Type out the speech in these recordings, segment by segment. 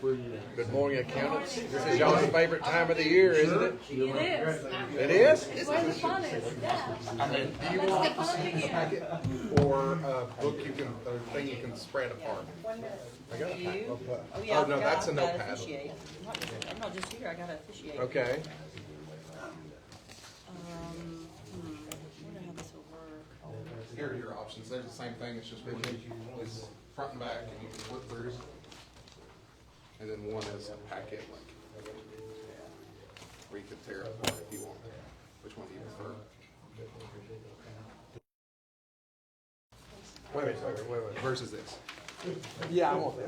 Good morning, accountants. This is y'all's favorite time of the year, isn't it? It is. It is? It's where the fun is, yeah. Do you want to see the packet or a book a thing you can spread apart? 1 minute. I got a packet. Oh, yeah, Oh, no, that's a notepad. I'm not just here, I gotta officiate. Okay. Wonder how this will work. Here are your options. There's the same thing. It's just it's front and back, and you can flip through. And then one is a packet, like where you could tear it apart if you want. Which one do you prefer? Wait a minute. Versus this. Yeah, I want that.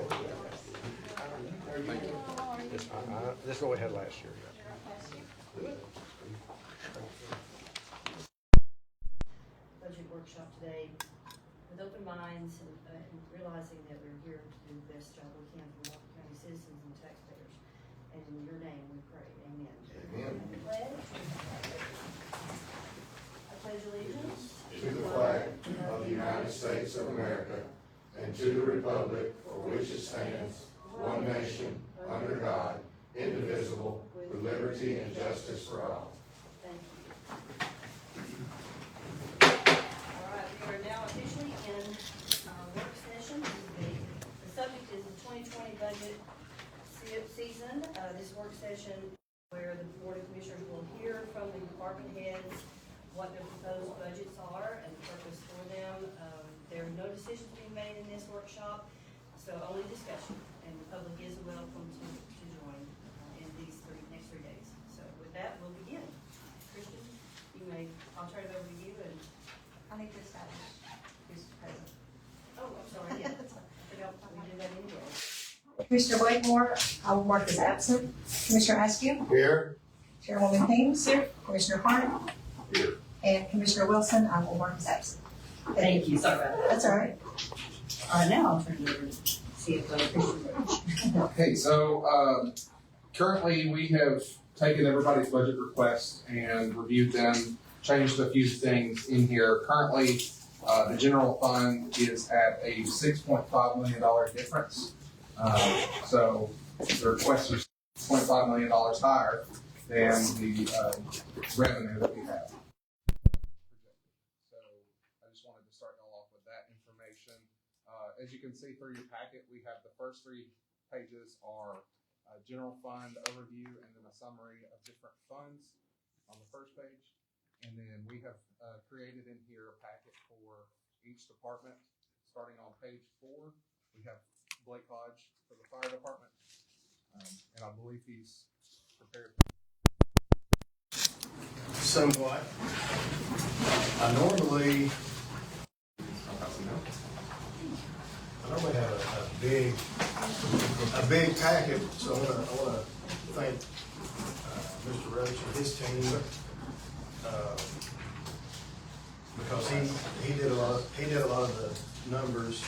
Thank you. This is what we had last year. Budget workshop today with open minds and realizing that we're here to do the best job we can for Walker County citizens and taxpayers. And in your name we pray, amen. Amen. Pledge. I pledge allegiance to the flag of the United States of America and to the republic for which it stands, one nation, under God, indivisible, with liberty and justice for all. Thank you. All right, we are now officially in work session. The subject is the 2020 budget season. This work session where the Board of Commissioners will hear from the department heads what their proposed budgets are and the purpose for them. There are no decisions being made in this workshop, so only discussion. And the public is welcome to join in these next 3 days. So with that, we'll begin. Christian, I'll turn it over to you. And I need to establish who's present. oh, I'm sorry. Yeah, we do that anyway. Commissioner Blakemore, I will mark as absent. Commissioner Askew, Here. Chairwoman Thames, Commissioner Hart, Here. and Commissioner Wilson, I will mark as absent. Thank you. Sorry about that. That's all right. Now I'll turn it over to CFO. Okay, so currently we have taken everybody's budget requests and reviewed them, changed a few things in here. Currently, the general fund is at a $6.5 million difference. So the requests are $6.5 million higher than the revenue that we have. So I just wanted to start y'all off with that information. As you can see through your packet, we have the first 3 pages are general fund overview and then a summary of different funds on the first page. And then we have created in here a packet for each department. Starting on page 4, we have Blake Hodge for the fire department. And I believe he's prepared. Somewhat. I normally have a big packet, so I want to thank Mr. Roach and his team because he did a lot of the numbers.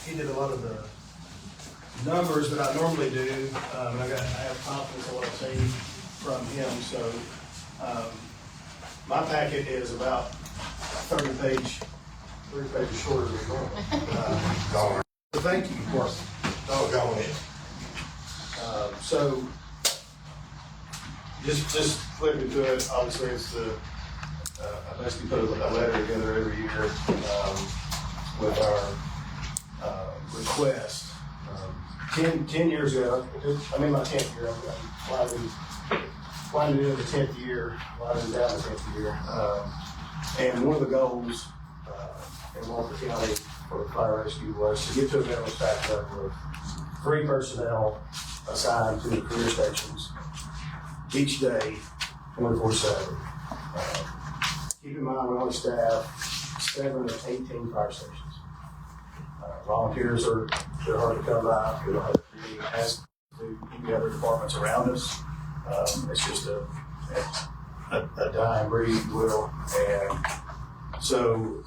He did a lot of the numbers that I normally do, and I have confidence in what I've seen from him. So my packet is about 3 pages shorter than normal. So thank you for doggone it. So just flipping to it, obviously it's I basically put a letter together every year with our request. 10 years ago, I'm in my 10th year. I'm winding into the 10th year, winding down the 10th year. And one of the goals in Walker County for the fire rescue was to get to a minimum staff level of 3 personnel assigned to the career stations each day, 24/7. Keep in mind, we only staff 7 of 18 fire stations. Volunteers they're hard to come by. We don't have any access to any other departments around us. It's just a dying breed, if you will. And so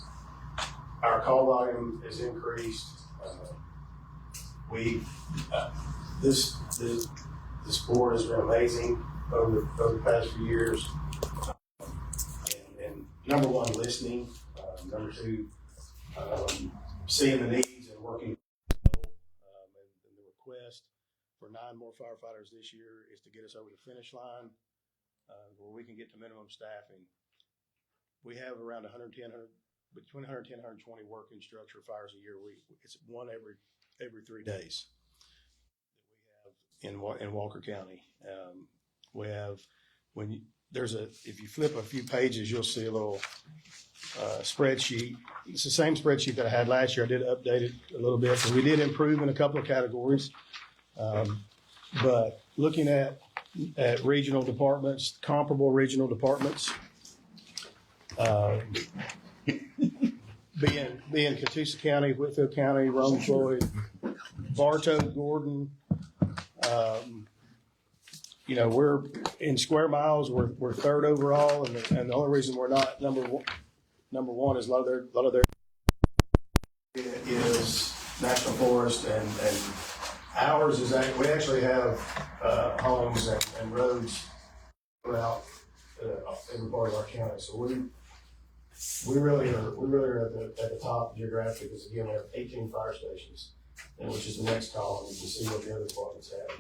our call volume is increased. This board has been amazing over the past few years. And number 1, listening. Number 2, seeing the needs and working. And there were request for 9 more firefighters this year is to get us over the finish line, where we can get to minimum staffing. We have around between 110 and 120 working structure fires a year. It's one every 3 days that we have in Walker County. We have if you flip a few pages, you'll see a little spreadsheet. It's the same spreadsheet that I had last year. I did update it a little bit, and we did improve in a couple of categories. But looking at regional departments, comparable regional departments, being Catoosa County, Whitfield County, Rome, Floyd, Bartow, Gordon, we're in square miles. We're third overall, and the only reason we're not number one is a lot of their is national forest, and ours is we actually have homes and roads throughout every part of our county. So we really are at the top geographically, because again we have 18 fire stations, and which is the next column. You can see what the other departments have.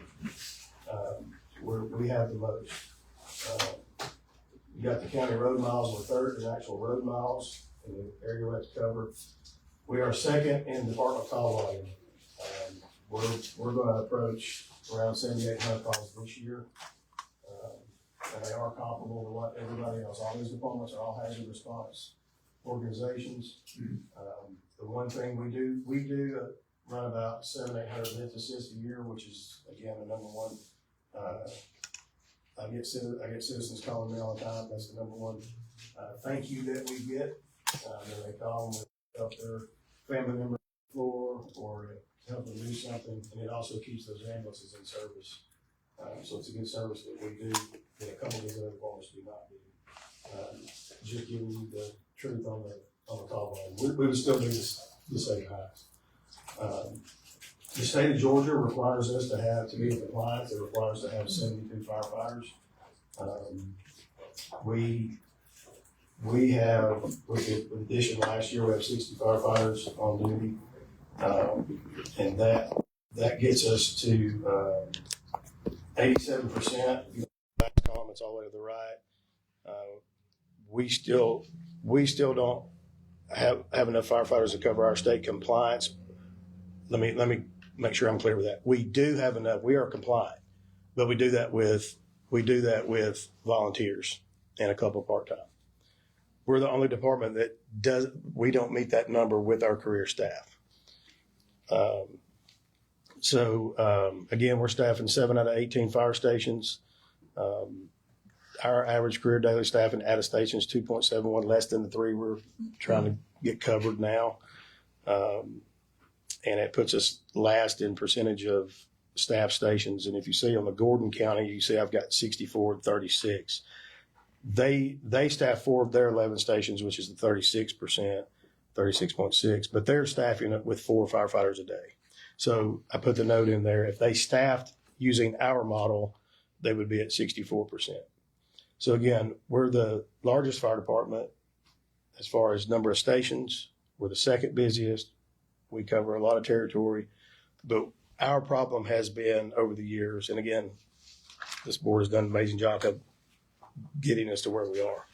We have the most. You got the county road miles. We're third in actual road miles in the area we have to cover. We are second in department call volume. We're going to approach around 7,800 calls this year, and they are comparable to what everybody else. All these departments are all hazard response organizations. The one thing we do run about 700-800 event assists a year, which is again the number one. I get citizens calling me all the time. That's the number one thank you that we get. They call them to help their family member on the floor or help them do something, and it also keeps those ambulances in service. So it's a good service that we do that a couple of these other departments do not do. Just giving you the truth on the call line. We would still do the same highs. The state of Georgia requires us to be in compliance. It requires us to have 72 firefighters. We have, with the addition last year, we have 60 firefighters on duty, and that gets us to 87%. Last column, it's all the way to the right. We still don't have enough firefighters to cover our state compliance. Let me make sure I'm clear with that. We do have enough. We are compliant, but we do that with volunteers and a couple of part-time. We're the only department that we don't meet that number with our career staff. Again, we're staffing 7 out of 18 fire stations. Our average career daily staffing at a station is 2.71, less than the 3 we're trying to get covered now. And it puts us last in percentage of staff stations. And if you see on the Gordon County, you see I've got 64 and 36. They staff 4 of their 11 stations, which is the 36%, 36.6, but they're staffing it with 4 firefighters a day. So I put the note in there. If they staffed using our model, they would be at 64%. So again, we're the largest fire department as far as number of stations. We're the second busiest. We cover a lot of territory, but our problem has been over the years, and again, this board has done an amazing job of getting us to where we are,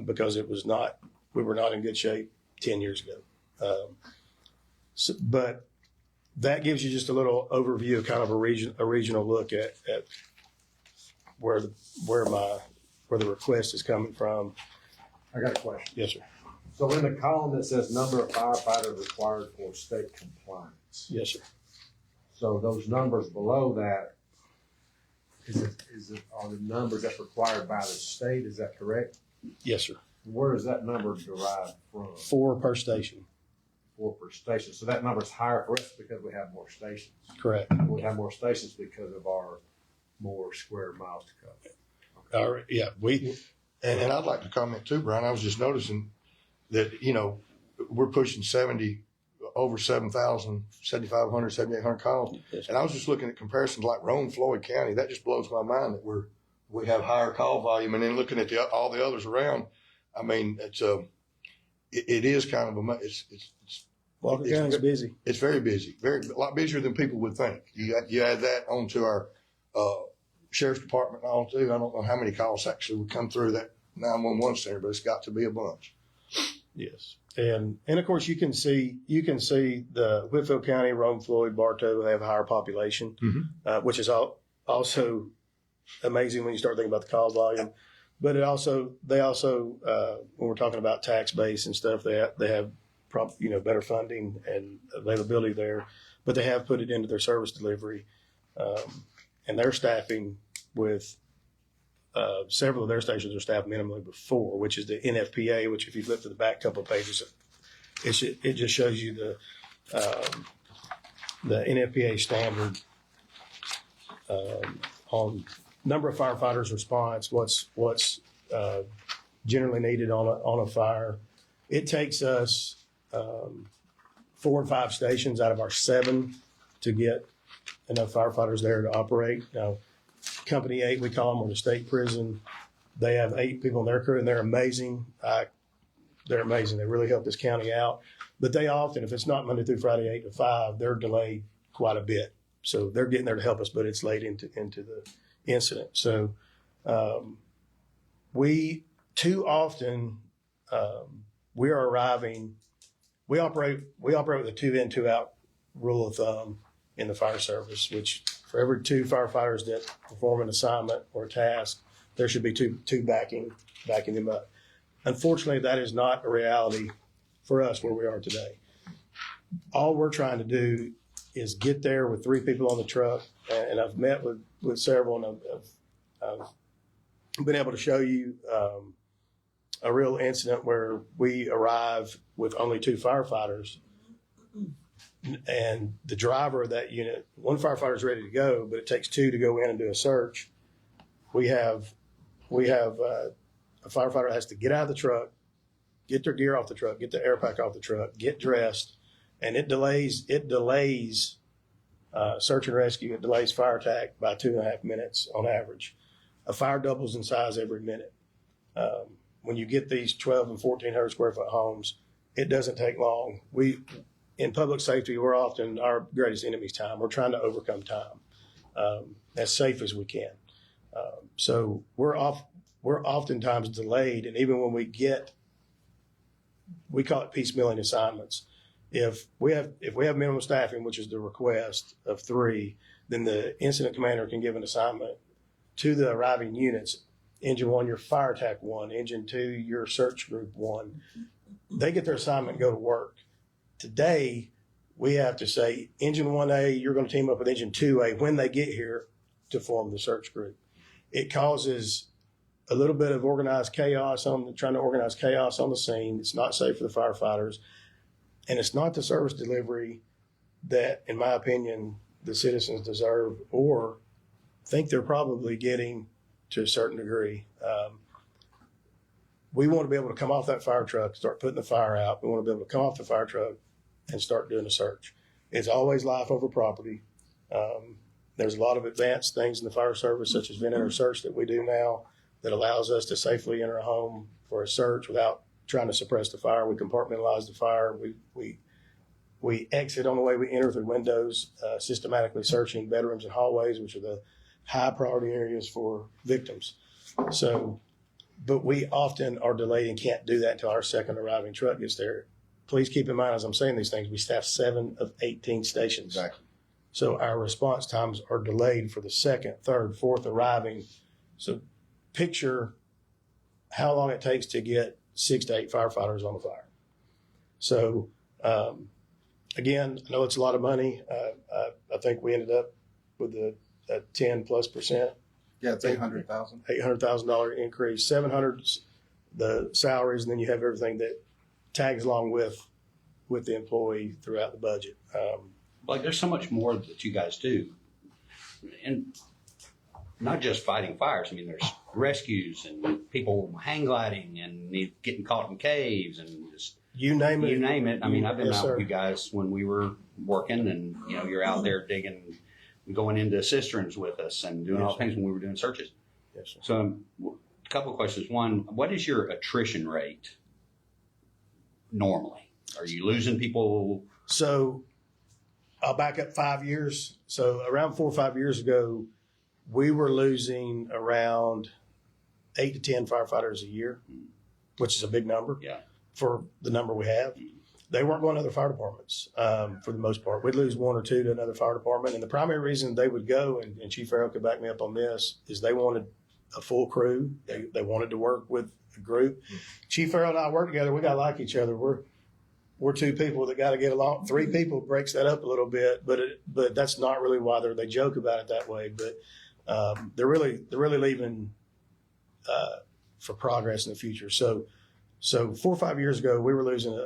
because we were not in good shape 10 years ago. But that gives you just a little overview, kind of a regional look at where the request is coming from. I got a question. Yes, sir. So in the column that says number of firefighters required for state compliance. Yes, sir. So those numbers below that, are the numbers that's required by the state? Is that correct? Yes, sir. Where is that number derived from? 4 per station. 4 per station. So that number is higher for us because we have more stations. Correct. We have more stations because of our more square miles to cover. All right. Yeah. And I'd like to comment too, Brian. I was just noticing that, we're pushing over 7,000, 7,500, 7,800 calls. Yes. And I was just looking at comparisons like Rome, Floyd County. That just blows my mind that we have higher call volume. And then looking at all the others around, I mean, it is kind of it's Walker County's busy. It's very busy, a lot busier than people would think. You add that onto our sheriff's department and all too. I don't know how many calls actually would come through that 911 center, but it's got to be a bunch. Yes. And of course you can see the Whitfield County, Rome, Floyd, Bartow have a higher population, which is also amazing when you start thinking about the call volume. But they also when we're talking about tax base and stuff, they have better funding and availability there, but they have put it into their service delivery, and they're staffing with several of their stations are staffed minimally before, which is the NFPA, which if you flip to the back couple of pages, it just shows you the NFPA standard on number of firefighters response, what's generally needed on a fire. It takes us 4 and 5 stations out of our 7 to get enough firefighters there to operate. Now, Company 8, we call them, or the state prison, they have 8 people in their crew, and they're amazing. They're amazing. They really help this county out. But they often, if it's not Monday through Friday, 8 to 5, they're delayed quite a bit. So they're getting there to help us, but it's late into the incident. So we too often we are arriving. We operate with a 2 in, 2 out rule of thumb in the fire service, which for every 2 firefighters that perform an assignment or a task, there should be two backing them up. Unfortunately, that is not a reality for us where we are today. All we're trying to do is get there with 3 people on the truck, and I've met with several, and I've been able to show you a real incident where we arrive with only 2 firefighters, and the driver of that unit, 1 firefighter is ready to go, but it takes 2 to go in and do a search. We have a firefighter that has to get out of the truck, get their gear off the truck, get the air pack off the truck, get dressed, and it delays search and rescue. It delays fire attack by 2.5 minutes on average. A fire doubles in size every minute. When you get these 12 and 1,400 square foot homes, it doesn't take long. In public safety, we're often our greatest enemy's time. We're trying to overcome time as safe as we can. So we're oftentimes delayed, and even when we call it piecemealing assignments. If we have minimum staffing, which is the request of 3, then the incident commander can give an assignment to the arriving units. Engine 1, your fire attack 1. Engine 2, your search group 1. They get their assignment and go to work. Today, we have to say, Engine 1A, you're going to team up with Engine 2A when they get here to form the search group. It causes a little bit of organized chaos trying to organize chaos on the scene. It's not safe for the firefighters. And it's not the service delivery that, in my opinion, the citizens deserve or think they're probably getting to a certain degree. We want to be able to come off that fire truck, start putting the fire out. We want to be able to come off the fire truck and start doing a search. It's always life over property. There's a lot of advanced things in the fire service, such as vendor search that we do now, that allows us to safely enter a home for a search without trying to suppress the fire. We compartmentalize the fire. We exit on the way we enter through windows, systematically searching bedrooms and hallways, which are the high priority areas for victims. So, but we often are delayed and can't do that until our second arriving truck gets there. Please keep in mind, as I'm saying these things, we staff 7 of 18 stations. Exactly. So our response times are delayed for the 2nd, 3rd, 4th arriving. So picture how long it takes to get 6 to 8 firefighters on the fire. So again, I know it's a lot of money. I think we ended up with a 10+%. Yeah, it's $800,000. $800,000 increase, $700 the salaries, and then you have everything that tags along with the employee throughout the budget. Like there's so much more that you guys do, and not just fighting fires. I mean, there's rescues and people hang gliding and getting caught in caves and just you name it. You name it. I mean, I've been Yes, out sir. with you guys when we were working, and you're out there digging, going into cisterns with us, and doing Yes, all things when we were doing searches. Yes, sir. So, a couple of questions. One, what is your attrition rate normally? Are you losing people? So I'll back up 5 years. So around 4 or 5 years ago, we were losing around 8 to 10 firefighters a year, which is a big number for the number we have. They weren't going to other fire departments for the most part. We'd lose 1 or 2 to another fire department. And the primary reason they would go, and Chief Farrell could back me up on this, is they wanted a full crew. They wanted to work with a group. Chief Farrell and I work together. We got to like each other. We're 2 people that got to get along. 3 people breaks that up a little bit, but that's not really why they joke about it that way. But they're really leaving for progress in the future. So 4 or 5 years ago, we were losing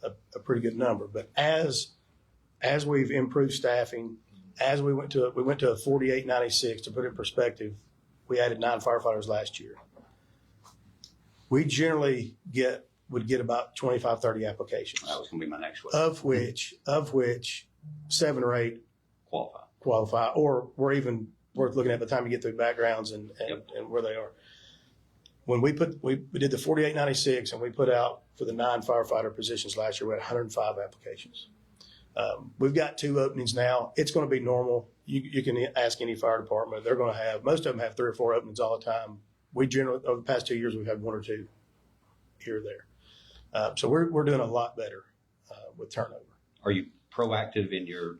a pretty good number. But as we've improved staffing, as we went to a 4896, to put it in perspective, we added 9 firefighters last year. We generally would get about 25, 30 applications. That was going to be my next question. Of which 7 or 8 qualify, or we're even worth looking at by the time you get through backgrounds and where they are. When we did the 4896 and we put out for the 9 firefighter positions last year, we had 105 applications. We've got 2 openings now. It's going to be normal. You can ask any fire department. They're going to have, most of them have 3 or 4 openings all the time. We generally, over the past 2 years, we've had 1 or 2 here or there. So we're doing a lot better with turnover. Are you proactive in your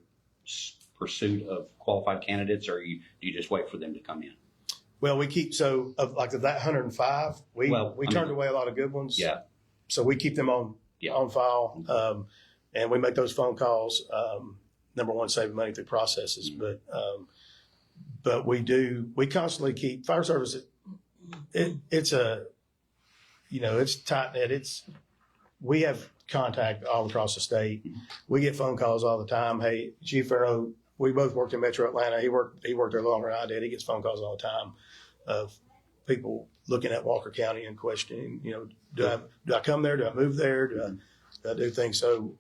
pursuit of qualified candidates, or do you just wait for them to come in? Well, we keep, of that 105, we turned away a lot of good ones. Yeah. So we keep them on file, and we make those phone calls. Number one, saving money through processes, but we constantly keep fire service. It's tight knit. We have contact all across the state. We get phone calls all the time. Hey, Chief Farrow, we both worked in Metro Atlanta. He worked there longer than I did. He gets phone calls all the time of people looking at Walker County and questioning, do I come there? Do I move there? Do I do things? So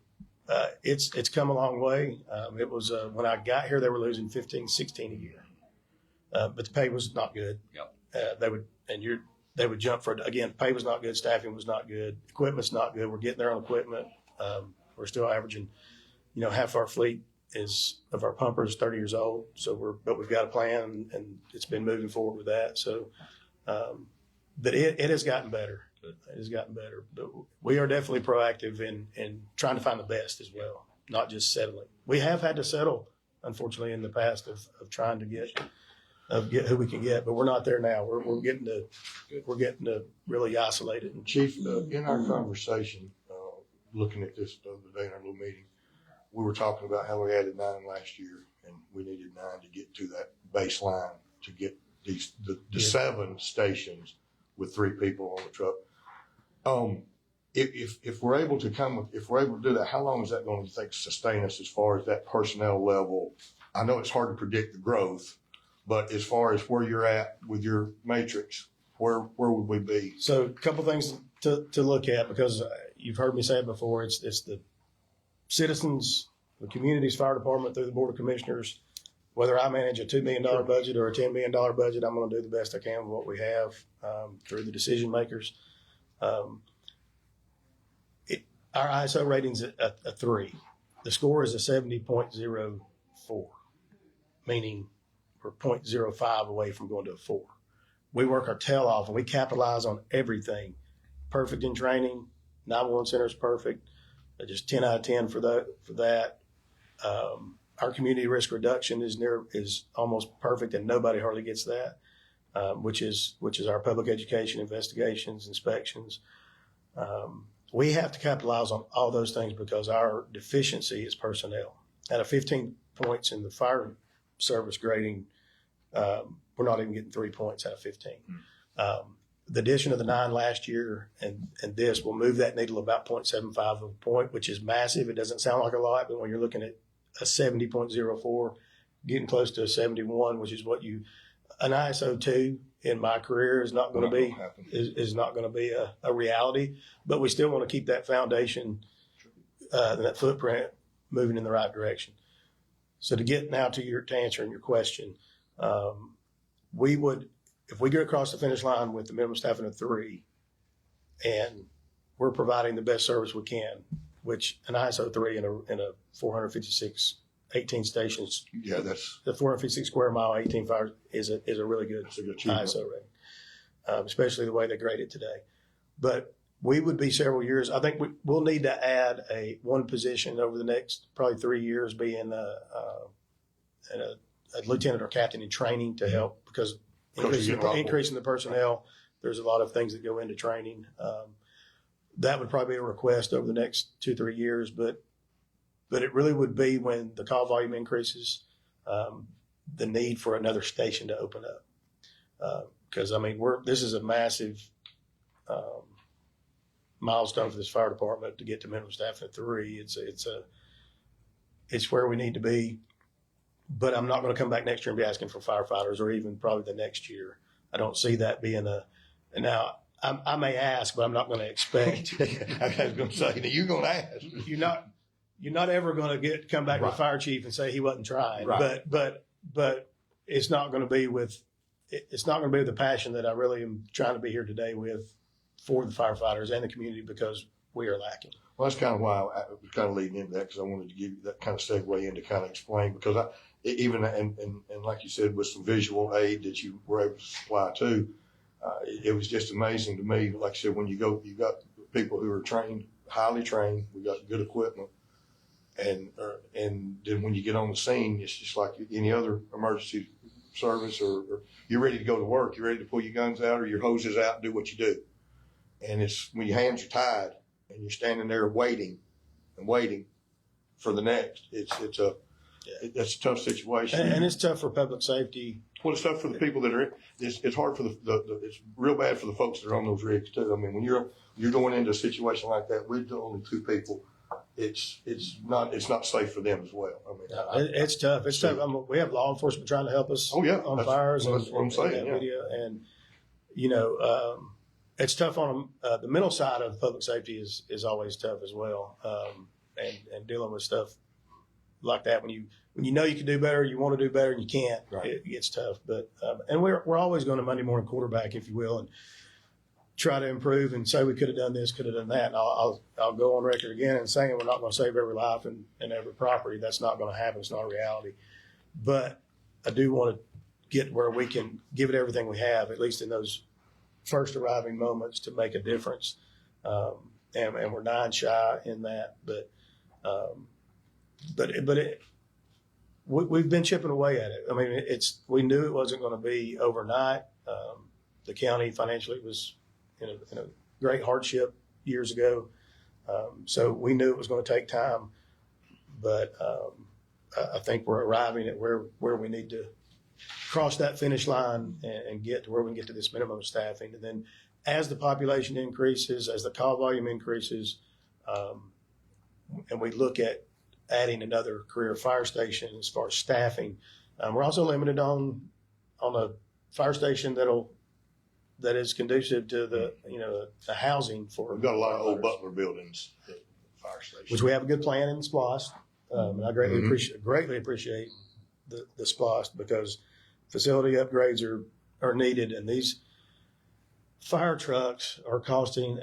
it's come a long way. It was when I got here, they were losing 15, 16 a year, but the pay was not good. Yep. They would jump for it. Again, pay was not good. Staffing was not good. Equipment's not good. We're getting their own equipment. We're still averaging, half our fleet of our pumpers 30 years old. So but we've got a plan, and it's been moving forward with that. So, but it has gotten better. It has gotten better. But we are definitely proactive in trying to find the best as well, not just settling. We have had to settle, unfortunately, in the past of trying to get who we can get, but we're not there now. We're getting to really isolated. And Chief, in our conversation, looking at this the other day in our little meeting, we were talking about how we added 9 last year, and we needed 9 to get to that baseline to get the 7 stations with 3 people on the truck. If we're able to do that, how long is that going to take to sustain us as far as that personnel level? I know it's hard to predict the growth, but as far as where you're at with your matrix, where would we be? So a couple things to look at, because you've heard me say it before. It's the citizens, the community's fire department through the Board of Commissioners. Whether I manage a $2 million budget or a $10 million budget, I'm going to do the best I can with what we have through the decision makers. Our ISO rating's a 3. The score is a 70.04, meaning we're 0.05 away from going to a 4. We work our tail off, and we capitalize on everything. Perfect in training. 911 center is perfect. Just 10 out of 10 for that. Our community risk reduction is almost perfect, and nobody hardly gets that, which is our public education, investigations, inspections. We have to capitalize on all those things because our deficiency is personnel. Out of 15 points in the fire service grading, we're not even getting 3 points out of 15. The addition of the 9 last year and this will move that needle about 0.75 of a point, which is massive. It doesn't sound like a lot, but when you're looking at a 70.04, getting close to a 71, which is what an ISO 2 in my career is not going to be, is not going to be a reality, but we still want to keep that foundation, that footprint moving in the right direction. So to get now to answering your question, we would, if we get across the finish line with the minimum staffing of 3 and we're providing the best service we can, which an ISO 3 in a 456, 18 stations, Yeah, that's the 456 square mile, 18 fires is a really good a good achievement. ISO rating, especially the way they grade it today. But we would be several years. I think we'll need to add one position over the next probably 3 years, being a lieutenant or captain in training to help, because increasing the personnel, there's a lot of things that go into training. That would probably be a request over the next 2-3 years, but it really would be when the call volume increases, the need for another station to open up. Because this is a massive milestone for this fire department to get to minimum staffing at 3. It's where we need to be. But I'm not going to come back next year and be asking for firefighters, or even probably the next year. I don't see that being now I may ask, but I'm not going to expect. I was going to say, you're going to ask. You're not ever going to come back to the Right. fire chief and say he wasn't trying. Right. But it's not going to be with the passion that I really am trying to be here today with for the firefighters and the community, because we are lacking. Well, that's kind of why I was kind of leading into that, because I wanted to give you that kind of segue in to kind of explain, because and like you said, with some visual aid that you were able to supply too, it was just amazing to me. Like I said, when you got people who are trained, highly trained, we got good equipment, and then when you get on the scene, it's just like any other emergency service, or you're ready to go to work, you're ready to pull your guns out or your hoses out and do what you do. And it's when your hands are tied and you're standing there waiting for the next. That's a tough situation. And it's tough for public safety. Well, it's tough for the people that are in. It's hard for it's real bad for the folks that are on those rigs too. I mean, when you're going into a situation like that with only 2 people, it's not safe for them as well. I mean, It's tough. It's tough. We have law enforcement trying to help us. Oh, yeah. On fires. That's what I'm saying. Yeah. Media. And it's tough on them. The mental side of public safety is always tough as well. And dealing with stuff like that when you know you can do better, you want to do better, and you can't. Right. It gets tough. But and we're always going to Monday morning quarterback, if you will, and try to improve and say we could have done this, could have done that. And I'll go on record again and saying we're not going to save every life and every property. That's not going to happen. It's not a reality. But I do want to get where we can give it everything we have, at least in those first arriving moments, to make a difference. And we're 9 shy in that, we've been chipping away at it. I mean, we knew it wasn't going to be overnight. The county financially was in a great hardship years ago. So we knew it was going to take time, but I think we're arriving at where we need to cross that finish line and get to where we can get to this minimum staffing. And then as the population increases, as the call volume increases, and we look at adding another career fire station as far as staffing, we're also limited on a fire station that is conducive to the housing for. We've got a lot of old Butler buildings at the fire station, which we have a good plan in SPLOST. And I greatly appreciate the SPLOST, because facility upgrades are needed, and these fire trucks are costing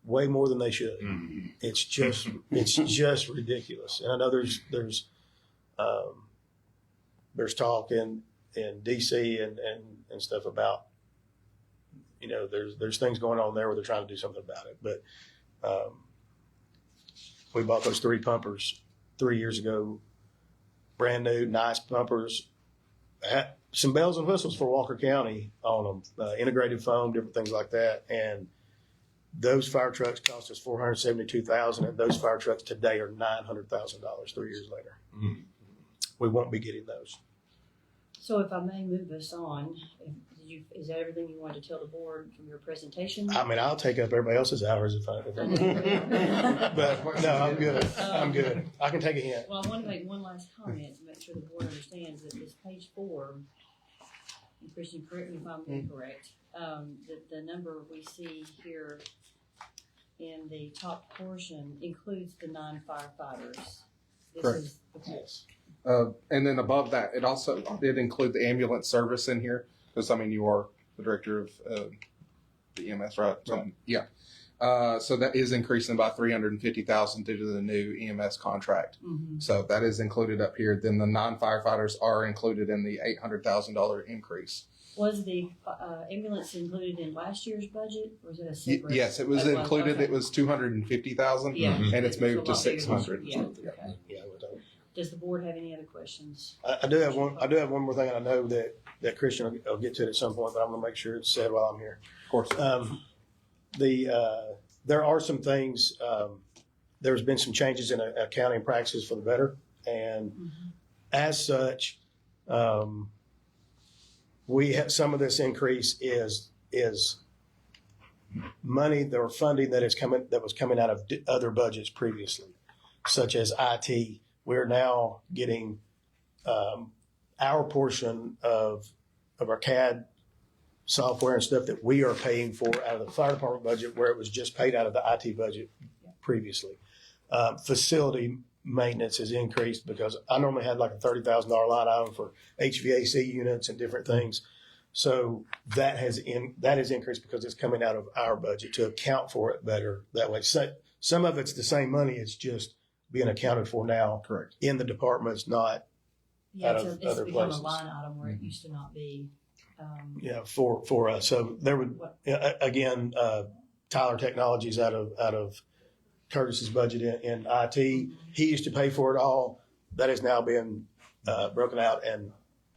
way more than they should. Mm-hmm. It's just ridiculous. And I know there's talk in DC and stuff about, there's things going on there where they're trying to do something about it. But we bought those 3 pumpers 3 years ago, brand new, nice pumpers, had some bells and whistles for Walker County on them, integrated foam, different things like that. And those fire trucks cost us $472,000, and those fire trucks today are $900,000 3 years later. Mm-hmm. We won't be getting those. So if I may move us on, is that everything you wanted to tell the board from your presentation? I mean, I'll take up everybody else's hours if I but no, I'm good. I'm good. I can take a hint. Well, I want to make one last comment to make sure the board understands that this page 4, and Christian, correct me if I'm incorrect, the number we see here in the top portion includes the 9 firefighters. Correct. Yes. And then above that, it also did include the ambulance service in here, because you are the director of the EMS, right? Right. Yeah. So that is increasing by 350,000 due to the new EMS contract. Mhm. So that is included up here. Then the non-firefighters are included in the $800,000 increase. Was the ambulance included in last year's budget, or was it a separate? Yes, it was included. okay. It was 250,000, Yeah. and it's It was moved a to lot bigger. 600. Yeah, okay. Yeah, we don't. Does the board have any other questions? I do have one. I do have one more thing. I know that Christian will get to it at some point, but I'm going to make sure it's said while I'm here. Of course. There are some things. There's been some changes in accounting practices for the better, and as such, we have some of this increase is money or funding that was coming out of other budgets previously, such as IT. We're now getting our portion of our CAD software and stuff that we are paying for out of the fire department budget, where it was just paid out of the IT budget previously. Facility maintenance has increased because I normally had like a $30,000 line item for HVAC units and different things. So that has increased because it's coming out of our budget to account for it better that way. So some of it's the same money. It's just being accounted for now. Correct. In the departments, not Yeah, out so of it's other become places. a line item where it used to not be. for us. So there would, again, Tyler Technologies out of Curtis's budget in IT. He used to pay for it all. That has now been broken out, and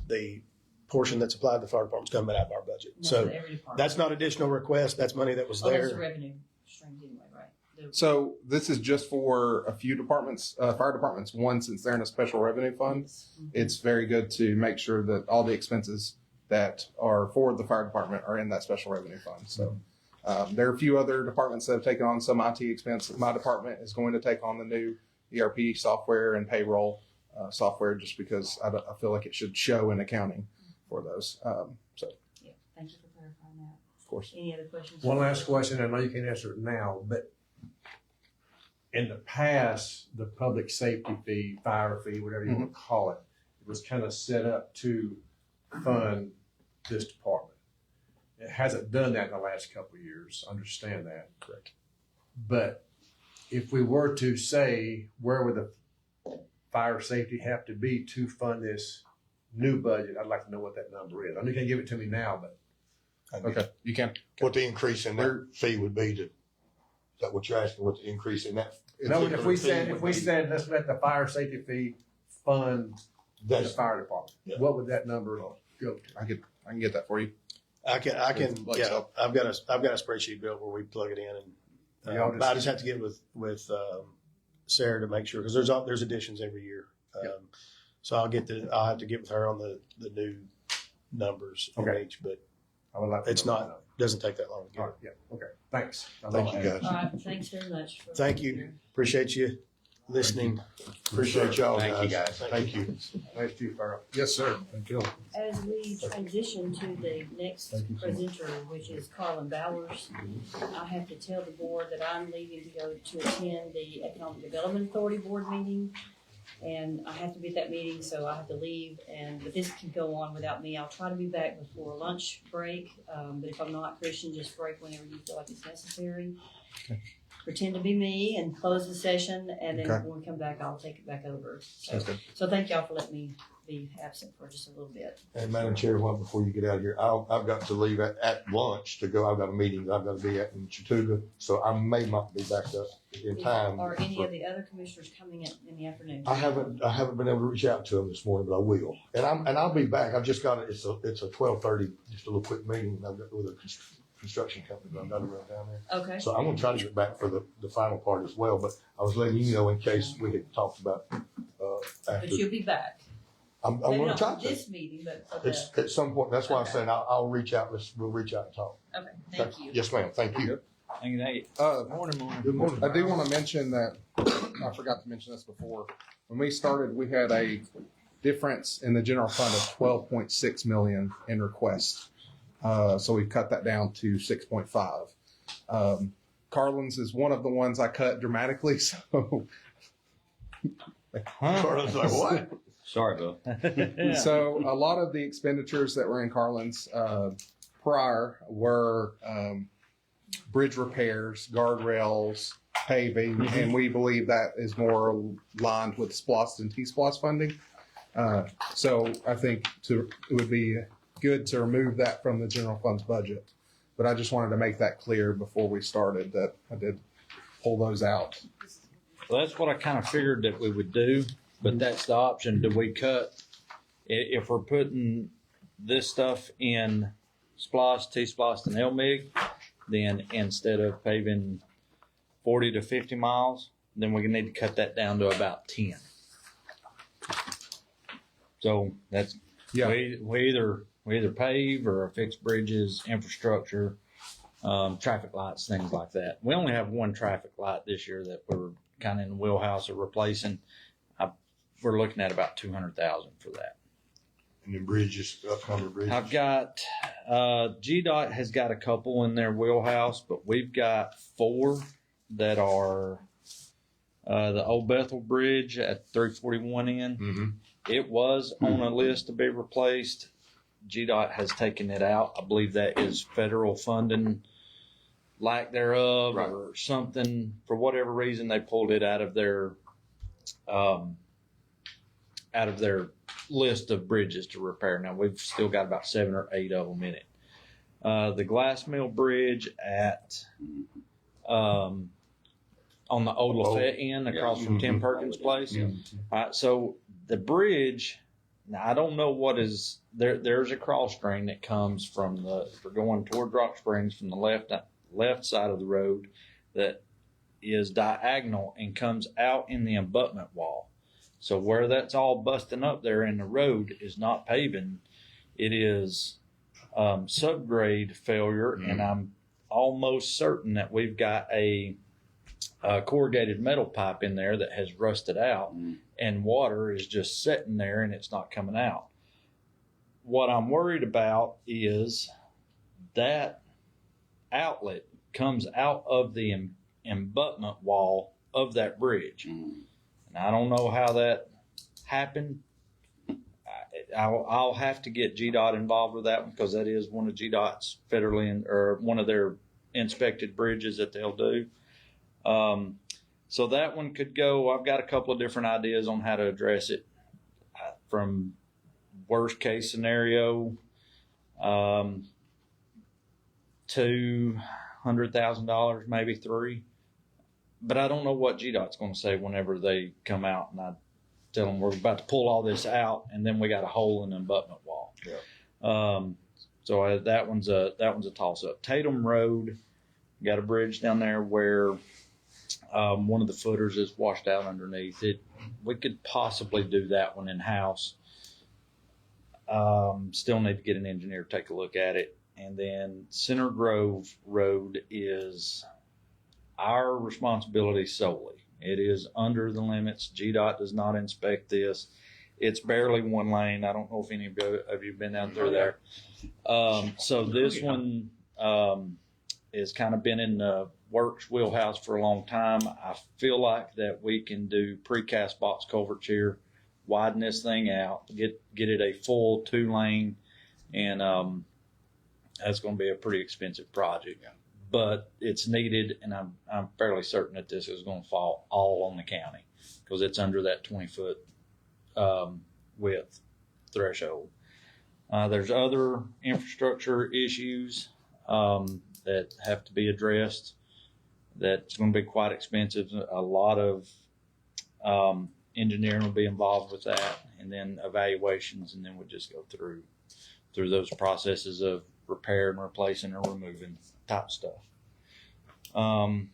the portion that's applied to the fire department's coming out of our budget. That's So for every department. that's not additional request. That's money that was Oh, that's the there. revenue streams anyway, right? So this is just for a few departments, fire departments. One, since they're in a special revenue fund, it's very good to make sure that all the expenses that are for the fire department are in that special revenue fund. So there are a few other departments that have taken on some IT expense. My department is going to take on the new ERP software and payroll software just because I feel like it should show in accounting for those. So, Yeah, thank you for clarifying that. of course. Any other questions? One last question. I know you can't answer it now, but in the past, the public safety fee, fire fee, whatever you want to call it, it was kind of set up to fund this department. It hasn't done that in the last couple of years. Understand that. Correct. But if we were to say, where would the fire safety have to be to fund this new budget? I'd like to know what that number is. I know you can't give it to me now, but Okay, you can. What the increase in that fee would be to, is that what you're asking, what the increase in that? no, if we said, would be? let's let the fire safety fee fund the That's, fire department, Yeah. what would that number go to? I can get that for you. I can, Like yeah, so. I've got a spreadsheet built where we plug it in, and Y'all I just have to get with Sarah to make sure, because there's additions every year. So I'll have to get with her on the new numbers in Okay. each, but I would like to it's know not, doesn't take that long to get. All right, yeah, okay, thanks. thank you, guys. All right, thanks very much. Thank you. Appreciate you listening. Appreciate y'all, Thank you, guys. guys. Thank you. Nice to you, Farrell. Yes, sir. Thank you. As we transition to the next presenter, which is Carlin Bowers, I have to tell the board that I'm leaving to go to attend the Economic Development Authority Board meeting. And I have to be at that meeting, so I have to leave, but this can go on without me. I'll try to be back before lunch break, but if I'm not, Christian, just break whenever you feel like it's necessary. Okay. Pretend to be me and close the session, and then Okay. when we come back, I'll take it back over. Sounds good. So thank y'all for letting me be absent for just a little bit. And Madam Chair, one before you get out of here, I've got to leave at lunch to go. I've got a meeting that I've got to be at in Chattooga, so I may not be back up in time. Are any of the other commissioners coming in the afternoon? I haven't been able to reach out to them this morning, but I will. And I'll be back. I've just got it's a 12:30, just a little quick meeting I've got with a construction company that I've got to run down there. Okay. So I'm gonna try to get back for the final part as well, but I was letting you know in case we had talked about, after. But you'll be back. I'm Maybe gonna not try for to. this meeting, but for the, It's at some point, that's why I'm Okay. saying I'll reach out, we'll reach out and talk. okay, thank you. Yes, ma'am, thank you. Good morning. I do want to mention that I forgot to mention this before. When we started, we had a difference in the general fund of 12.6 million in requests. So we've cut that down to 6.5. Carlin's is one of the ones I cut dramatically. So, Carla's like, what? Sorry, Bill. so a lot of the expenditures that were in Carlin's prior were bridge repairs, guardrails, paving, and we believe that is more aligned with SPLOST and T-SPLOST funding. So I think it would be good to remove that from the general fund's budget. But I just wanted to make that clear before we started that I did pull those out. Well, that's what I kind of figured that we would do, but that's the option. Do we cut, if we're putting this stuff in SPLOST, T-SPLOST, and LMIG, then instead of paving 40 to 50 miles, then we need to cut that down to about 10. So that's, Yeah. we either pave or fix bridges, infrastructure, traffic lights, things like that. We only have one traffic light this year that we're kind of in the wheelhouse of replacing. We're looking at about 200,000 for that. And then bridges, upcoming bridges. I've got, GDOT has got a couple in their wheelhouse, but we've got 4 that are, the Old Bethel Bridge at 341 in. Mm-hmm. It was on a list to be replaced. GDOT has taken it out. I believe that is federal funding, lack thereof, Right. or something. For whatever reason, they pulled it out of their list of bridges to repair. Now we've still got about 7 or 8 of them in it. The Glass Mill Bridge at on the old Lafayette end across from Tim Perkins' place. Yeah. So the bridge, now I don't know what is there. There's a cross drain that comes from if we're going toward Rock Springs from the left side of the road that is diagonal and comes out in the abutment wall. So where that's all busting up there in the road is not paving. It is subgrade failure, and I'm almost certain that we've got a corrugated metal pipe in there that has rusted out, and water is just sitting there and it's not coming out. What I'm worried about is that outlet comes out of the abutment wall of that bridge. And I don't know how that happened. I'll have to get GDOT involved with that one because that is one of GDOT's federally or one of their inspected bridges that they'll do. So that one could go. I've got a couple of different ideas on how to address it. From worst case scenario, $200,000, maybe $3. But I don't know what GDOT's going to say whenever they come out and I tell them we're about to pull all this out and then we got a hole in the abutment wall. Yeah. So that one's a toss up. Tatum Road, got a bridge down there where one of the footers is washed out underneath it. We could possibly do that one in house. Still need to get an engineer to take a look at it. And then Center Grove Road is our responsibility solely. It is under the limits. GDOT does not inspect this. It's barely one lane. I don't know if any of you have been out there. So this one has kind of been in the works wheelhouse for a long time. I feel like that we can do precast box culverts here, widen this thing out, get it a full 2-lane, and that's going to be a pretty expensive project. But it's needed, and I'm fairly certain that this is going to fall all on the county because it's under that 20-foot width threshold. There's other infrastructure issues that have to be addressed. That's going to be quite expensive. A lot of engineering will be involved with that, and then evaluations, and then we'll just go through those processes of repair and replacing or removing type stuff. So I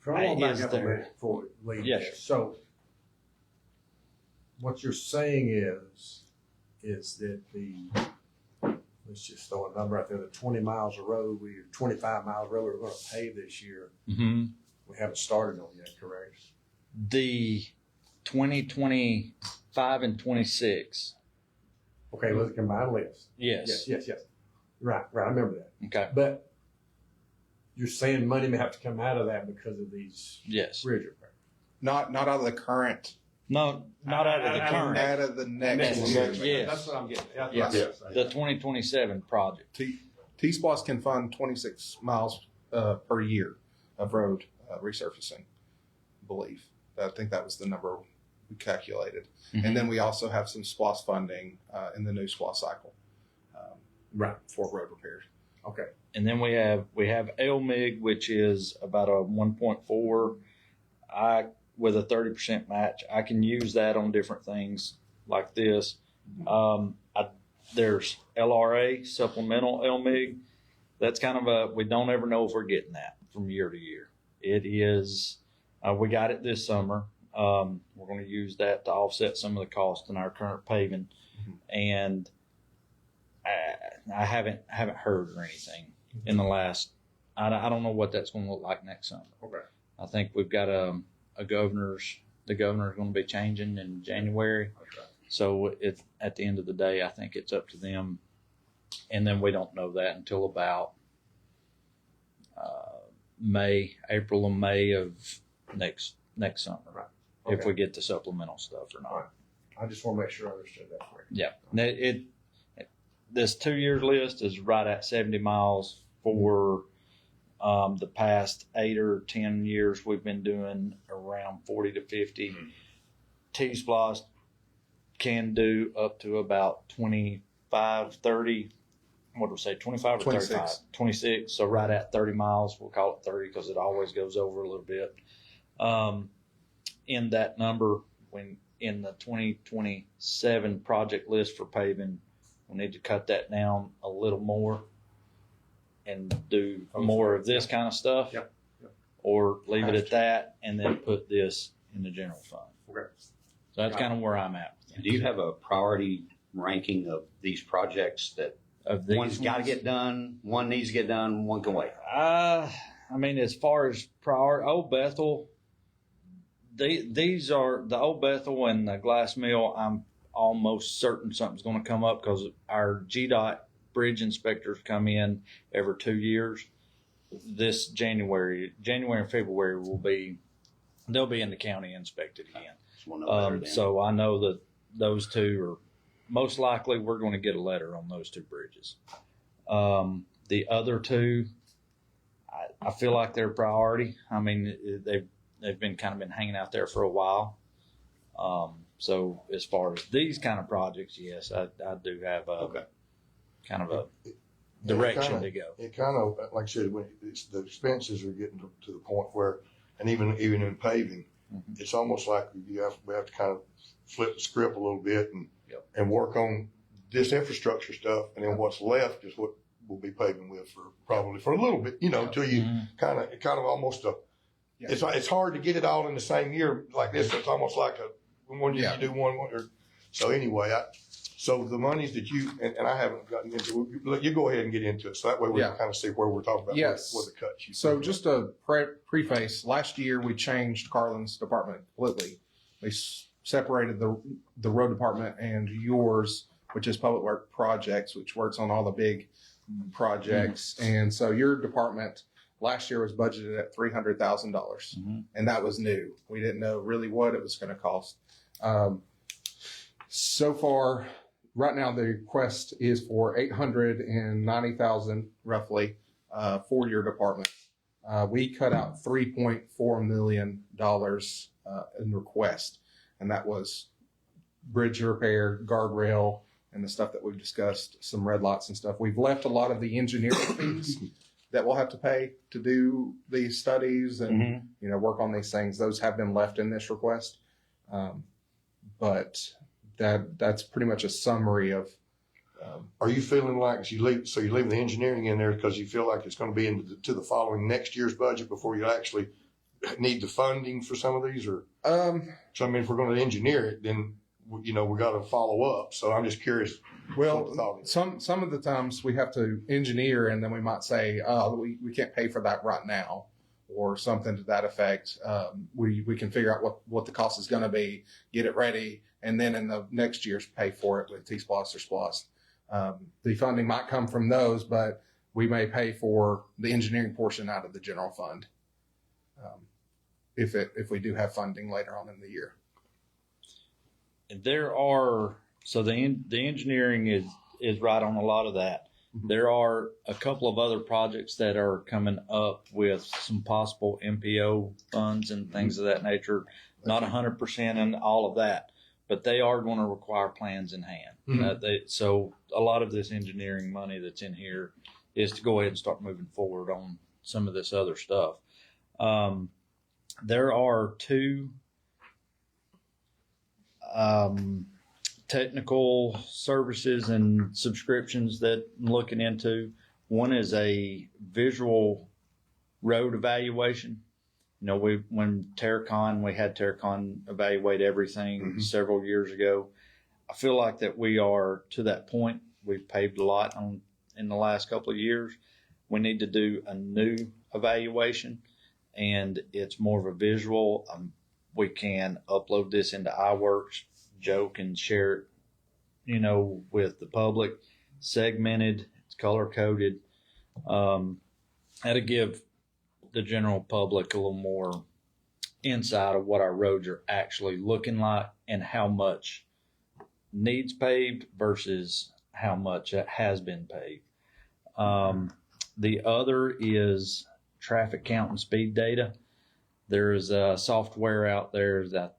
want to back up a there. minute before we leave. Yes, there. sir. So what you're saying is that let's just throw a number out there, the 20 miles of road, 25 miles of road we're going to pave this year. Mm-hmm. We haven't started on yet, correct? The 2025 and 26. Okay, let's combine list. Yes. Yes. Right, I remember that. Okay. But you're saying money may have to come out of that because of these Yes. bridge repairs. Not out of the current, No, not out of the current. out of the next Next year. year. Yes. That's what I'm getting. Yes. That's what I'm The saying. 2027 project. T-SPLOST can fund 26 miles per year of road resurfacing, I believe. I think that was the number we calculated. And then we also have some SPOS funding in the new SPOS cycle Right. for road repairs. Okay. And then we have LMIG, which is about a 1.4. With a 30% match, I can use that on different things like this. There's LRA, supplemental LMIG. That's kind of we don't ever know if we're getting that from year to year. It is, we got it this summer. We're going to use that to offset some of the cost in our current paving. And I haven't heard or anything in the last, I don't know what that's going to look like next summer. Okay. I think we've got the governor's going to be changing in January. Okay. So at the end of the day, I think it's up to them. And then we don't know that until about April and May of next summer. Right. If Okay. we get the supplemental stuff or not. Right. I just want to make sure I understood that correctly. Yeah. This 2 years list is right at 70 miles for the past 8 or 10 years. We've been doing around 40 to 50. T-Splosh can do up to about 25, 30. What do we say? 25 or 26. 35? 26. So right at 30 miles. We'll call it 30 because it always goes over a little bit. In that number, when in the 2027 project list for paving, we need to cut that down a little more and do more of this kind of stuff. Yep. Yep. Or leave it at that and then put this in the general fund. Okay. So that's kind of where I'm at. Do you have a priority ranking of these projects that one's got to get done, one needs to get done, one can wait? I mean, as far as Old Bethel, these are the Old Bethel and the Glass Mill. I'm almost certain something's going to come up because our GDOT bridge inspectors come in every 2 years. This January and February they'll be in the county inspected again. So I know that those two are most likely we're going to get a letter on those two bridges. The other two, I feel like they're a priority. I mean, they've been hanging out there for a while. So as far as these kind of projects, yes, I do have kind of a direction to go. It kind of, like I said, when the expenses are getting to the point where, and even in paving, it's almost like we have to kind of flip the script a little bit and work on this infrastructure stuff, and then what's left is what we'll be paving with probably for a little bit, until you kind of almost it's hard to get it all in the same year like this. It's almost like one year you do one, or so anyway. So the monies that and I haven't gotten into, you go ahead and get into it. So that way we can kind of see where we're talking about. Yes. What the cuts. So just a preface, last year we changed Carlin's department completely. We separated the road department and yours, which is public work projects, which works on all the big projects. And so your department last year was budgeted at $300,000, and that was new. We didn't know really what it was going to cost. So far, right now the request is for $890,000 roughly for your department. We cut out $3.4 million in request, and that was bridge repair, guardrail, and the stuff that we've discussed, some red lots and stuff. We've left a lot of the engineering fees that we'll have to pay to do these studies and work on these things. Those have been left in this request, but that's pretty much a summary of. Are you feeling like you're leaving the engineering in there because you feel like it's going to be into the following next year's budget before you actually need the funding for some of these, or? So I mean, if we're going to engineer it, then we got to follow up. So I'm just curious. Well, some of the times we have to engineer, and then we might say, "Oh, we can't pay for that right now," or something to that effect. We can figure out what the cost is going to be, get it ready, and then in the next year's pay for it with T-Splosh or Splosh. The funding might come from those, but we may pay for the engineering portion out of the general fund if we do have funding later on in the year. The engineering is right on a lot of that. There are a couple of other projects that are coming up with some possible MPO funds and things of that nature. Not 100% in all of that, but they are going to require plans in hand. So a lot of this engineering money that's in here is to go ahead and start moving forward on some of this other stuff. There are two technical services and subscriptions that I'm looking into. One is a visual road evaluation. You know, when Terracon, we had Terracon evaluate everything several years ago. I feel like that we are to that point. We've paved a lot in the last couple of years. We need to do a new evaluation, and it's more of a visual. We can upload this into iWorks. Joe can share it, you know, with the public, segmented, it's color coded. That'll give the general public a little more insight of what our roads are actually looking like and how much needs paved versus how much has been paved. The other is traffic count and speed data. There is a software out there that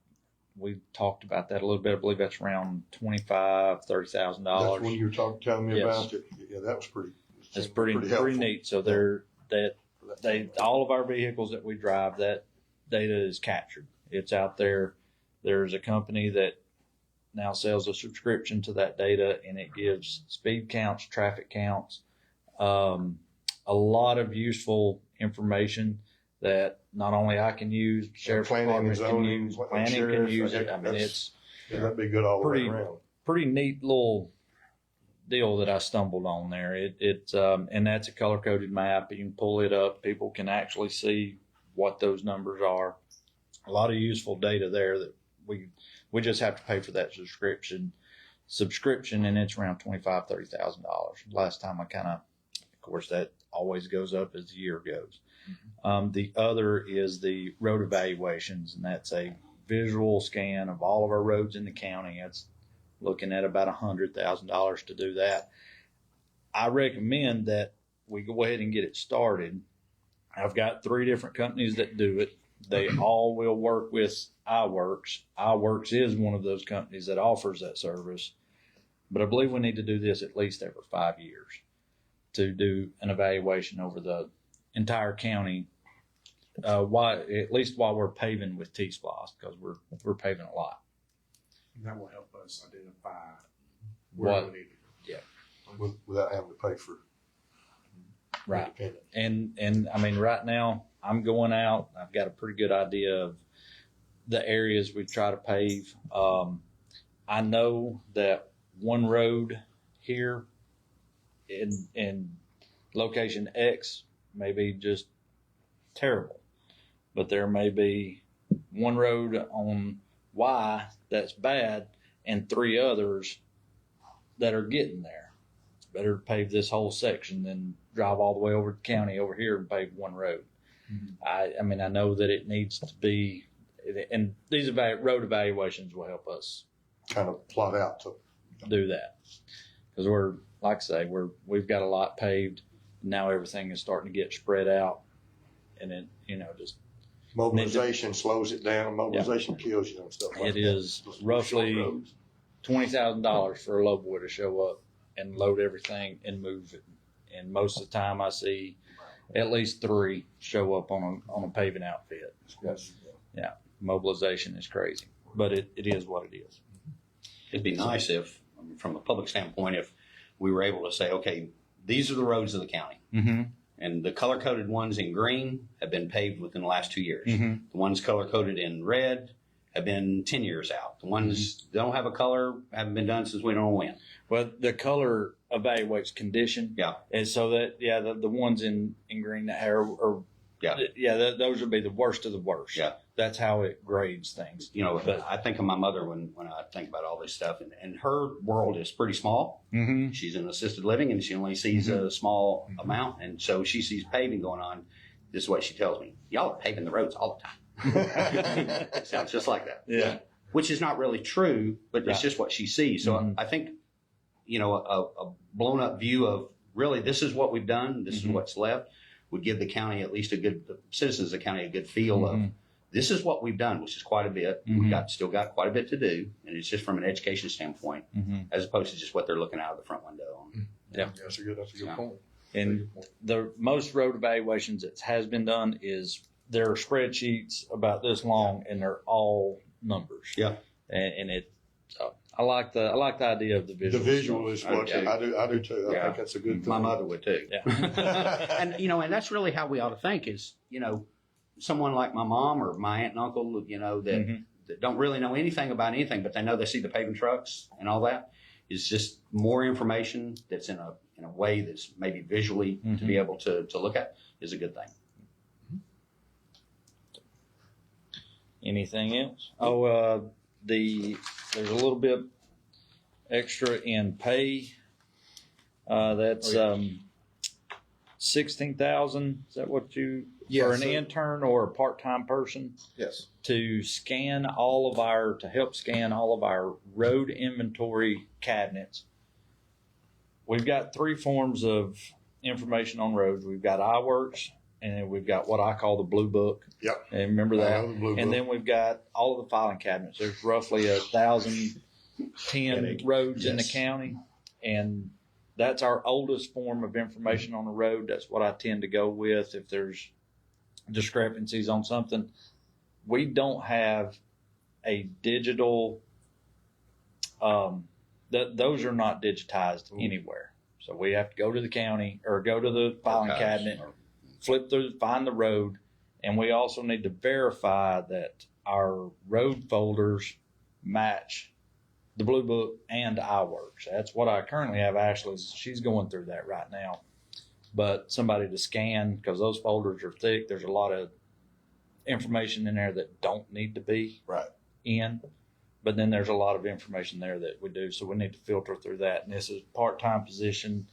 we talked about that a little bit. I believe that's around $25,000, $30,000. That's when you were telling me Yes. about it. Yeah, that was pretty. It's pretty neat. So all of our vehicles that we drive, that data is captured. It's out there. There's a company that now sells a subscription to that data, and it gives speed counts, traffic counts, a lot of useful information that not only I can use, sheriff's department can use, planning can use it. I mean, it's that'd be good all the way around. Pretty neat little deal that I stumbled on there. It's and that's a color coded map. You can pull it up. People can actually see what those numbers are. A lot of useful data there that we just have to pay for that subscription, and it's around $25,000-$30,000. Last time of course, that always goes up as the year goes. The other is the road evaluations, and that's a visual scan of all of our roads in the county. It's looking at about $100,000 to do that. I recommend that we go ahead and get it started. I've got 3 different companies that do it. They all will work with iWorks. iWorks is one of those companies that offers that service. But I believe we need to do this at least every 5 years to do an evaluation over the entire county. At least while we're paving with T-Splosh, because we're paving a lot. And that will help us identify where we need to go. Without having to pay for Right. independent. And I mean, right now I'm going out. I've got a pretty good idea of the areas we try to pave. I know that one road here in location X may be just terrible, but there may be one road on Y that's bad and 3 others that are getting there. It's better to pave this whole section than drive all the way over to the county over here and pave one road. I mean, I know that it needs to be, and these road evaluations will help us kind of plot out to do that, because like I say, we've got a lot paved. Now everything is starting to get spread out, and then just mobilization slows it down. Mobilization kills you and stuff like that. it is roughly $20,000 for a load boy to show up and load everything and move it. And most of the time, I see at least 3 show up on a paving outfit. Yes. Yeah, mobilization is crazy, but it is what it is. It'd be nice if, from a public standpoint, if we were able to say, okay, these are the roads of the county. Mm-hmm. And the color-coded ones in green have been paved within the last 2 years. Mm-hmm. The ones color-coded in red have been 10 years out. The ones that don't have a color haven't been done since we don't know when. Well, the color evaluates condition. Yeah. And so that, the ones in green that are those would be the worst of the worst. Yeah. That's how it grades things. But I think of my mother when I think about all this stuff, and her world is pretty small. Mm-hmm. She's in assisted living, and she only sees a small amount, and so she sees paving going on. This is what she tells me: y'all are paving the roads all the time. It sounds just like that. Yeah. Which is not really true, but it's Right. just what she sees. So Mhm. I think, a blown up view of really, this is what we've done. This is what's left. Would give the county at least the citizens of the county a good feel of this is what we've done, which is quite a bit. We've still got quite a bit to do, and it's just from an education standpoint, as opposed to just what they're looking out of the front window. Yeah. That's a good point. And the most road evaluations that has been done is there are spreadsheets about this long, and they're all numbers. Yeah. And it, I like the idea of the The visual. visual is what, Okay. I do too. I Yeah. think that's a good thing. My mother would too. Yeah. And and that's really how we ought to think is, someone like my mom or my aunt and uncle, that don't really know anything about anything, but they know they see the paving trucks and all that, is just more information that's in a way that's maybe visually to be able to look at is a good thing. Anything else? Oh, there's a little bit extra in pay. That's $16,000. Is that what you for an intern or a part-time person Yes. to help scan all of our road inventory cabinets? We've got 3 forms of information on roads. We've got iWorks, and then we've got what I call the Blue Book. Yep. And remember I that? know the Blue And Book. then we've got all of the filing cabinets. There's roughly 1,010 roads in the county, and that's our oldest form of information on the road. That's what I tend to go with if there's discrepancies on something. We don't have a digital, those are not digitized anywhere. So we have to go to the county or go to the filing cabinet, flip through, find the road, and we also need to verify that our road folders match the Blue Book and iWorks. That's what I currently have. Ashley, she's going through that right now. But somebody to scan, because those folders are thick. There's a lot of information in there that don't need to be in. But then there's a lot of information there that we do. So we need to filter through that. And this is part-time position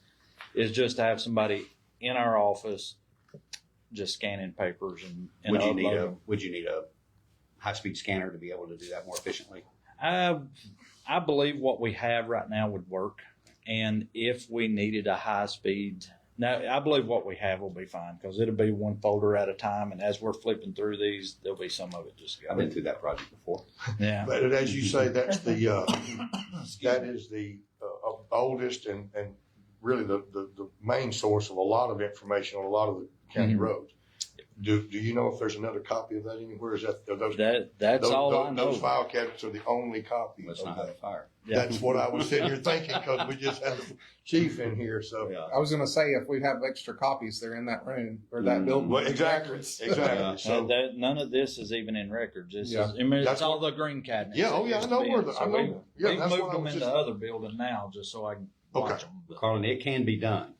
is just to have somebody in our office just scanning papers and Would you uploading. need a high-speed scanner to be able to do that more efficiently? I believe what we have right now would work. And if we needed a high speed, now I believe what we have will be fine because it'll be one folder at a time. And as we're flipping through these, there'll be some of it just I've been through that project before. Yeah. But as you say, that's that is the oldest and really the main source of a lot of information on a lot of the county roads. Do you know if there's another copy of that anywhere? Is that That's all I know. Those file cabinets are the only copy. Let's of not that. have a fire. Yeah. That's what I was sitting here thinking because we just had the chief in here. So I was going to say, if we have extra copies, they're in that room or that building. well, exactly. So None of this is even in records. This Yeah. is, I mean, it's That's all the green cabinets. yeah, oh yeah, I know where the, I know. Yeah, We've that's moved what I them was into just. other building now just so I can watch them. Carlin, it can be done.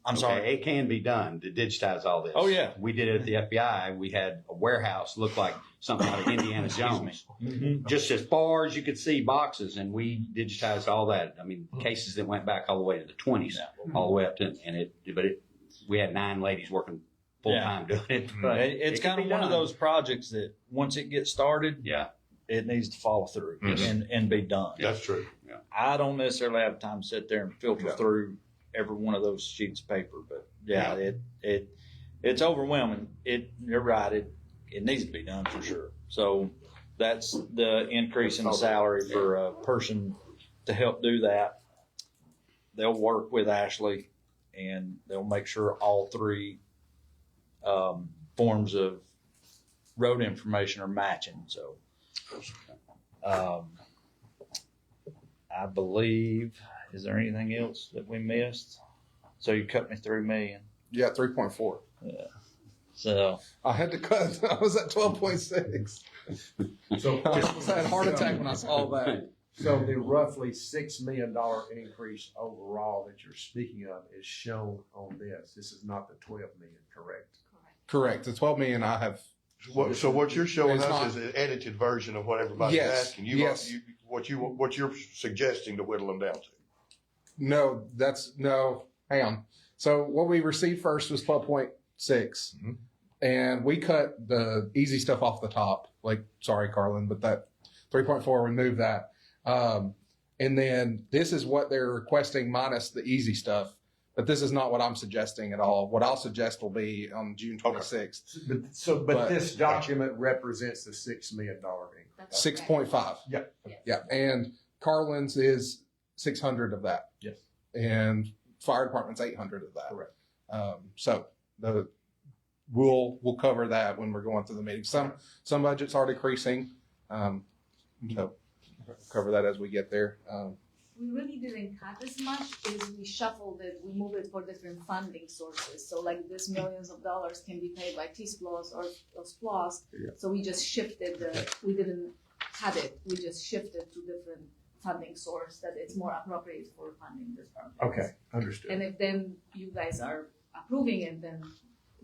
I'm sorry. Okay, it can be done to digitize all this. Oh, yeah. We did it at the FBI. We had a warehouse look like something out of Indiana Jones. Mhm. Just as far as you could see boxes, and we digitized all that. I mean, cases that went back all the way to the 20s, all the way up to, we had 9 ladies working full time doing it. But It's it can kind of be one of done. those projects that once it gets started, Yeah. it needs to follow through Mhm. and be done. That's true. I don't necessarily have time to sit there and filter through every one of those sheets of paper, but it's overwhelming. You're right. It needs to be done for sure. So that's the increase in the salary for a person to help do that. They'll work with Ashley and they'll make sure all 3 forms of road information are matching. So, I believe, is there anything else that we missed? So you cut me through me. Yeah, 3.4. So I had to cut. I was at 12.6. So I almost had a heart attack when I saw that. So the roughly $6 million increase overall that you're speaking of is shown on this. This is not the 12 million, correct? Correct. The 12 million I have. So what you're showing It's us not- is an edited version of what everybody's Yes, asking. yes. What you're suggesting to whittle them down to. No, hang on. So what we received first was 12.6. Mhm. And we cut the easy stuff off the top. Sorry, Carlin, but that 3.4, remove that. And then this is what they're requesting minus the easy stuff. But this is not what I'm suggesting at all. What I'll suggest will be on June 26th, But this document represents the $6 million increase. 6.5. Yeah. Yeah, and Carlin's is 600 of that. Yes. And fire department's 800 of that. Correct. So we'll cover that when we're going through the meeting. Some budgets are decreasing. So cover that as we get there. We really didn't cut as much, is we shuffled it, we moved it for different funding sources. So like this millions of dollars can be paid by T-SPLOS or SPLOS. Yeah. So we just shifted we didn't cut it, we just shifted to different funding source that it's more appropriate for funding this project. Okay, understood. And if then you guys are approving it, then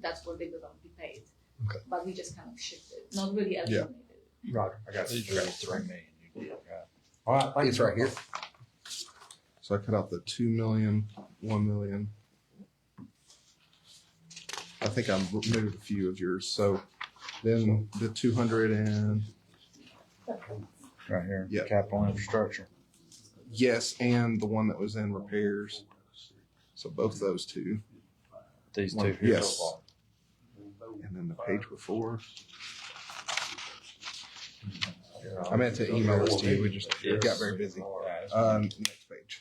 that's where they will be paid. Okay. But we just kind of shifted, not really eliminated. Roger, I got These you. are the 3 million you did, right? All right, thank It's you. right here. So I cut out the 2 million, 1 million. I think I removed a few of yours. So then the 200 and Right here, Yeah. capital infrastructure. yes, and the one that was in repairs. So both those two. These One- two here. yes. And then the page before. I meant to email this to you. We just got very busy. Next page.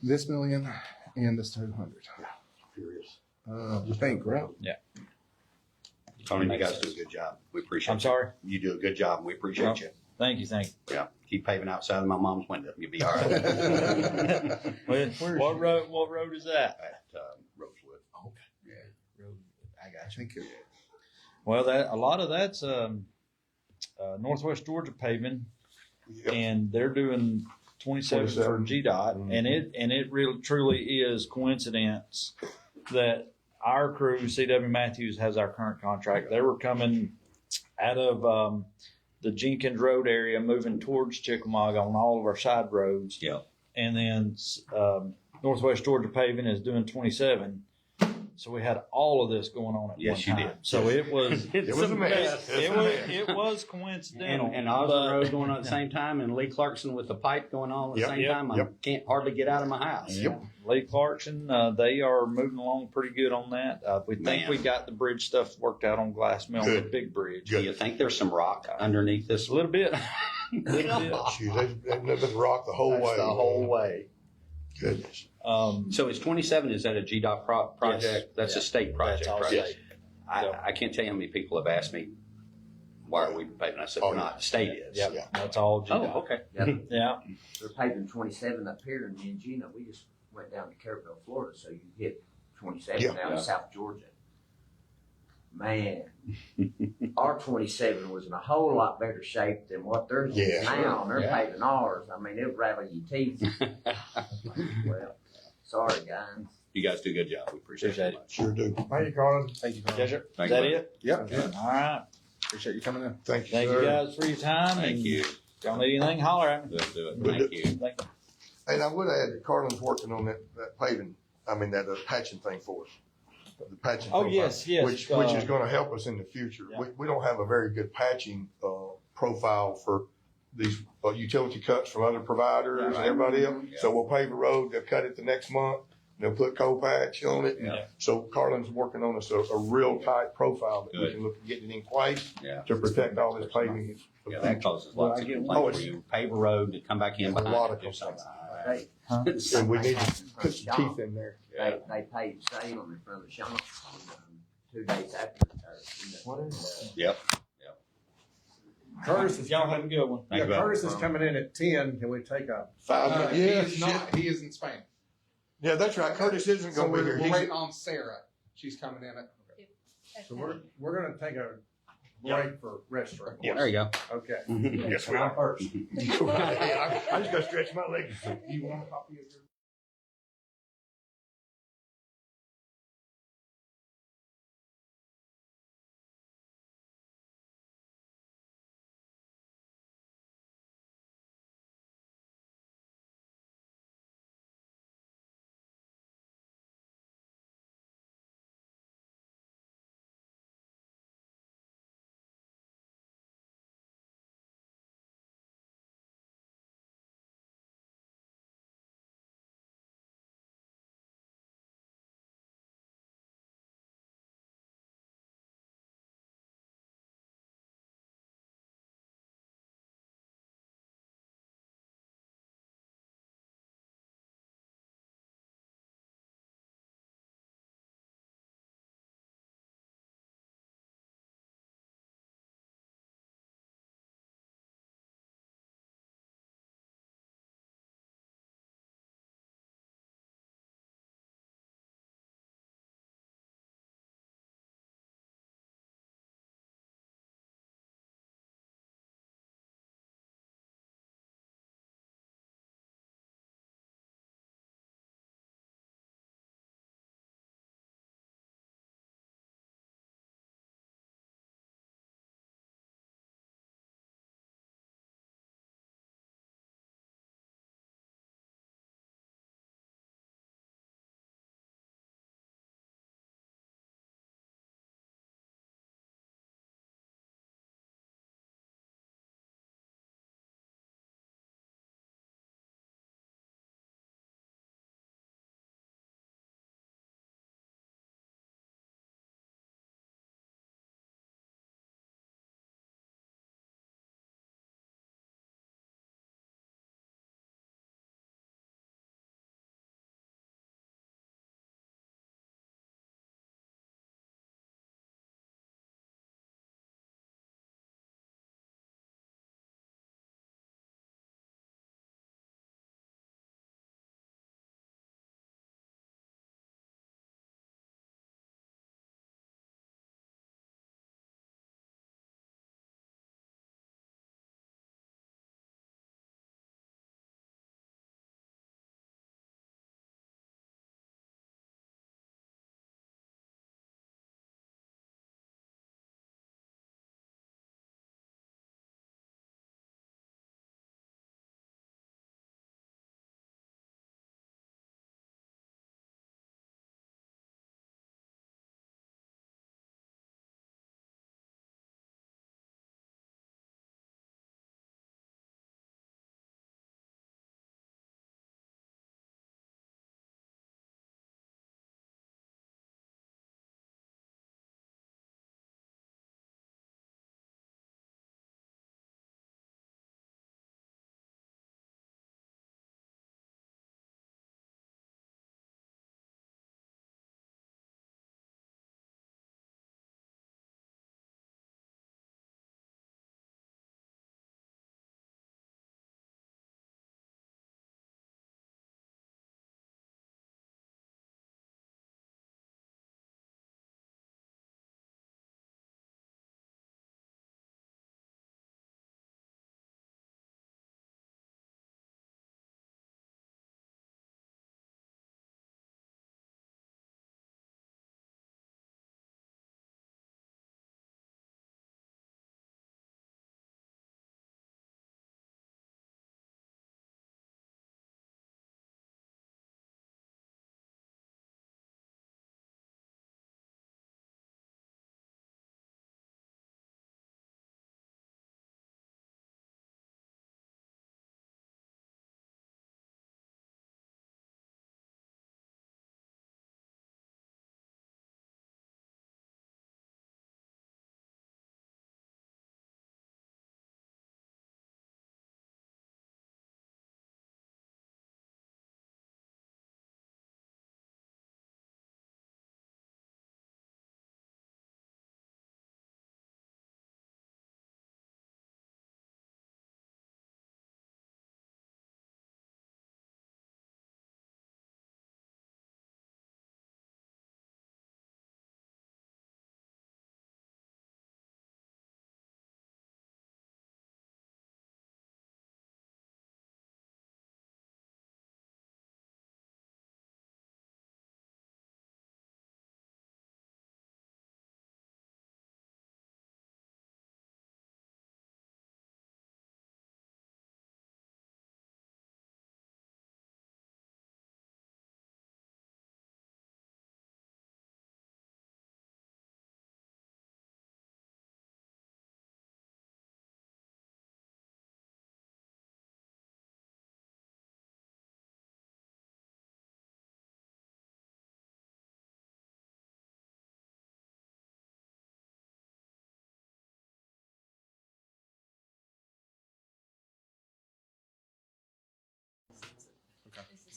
This million and this 200. I think, right? Tony, you guys do a good job. We appreciate I'm you. sorry? You do a good job and we appreciate you. Thank you. Yeah. Keep paving outside of my mom's window. You'll be all right. What road is that? At Rosewood. I think it, Well, a lot of that's Northwest Georgia paving, Yep. and they're doing 27 for 27. GDOT, and it really truly is coincidence that our crew, CW Matthews, has our current contract. They were coming out of the Jenkins Road area, moving towards Chickamauga on all of our side roads. Yeah. And then Northwest Georgia Paving is doing 27. So we had all of this going on at Yes, one you time. did. So it was It was a mess. it was coincidental. And Osborne but- Road going on at the same time, and Lee Clarkson with the pipe going on at the Yep, same yep, time. I yep. can't hardly get out of my house. Yep. Lee Clarkson, they are moving along pretty good on that. We think Man. we got the bridge stuff worked out on Glass Mill, the Good. big bridge. Do you think there's some rock underneath this? A little bit. Little bit. Shoot, they've been rocked the whole way. The whole way. Goodness. So is 27, is that a GDOT project? Yes. That's a state project, That's all right? state. I can't tell you how many people have asked me, why are we paving? I said, Oh, we're yeah. not, the state is. Yep, Yeah. that's all GDOT. Oh, okay. Yeah. They're paving 27 up here in Mangina. We just went down to Carrollville, Florida, so you hit 27 Yeah. down in South Georgia. Man, our 27 was in a whole lot better shape than what theirs is Yeah. now. And they're Yeah. paving ours. I mean, it'll rattle your teeth. Well, sorry, guys. You guys do a good job. We appreciate it so Appreciate much. Sure do. Thank you, Carlin. thank you. Yes, sir. Thank Is that you. it? Yeah. All right. Appreciate you coming in. Thank you, Thank sir. you guys for your time. Thank and you. If y'all need anything, holler at me. Let's do it. Good. Thank you. Thank you. And I would add that Carlin's working on that paving, that patching thing for us. The patching. Oh, profile, yes. Which is gonna help us in the future. Yeah. We don't have a very good patching, profile for these utility cuts from other providers and Right. everybody else. Yeah. So we'll pave a road, they'll cut it the next month, they'll put coal patch on it. Yeah. So Carlin's working on us a real tight profile that we Good. can look at getting in place Yeah. to protect all this paving. Yeah, that causes lots of complaints. Where you pave a road to come back in A behind lot it of and do something. They, And we need to put some teeth in there. they paved Salem in front of the shop 2 days after. Yep. Curtis is Y'all have a coming. good one. Thank Yeah, you, Bob. Curtis is coming in at 10. Can we take a? 5 He minutes. is not. He is in Spain. Yeah, that's right. Curtis isn't So gonna be we're, here. we're He's- waiting on Sarah. She's coming in at. So we're gonna take a break for restroom. There you go. Okay. Yes, we I'm are. first. I just gotta stretch my legs. You want a copy of your?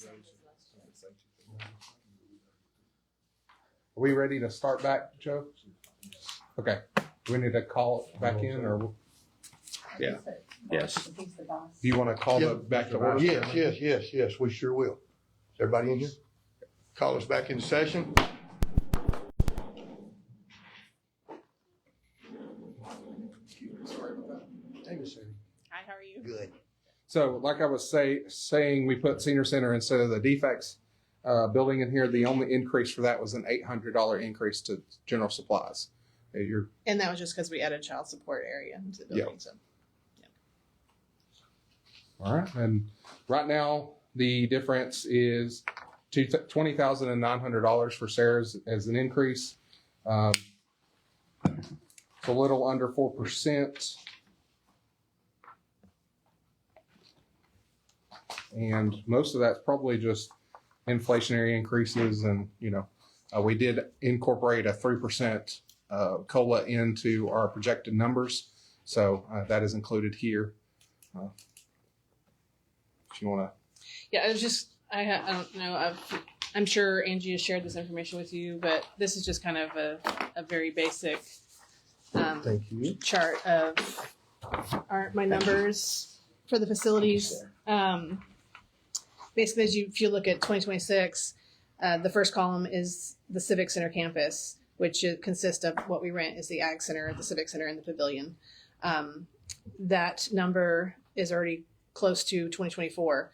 Are we ready to start back, Joe? Okay. Do we need to call it back in, or Yeah. Yes. do you want to call the back to order? Yes, we sure will. Is everybody in here? Call us back into session. Sorry about that. Hi, how are you? Good. So, like I was saying, we put senior center instead of the defects building in here. The only increase for that was an $800 increase to general supplies. And that was just because we added child support area into the building. So All right, and right now the difference is $20,900 for Sarah's as an increase. It's a little under 4%, and most of that's probably just inflationary increases. And we did incorporate a 3% COLA into our projected numbers, so that is included here. If you want to. yeah, it was just I don't know. I'm sure Angie has shared this information with you, but this is just kind of a very basic Thank you. chart of my numbers for the facilities. Basically, if you look at 2026, the first column is the Civic Center campus, which consists of what we rent is the Ag Center, the Civic Center, and the Pavilion. That number is already close to 2024.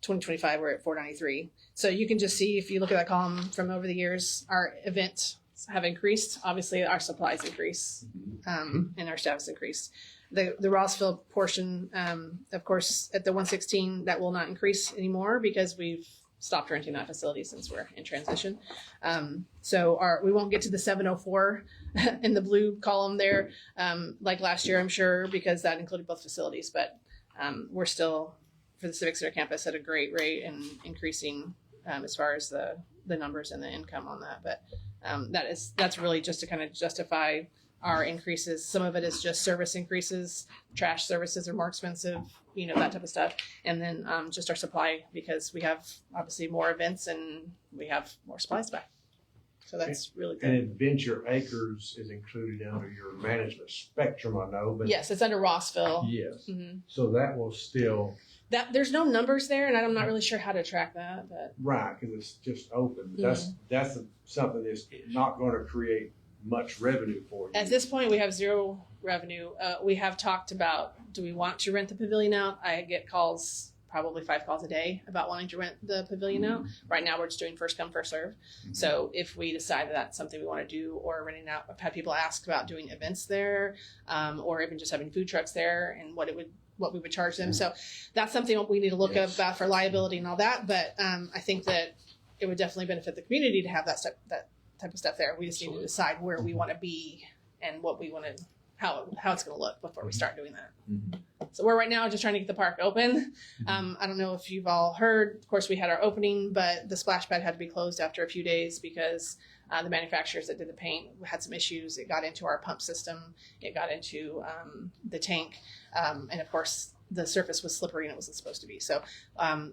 2025, we're at 493. So you can just see, if you look at that column from over the years, our events have increased. Obviously, our supplies increase, and our staff's increased. The Rossville portion, of course, at the 116, that will not increase anymore because we've stopped renting that facility since we're in transition. So we won't get to the 704 in the blue column there, like last year, I'm sure, because that included both facilities. But we're still, for the Civic Center campus, at a great rate and increasing as far as the numbers and the income on that. But that's really just to kind of justify our increases. Some of it is just service increases. Trash services are more expensive, that type of stuff. And then just our supply, because we have obviously more events and we have more supplies back. So that's really good. And Adventure Acres is included under your management spectrum, I know, but. Yes, it's under Rossville. Yes. Mm-hmm. So that will still. There's no numbers there, and I'm not really sure how to track that. But Right, because it's just open. But that's something that's not going to create much revenue for you. At this point, we have zero revenue. We have talked about, do we want to rent the pavilion out? I get calls, probably 5 calls a day, about wanting to rent the pavilion out. Right now, we're just doing first come, first serve. So if we decide that that's something we want to do, or renting out, I've had people ask about doing events there, or even just having food trucks there, and what we would charge them. So that's something we need to look up about for liability and all that. But I think that it would definitely benefit the community to have that type of stuff there. We just need to decide where we want to be and what we want to, how it's going to look before we start doing that. So we're right now just trying to get the park open. I don't know if you've all heard, of course we had our opening, but the splash pad had to be closed after a few days because the manufacturers that did the paint had some issues. It got into our pump system. It got into the tank. And of course the surface was slippery and it wasn't supposed to be. So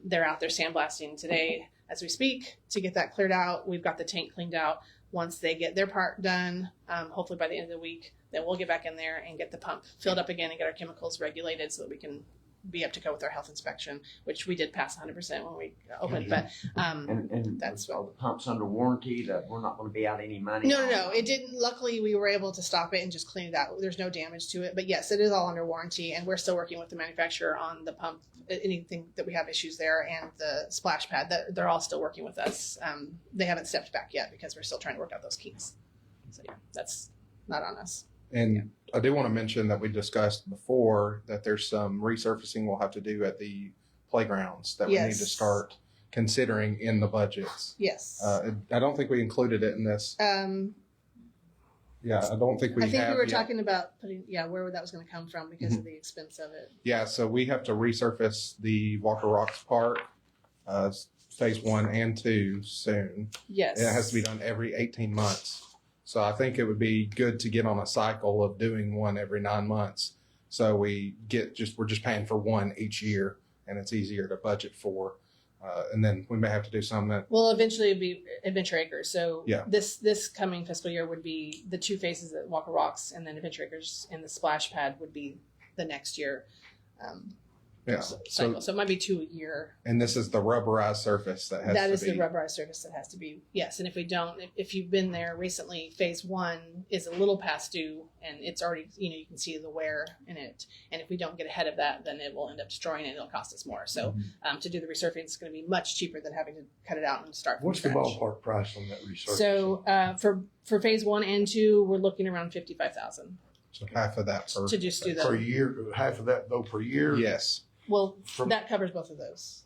they're out there sandblasting today as we speak to get that cleared out. We've got the tank cleaned out. Once they get their part done, hopefully by the end of the week, then we'll get back in there and get the pump filled up again and get our chemicals regulated so that we can be up to go with our health inspection, which we did pass 100% when we opened. But and that's all the pumps under warranty, that we're not going to be out any money. No. It didn't. Luckily, we were able to stop it and just clean it out. There's no damage to it. But yes, it is all under warranty, and we're still working with the manufacturer on the pump. Anything that we have issues there, and the splash pad, that they're all still working with us. They haven't stepped back yet because we're still trying to work out those kinks. So yeah, that's not on us. And I do want to mention that we discussed before that there's some resurfacing we'll have to do at the playgrounds that we need to start considering in the budgets. Yes. I don't think we included it in this. Yeah, I don't think we have. I think we were yet. talking about putting, where that was going to come from because of the expense of it. Yeah, so we have to resurface the Walker Rocks Park, phase 1 and 2 soon. Yes. And it has to be done every 18 months. So I think it would be good to get on a cycle of doing one every 9 months. So we're just paying for one each year, and it's easier to budget for. And then we may have to do some that, Well, eventually it'd be Adventure Acres. So Yeah. this coming fiscal year would be the two phases at Walker Rocks, and then Adventure Acres and the splash pad would be the next year. yeah. Cycle. So it might be 2 a year. And this is the rubberized surface that has That to is be. the rubberized surface that has to be, yes. And if we don't, if you've been there recently, phase 1 is a little past due and it's already, you can see the wear in it. And if we don't get ahead of that, then it will end up destroying it and it'll cost us more. So to do the resurfacing is going to be much cheaper than having to cut it out and start from What's the scratch. ballpark price on that research? So for phase 1 and 2, we're looking around 55,000 So half of that to just do Per the, year, half of that though per year? Yes. well, From- that covers both of those.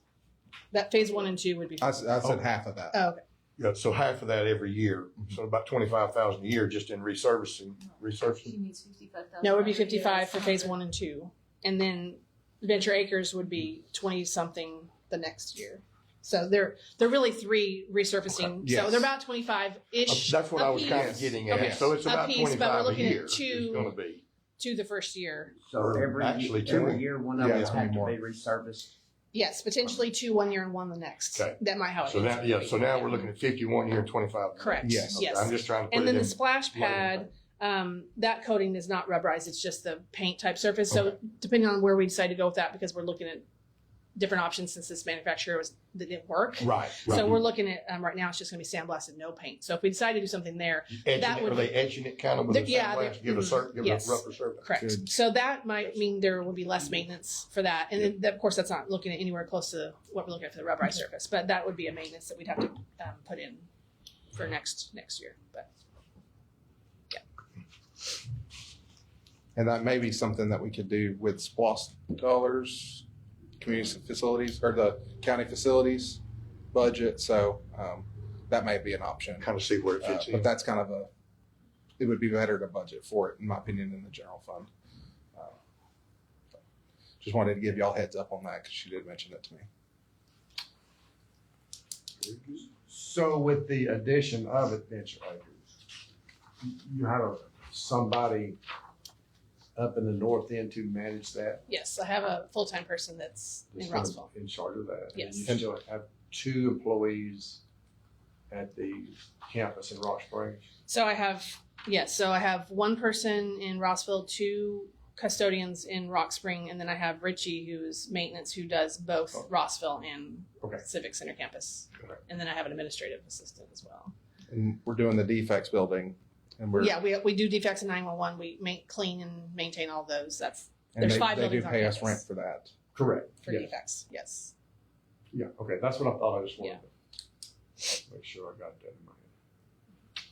That phase 1 and 2 would be, I said half of that. oh, okay. Yeah, so half of that every year, so about 25,000 a year just in resurfacing. He needs 55,000. No, it would be 55 for phase 1 and 2. And then Venture Acres would be 20 something the next year. So they're really 3 resurfacing. Yes. So they're about 25-ish. That's what I was kind of apiece. getting at. Okay. So it's about Apiece, but we're 25 a looking at year is two- gonna be. to the first year. So Or every, actually two. every year, one of Yeah, them it's will gonna have be to more. be resurfaced. Yes, potentially 2 1 year and 1 the next. Okay. That might how it So is. now, yeah, so now we're looking at 51 year and 25. Correct. Yes. Okay, Yes. I'm just trying to put And it then in. the splash pad, that coating is not rubberized. It's just the paint type surface. So depending on where we decide to go with that, because we're looking at different options since this manufacturer that didn't work. Right. So we're looking at right now. It's just going to be sandblasted, no paint. So if we decide to do something there, Etching that it, would are they etching it kind of with a Yeah, sandblast, give a yes. rougher surface? correct. Good. So that might mean there will be less maintenance for that, and then, of course that's not looking at anywhere close to what we're looking at for the rubberized surface. But that would be a maintenance that we'd have to put in for next year. But And that may be something that we could do with SPOS dollars, community facilities, or the county facilities budget. So that may be an option. Kind of see where it fits in. But that's kind of it would be better to budget for it, in my opinion, in the general fund. Just wanted to give y'all heads up on that because she did mention it to me. So with the addition of Adventure Acres, you have somebody up in the north end to manage that? yes, I have a full-time person that's in Rossville. In charge of that? Yes. And you still have 2 employees at the campus in Rock Springs? So I have so I have 1 person in Rossville, 2 custodians in Rock Spring, and then I have Richie, who's maintenance, who does both Rossville and Okay. Civic Center campus. Okay. And then I have an administrative assistant as well. And we're doing the defects building, and we're Yeah, we do defects in 911. We clean and maintain all those. That's and there's they, 5 they do buildings on pay us campus rent for that. Correct. for Yes. defects. Yes. Yeah, okay, that's what I thought. I just wanted to make sure I got that in my head.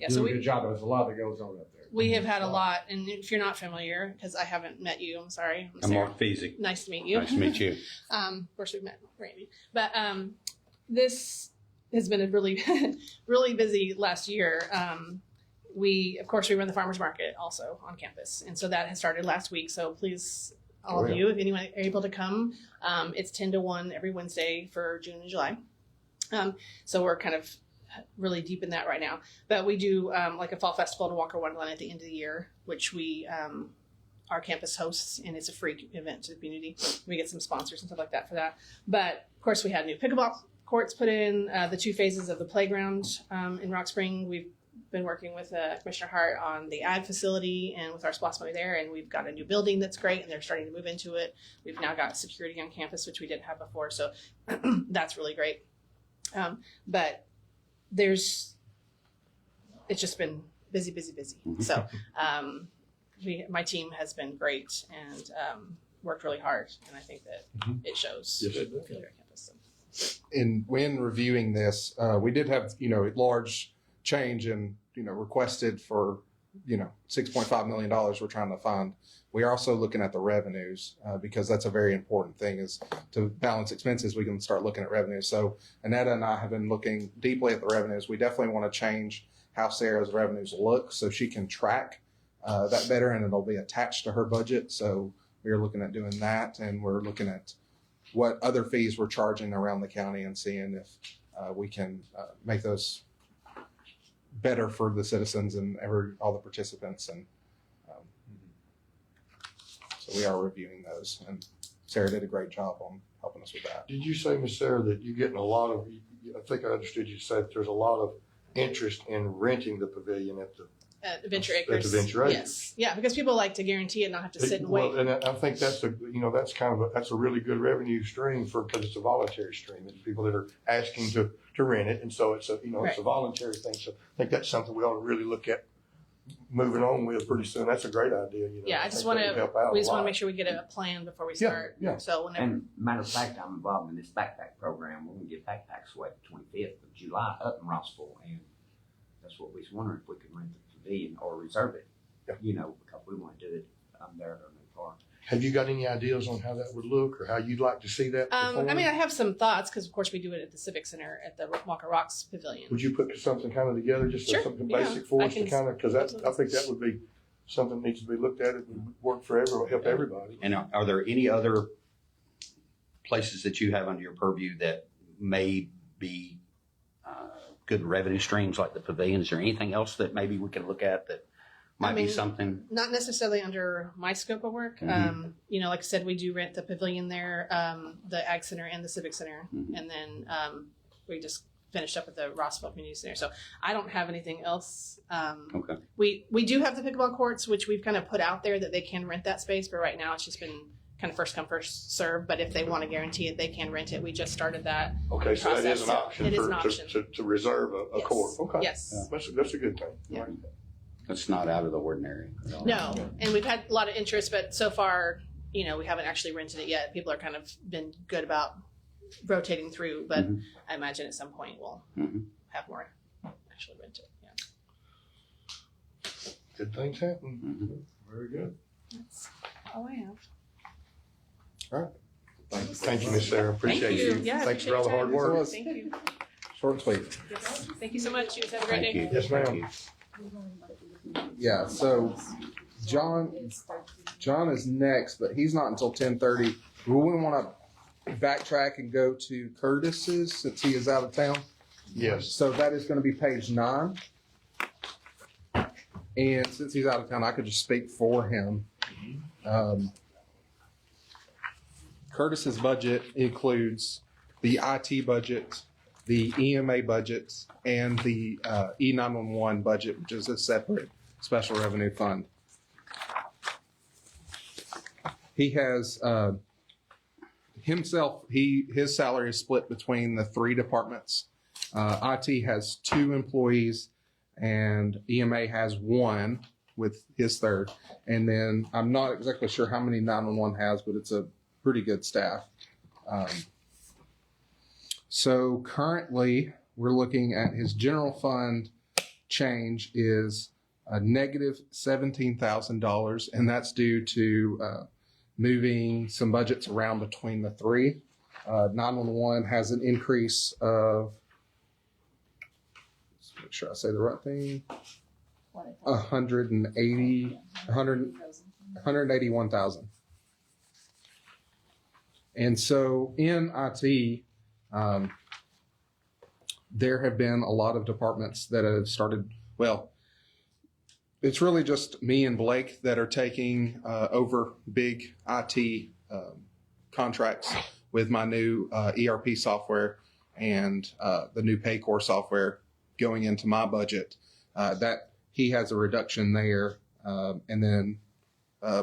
Yeah. Do So a good we job. There's a lot that goes on up there. we have had a lot, and if you're not familiar, because I haven't met you, I'm sorry. I'm Sarah. Mark Feasy. Nice to meet you. Nice to meet you. Of course, we've met Randy, but this has been a really, really busy last year. We run the farmers market also on campus, and so that has started last week. So please, all of you, if anyone are able to come, it's 10 to 1 every Wednesday for June and July. So we're kind of really deep in that right now. But we do like a fall festival to Walker Wonderland at the end of the year, which we our campus hosts, and it's a free event to the community. We get some sponsors and stuff like that for that. But of course, we had new pickleball courts put in, the 2 phases of the playground in Rock Spring. We've been working with Commissioner Hart on the ag facility and with our SPOS money there, and we've got a new building that's great, and they're starting to move into it. We've now got security on campus, which we didn't have before, so that's really great. But it's just been busy. So my team has been great and worked really hard, and I think that it shows. Yes, it does. Feel your campus. When reviewing this, we did have, a large change in, requested for, $6.5 million we're trying to fund. We are also looking at the revenues because that's a very important thing is to balance expenses. We can start looking at revenues. So Annetta and I have been looking deeply at the revenues. We definitely want to change how Sarah's revenues look so she can track that better, and it'll be attached to her budget. So we are looking at doing that, and we're looking at what other fees we're charging around the county and seeing if we can make those better for the citizens and all the participants. And so we are reviewing those. And Sarah did a great job on helping us with that. Did you say, Miss Sarah, that you're getting a lot of, I think I understood you said there's a lot of interest in renting the pavilion at the Venture Acres. At the Venture Acres. Yes. Yeah, because people like to guarantee it, not have to sit and wait. Well, and I think that's that's kind of that's a really good revenue stream because it's a voluntary stream. It's people that are asking to rent it, and so it's a it's a voluntary thing. So I think that's something we ought to really look at moving on with pretty soon. That's a great idea. Yeah, I just think want that would help to. out We a just want to lot. make sure we get a plan before we start. Yeah. So whenever. And matter of fact, I'm involved in this backpack program. We're gonna get backpacks away the 25th of July up in Rossville, and that's what we was wondering if we could rent the pavilion or reserve it. Yeah. Because we want to do it there at our new park. Have you got any ideas on how that would look or how you'd like to see that? I performed? mean, I have some thoughts because, of course, we do it at the Civic Center at the Walker Rocks Pavilion. Would you put something kind of together, just Sure. something Yeah. basic for I us to can- kind of, because I think that would be something that needs to be looked at. It would work for everyone, help everybody. And are there any other places that you have under your purview that may be good revenue streams like the pavilion? Is there anything else that maybe we can look at that might be something? Not necessarily under my scope of work. Mhm. Like I said, we do rent the pavilion there, the Ag Center and the Civic Center. Mhm. And then we just finished up with the Rossville Community Center. So I don't have anything else. Okay. We do have the pickleball courts, which we've kind of put out there that they can rent that space, but right now it's just been kind of first come, first serve. But if they want to guarantee it, they can rent it. We just started that. Okay, so that is an option It is an option. to reserve a Yes. court. Okay. Yes. That's a good thing. Yeah. That's not out of the ordinary. No, and we've had a lot of interest, but so far, we haven't actually rented it yet. People are kind of been good about rotating through, but Mhm. I imagine at some point we'll Mhm. have more actually rent it. Yeah. Good things happen. Mhm. Very good. That's all I have. Thank you, Miss Sarah. Appreciate you. Yeah, I Thanks for all the hard appreciate your work. time. Thank you. Short and sweet. Yes. Thank you so much. You guys have a great Thank day. you. Yes, ma'am. Thank you. Yeah, so John is next, but he's not until 10:30. We wouldn't want to backtrack and go to Curtis's since he is out of town. Yes. So that is going to be page 9. And since he's out of town, I could just speak for him. Curtis's budget includes the IT budget, the EMA budget, and the E911 budget, which is a separate special revenue fund. He has his salary is split between the 3 departments. IT has 2 employees, and EMA has 1 with his 3rd. And then I'm not exactly sure how many 911 has, but it's a pretty good staff. So currently, we're looking at his general fund change is a negative $17,000, and that's due to moving some budgets around between the 3. 911 has an increase of, let's make sure I say the right thing, 181,000. And so in IT, there have been a lot of departments that have started, well, it's really just me and Blake that are taking over big IT contracts with my new ERP software and the new Paycor software going into my budget. That he has a reduction there, and then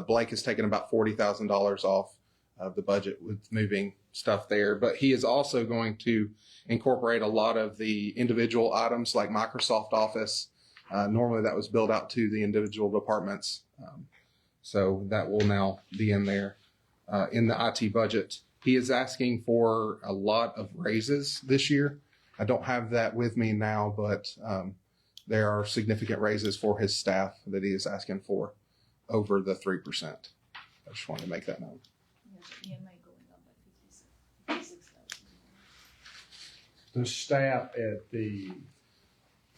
Blake has taken about $40,000 off of the budget with moving stuff there. But he is also going to incorporate a lot of the individual items like Microsoft Office. Normally that was billed out to the individual departments. So that will now be in there in the IT budget. He is asking for a lot of raises this year. I don't have that with me now, but there are significant raises for his staff that he is asking for over the 3%. I just wanted to make that known. The staff at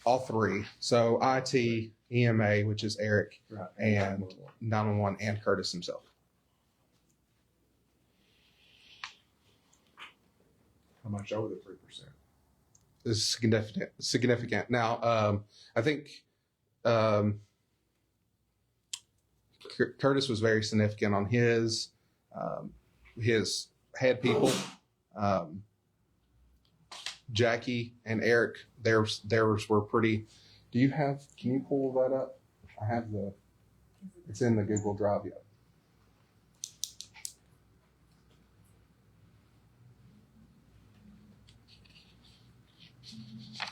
all 3. So IT, EMA, which is Eric, and 911, and Curtis himself. How much over the 3%? Is significant. Now, I think Curtis was very significant on his. his head people, Jackie and Eric, theirs were pretty. Can you pull that up? I have it's in the Google Drive yet.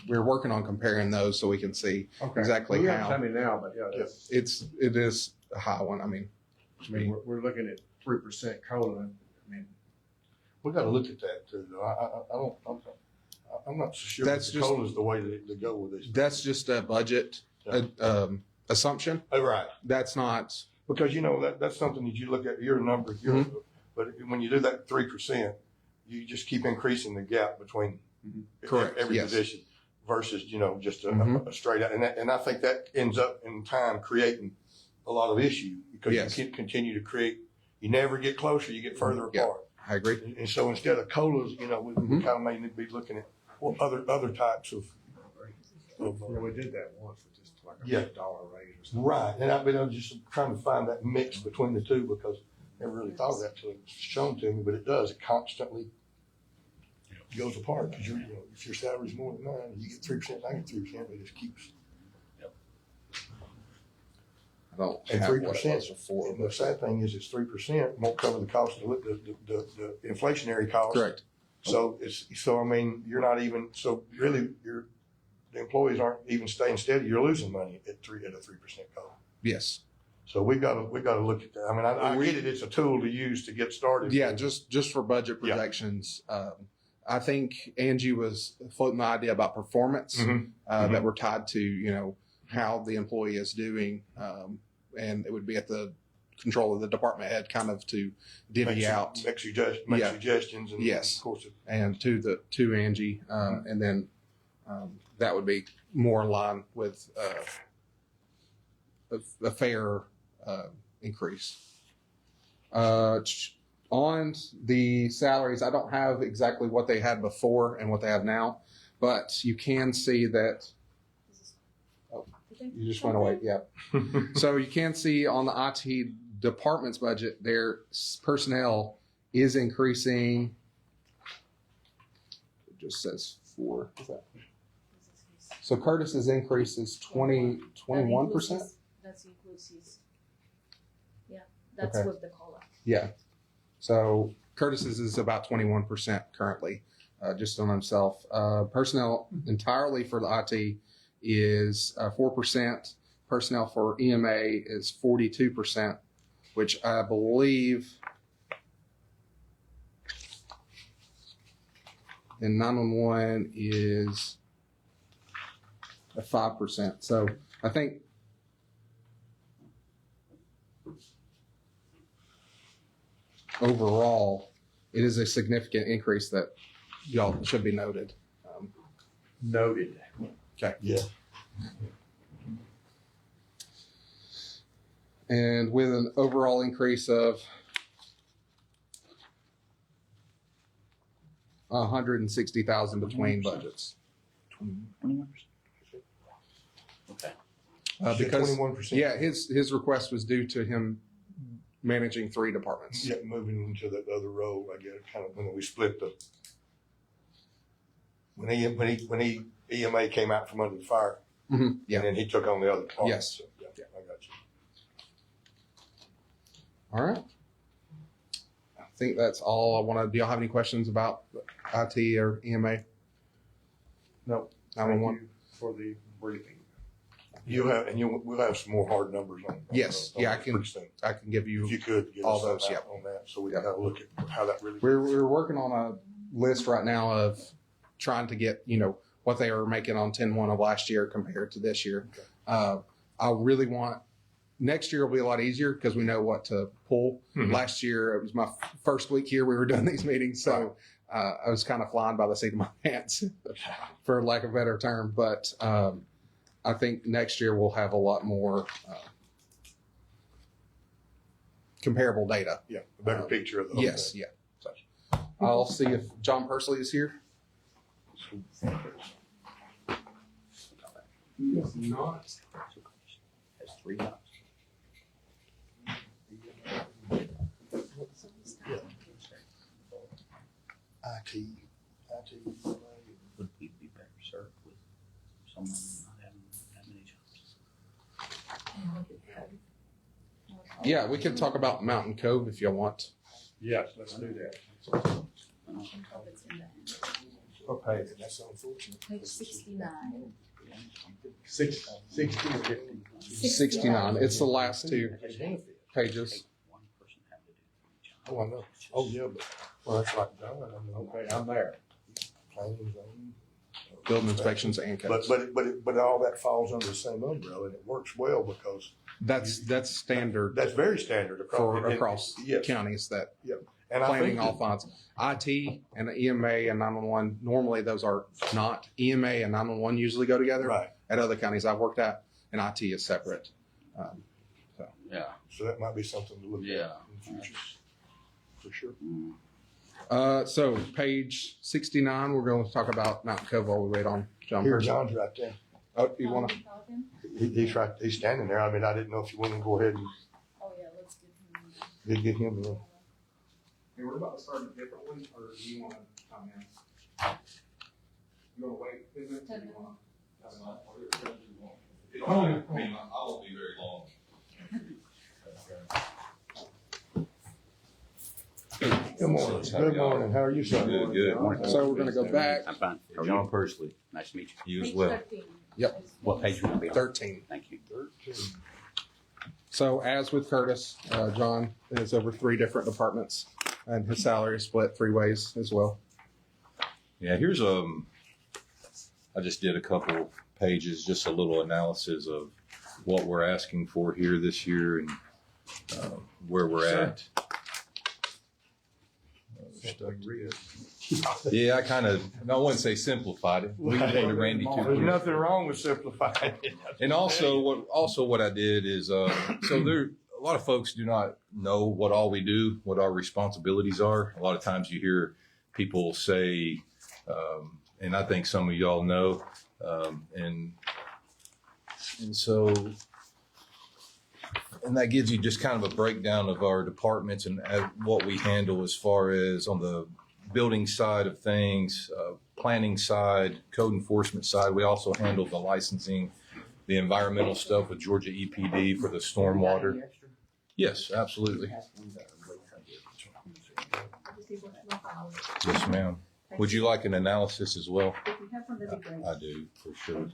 We're working on comparing those so we can see exactly We have how. time now, but yeah, It is a high one. I mean, we're looking at 3% COLA. I mean, We gotta look at that too, though. I'm not so sure that That's the just- COLA is the way to go with this. that's just a budget assumption. Oh, right. That's not. Because, that's something that you look at, your number, but when you do that 3%, you just keep increasing the gap between Correct, every yes. position versus, just a Mhm. straight out. And I think that ends up in time creating a lot of issue because Yes. you continue to create, you never get closer, you get further Yeah. apart. I agree. And so instead of COLAs, we kind of may need to be looking at other types of. we did that once with just like a Yeah. $1 raise or something. Right, and I've been just trying to find that mix between the two because I never really thought of that till it was shown to me, but it does. It constantly goes apart because if your salary's more than mine, you get 3%, I get 3%, it just keeps. I don't And have 3%. what it was before. And the sad thing is, it's 3% won't cover the cost of the inflationary cost. Correct. So I mean, you're not even, so really, the employees aren't even staying steady. You're losing money at a 3% cost. Yes. So we got to look at that. I mean, I get it. It's a tool to use to get started. Yeah, just for budget projections. I think Angie was floating the idea about performance that were tied to how the employee is doing, and it would be at the control of the department head, kind of to divvy out, make suggestions, and yes, of course, and to Angie, and then that would be more in line with a fair increase. On the salaries, I don't have exactly what they had before and what they have now, but you can see that. Oh, you just went away. Yeah. So you can see on the IT department's budget, their personnel is increasing. It just says 4. Is that? So Curtis's increase is 21%. That includes his. Yeah, that's Okay. with the COLA. Yeah. So Curtis's is about 21% currently, just on himself. Personnel entirely for the IT is 4%. Personnel for EMA is 42%, which I believe in 911 is at 5%. So I think overall, it is a significant increase that y'all should be noted. Noted. Okay. Yeah. And with an overall increase of 160,000 between budgets. 21%. Okay. Because 21%. yeah, his request was due to him managing 3 departments. Yeah, moving into that other role, I get it. Kind of when we split when EMA came out from under the fire, Yeah. and then he took on the other department. Yes. So, yeah, I got you. All right. I think that's all I want to. Do y'all have any questions about IT or EMA? No. Thank 911? you for the briefing. We'll have some more hard numbers on. Yes. Yeah, I that can. pretty soon. I can give you If you could get all us those. something Yeah. out on that, so we can have a look at how that really. We're working on a list right now of trying to get what they were making on 10-1 of last year compared to this year. I really want next year will be a lot easier because we know what to pull. Last year it was my first week here. We were doing these meetings, so I was kind of flying by the seat of my pants, for lack of a better term. But I think next year we'll have a lot more comparable data. Yeah, a better picture of the whole Yes, thing. yeah. So I'll see if John Pursley is here. He's not. Has 3 dots. Would we be better served with someone not having that many jobs? Yeah, we can talk about Mountain Cove if you want. Yes, let's do that. What page? That's unfortunate. Page 69. 60 or 50? 69. It's the last two pages. One person having to do 3 jobs. Oh, I know. Oh, yeah, but, well, that's like, I know. Okay, I'm there. Planning, zoning. Building inspections and codes. But all that falls under the same umbrella, and it works well because That's standard that's very standard across yes. counties that And I planning think all funds. IT and EMA and 911, normally those are not. EMA and 911 usually go together. right. At other counties I've worked at, and IT is separate. Yeah. So that might be something to look at Yeah. in the future, for sure. So page 69, we're going to talk about Mountain Cove while we wait on John. Here, Percy. John's right there. Oh, you want to? He's right. He's standing there. I mean, I didn't know if you want to go ahead and Oh, yeah, let's get him. get him in. Hey, we're about to start a different one, or do you want to come in? You want to wait? Is it? 10 minutes. I won't be very long. Good morning. Good morning. How are you, sir? Good, good. So we're going to go back. I'm fine. John Persley. Nice to meet you. You as Page well. 13. Yep. What page are we going to be on? 13. Thank you. So as with Curtis, John is over 3 different departments, and his salary is split 3 ways as well. Yeah, here's I just did a couple pages, just a little analysis of what we're asking for here this year and where we're at. Yeah, I wouldn't say simplified it. We can go to Randy too. There's nothing wrong with simplifying it. And also what I did is, so there, a lot of folks do not know what all we do, what our responsibilities are. A lot of times you hear people say, and I think some of y'all know, and so, and that gives you just kind of a breakdown of our departments and what we handle as far as on the building side of things, planning side, code enforcement side. We also handle the licensing, the environmental stuff with Georgia EPD for the stormwater. Yes, absolutely. Yes, ma'am. Would you like an analysis as well? If you have one, that'd be great. I do, for sure.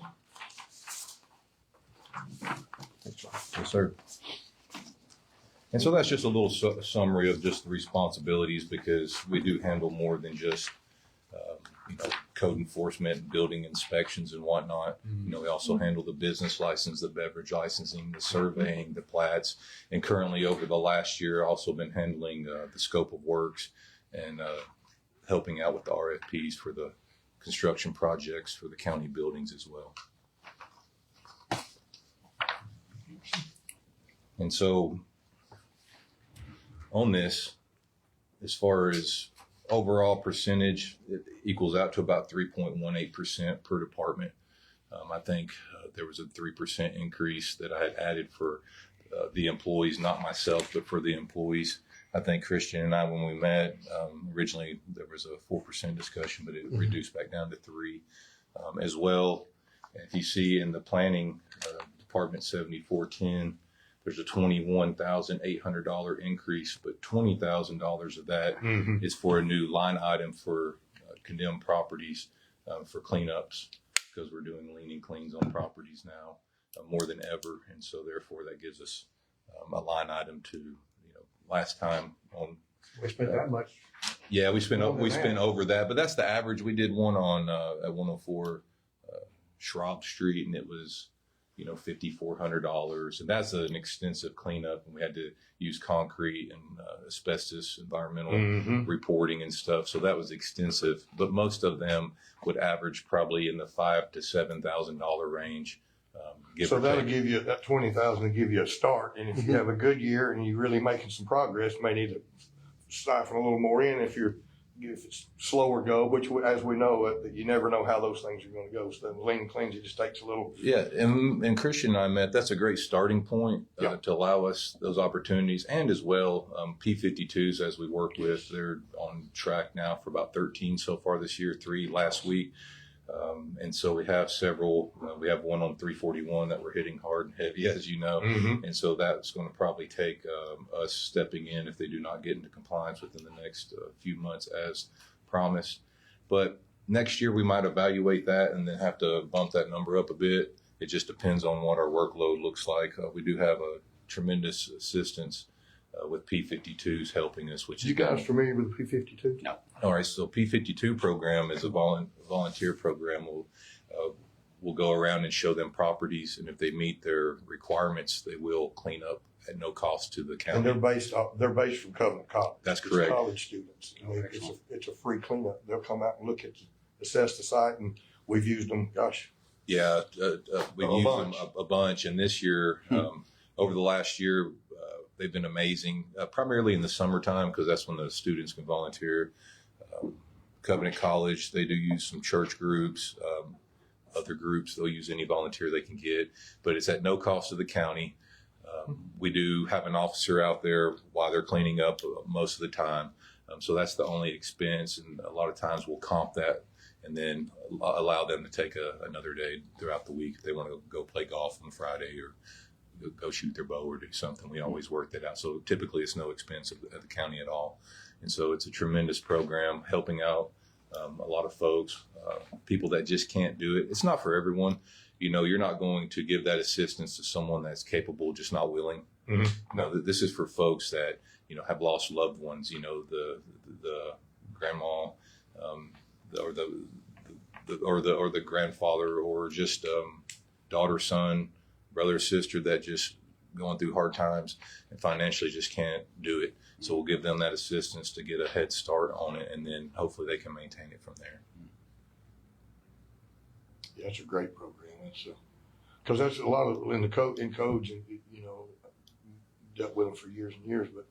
Yes, sir. And so that's just a little summary of just the responsibilities, because we do handle more than just, code enforcement, building inspections and whatnot. We also handle the business license, the beverage licensing, the surveying, the plats, and currently over the last year, also been handling the scope of works and helping out with the RFPs for the construction projects for the county buildings as well. And so on this, as far as overall percentage, it equals out to about 3.18% per department. I think there was a 3% increase that I had added for the employees, not myself, but for the employees. I think Christian and I, when we met, originally there was a 4% discussion, but it reduced back down to 3 as well. If you see in the planning department 7410, there's a $21,800 increase, but $20,000 of that is for a new line item for condemned properties for cleanups, because we're doing lean and cleans on properties now more than ever, and so therefore that gives us a line item to, last time on. We spent that much. Yeah, we spent over that, but that's the average. We did one on at 104 Schraub Street, and it was $5,400, and that's an extensive cleanup, and we had to use concrete and asbestos environmental reporting and stuff, so that was extensive. But most of them would average probably in the $5,000 to $7,000 range. So that'll give you, that 20,000 will give you a start, and if you have a good year and you're really making some progress, you may need to siphon a little more in if you're if it's slower go, which as we know, you never know how those things are going to go. So the lean cleans, it just takes a little. Yeah, and Christian and I met. That's a great starting point to allow us those opportunities, and as well P52s as we work with. They're on track now for about 13 so far this year, 3 last week, and so we have several. We have one on 341 that we're hitting hard and heavy, as you know, and so that's going to probably take us stepping in if they do not get into compliance within the next few months as promised. But next year we might evaluate that and then have to bump that number up a bit. It just depends on what our workload looks like. We do have a tremendous assistance with P52s helping us, which You guys familiar with the P52? No. All right, so P52 program is a volunteer program. We'll go around and show them properties, and if they meet their requirements, they will clean up at no cost to the county. And they're based from Covenant College. That's It's correct. college students. I mean, it's a free cleanup. They'll come out and look at, assess the site, and we've used them. Gosh. Yeah, we've used bunch. them a bunch, and this year, over the last year, they've been amazing. Primarily in the summertime because that's when the students can volunteer. Covenant College, they do use some church groups, other groups. They'll use any volunteer they can get, but it's at no cost to the county. We do have an officer out there while they're cleaning up most of the time, so that's the only expense. And a lot of times we'll comp that and then allow them to take another day throughout the week if they want to go play golf on Friday or go shoot their bow or do something. We always work that out. So typically it's no expense of the county at all. And so it's a tremendous program helping out a lot of folks, people that just can't do it. It's not for everyone. You know, you're not going to give that assistance to someone that's capable, just not willing. No, this is for folks that, you know, have lost loved ones, you know, the grandma, or the grandfather, or just daughter, son, brother, sister that just going through hard times and financially just can't do it. So we'll give them that assistance to get a head start on it, and then hopefully they can maintain it from there. Yeah, it's a great program. It's because that's a lot of in codes, and you know, dealt with them for years and years. But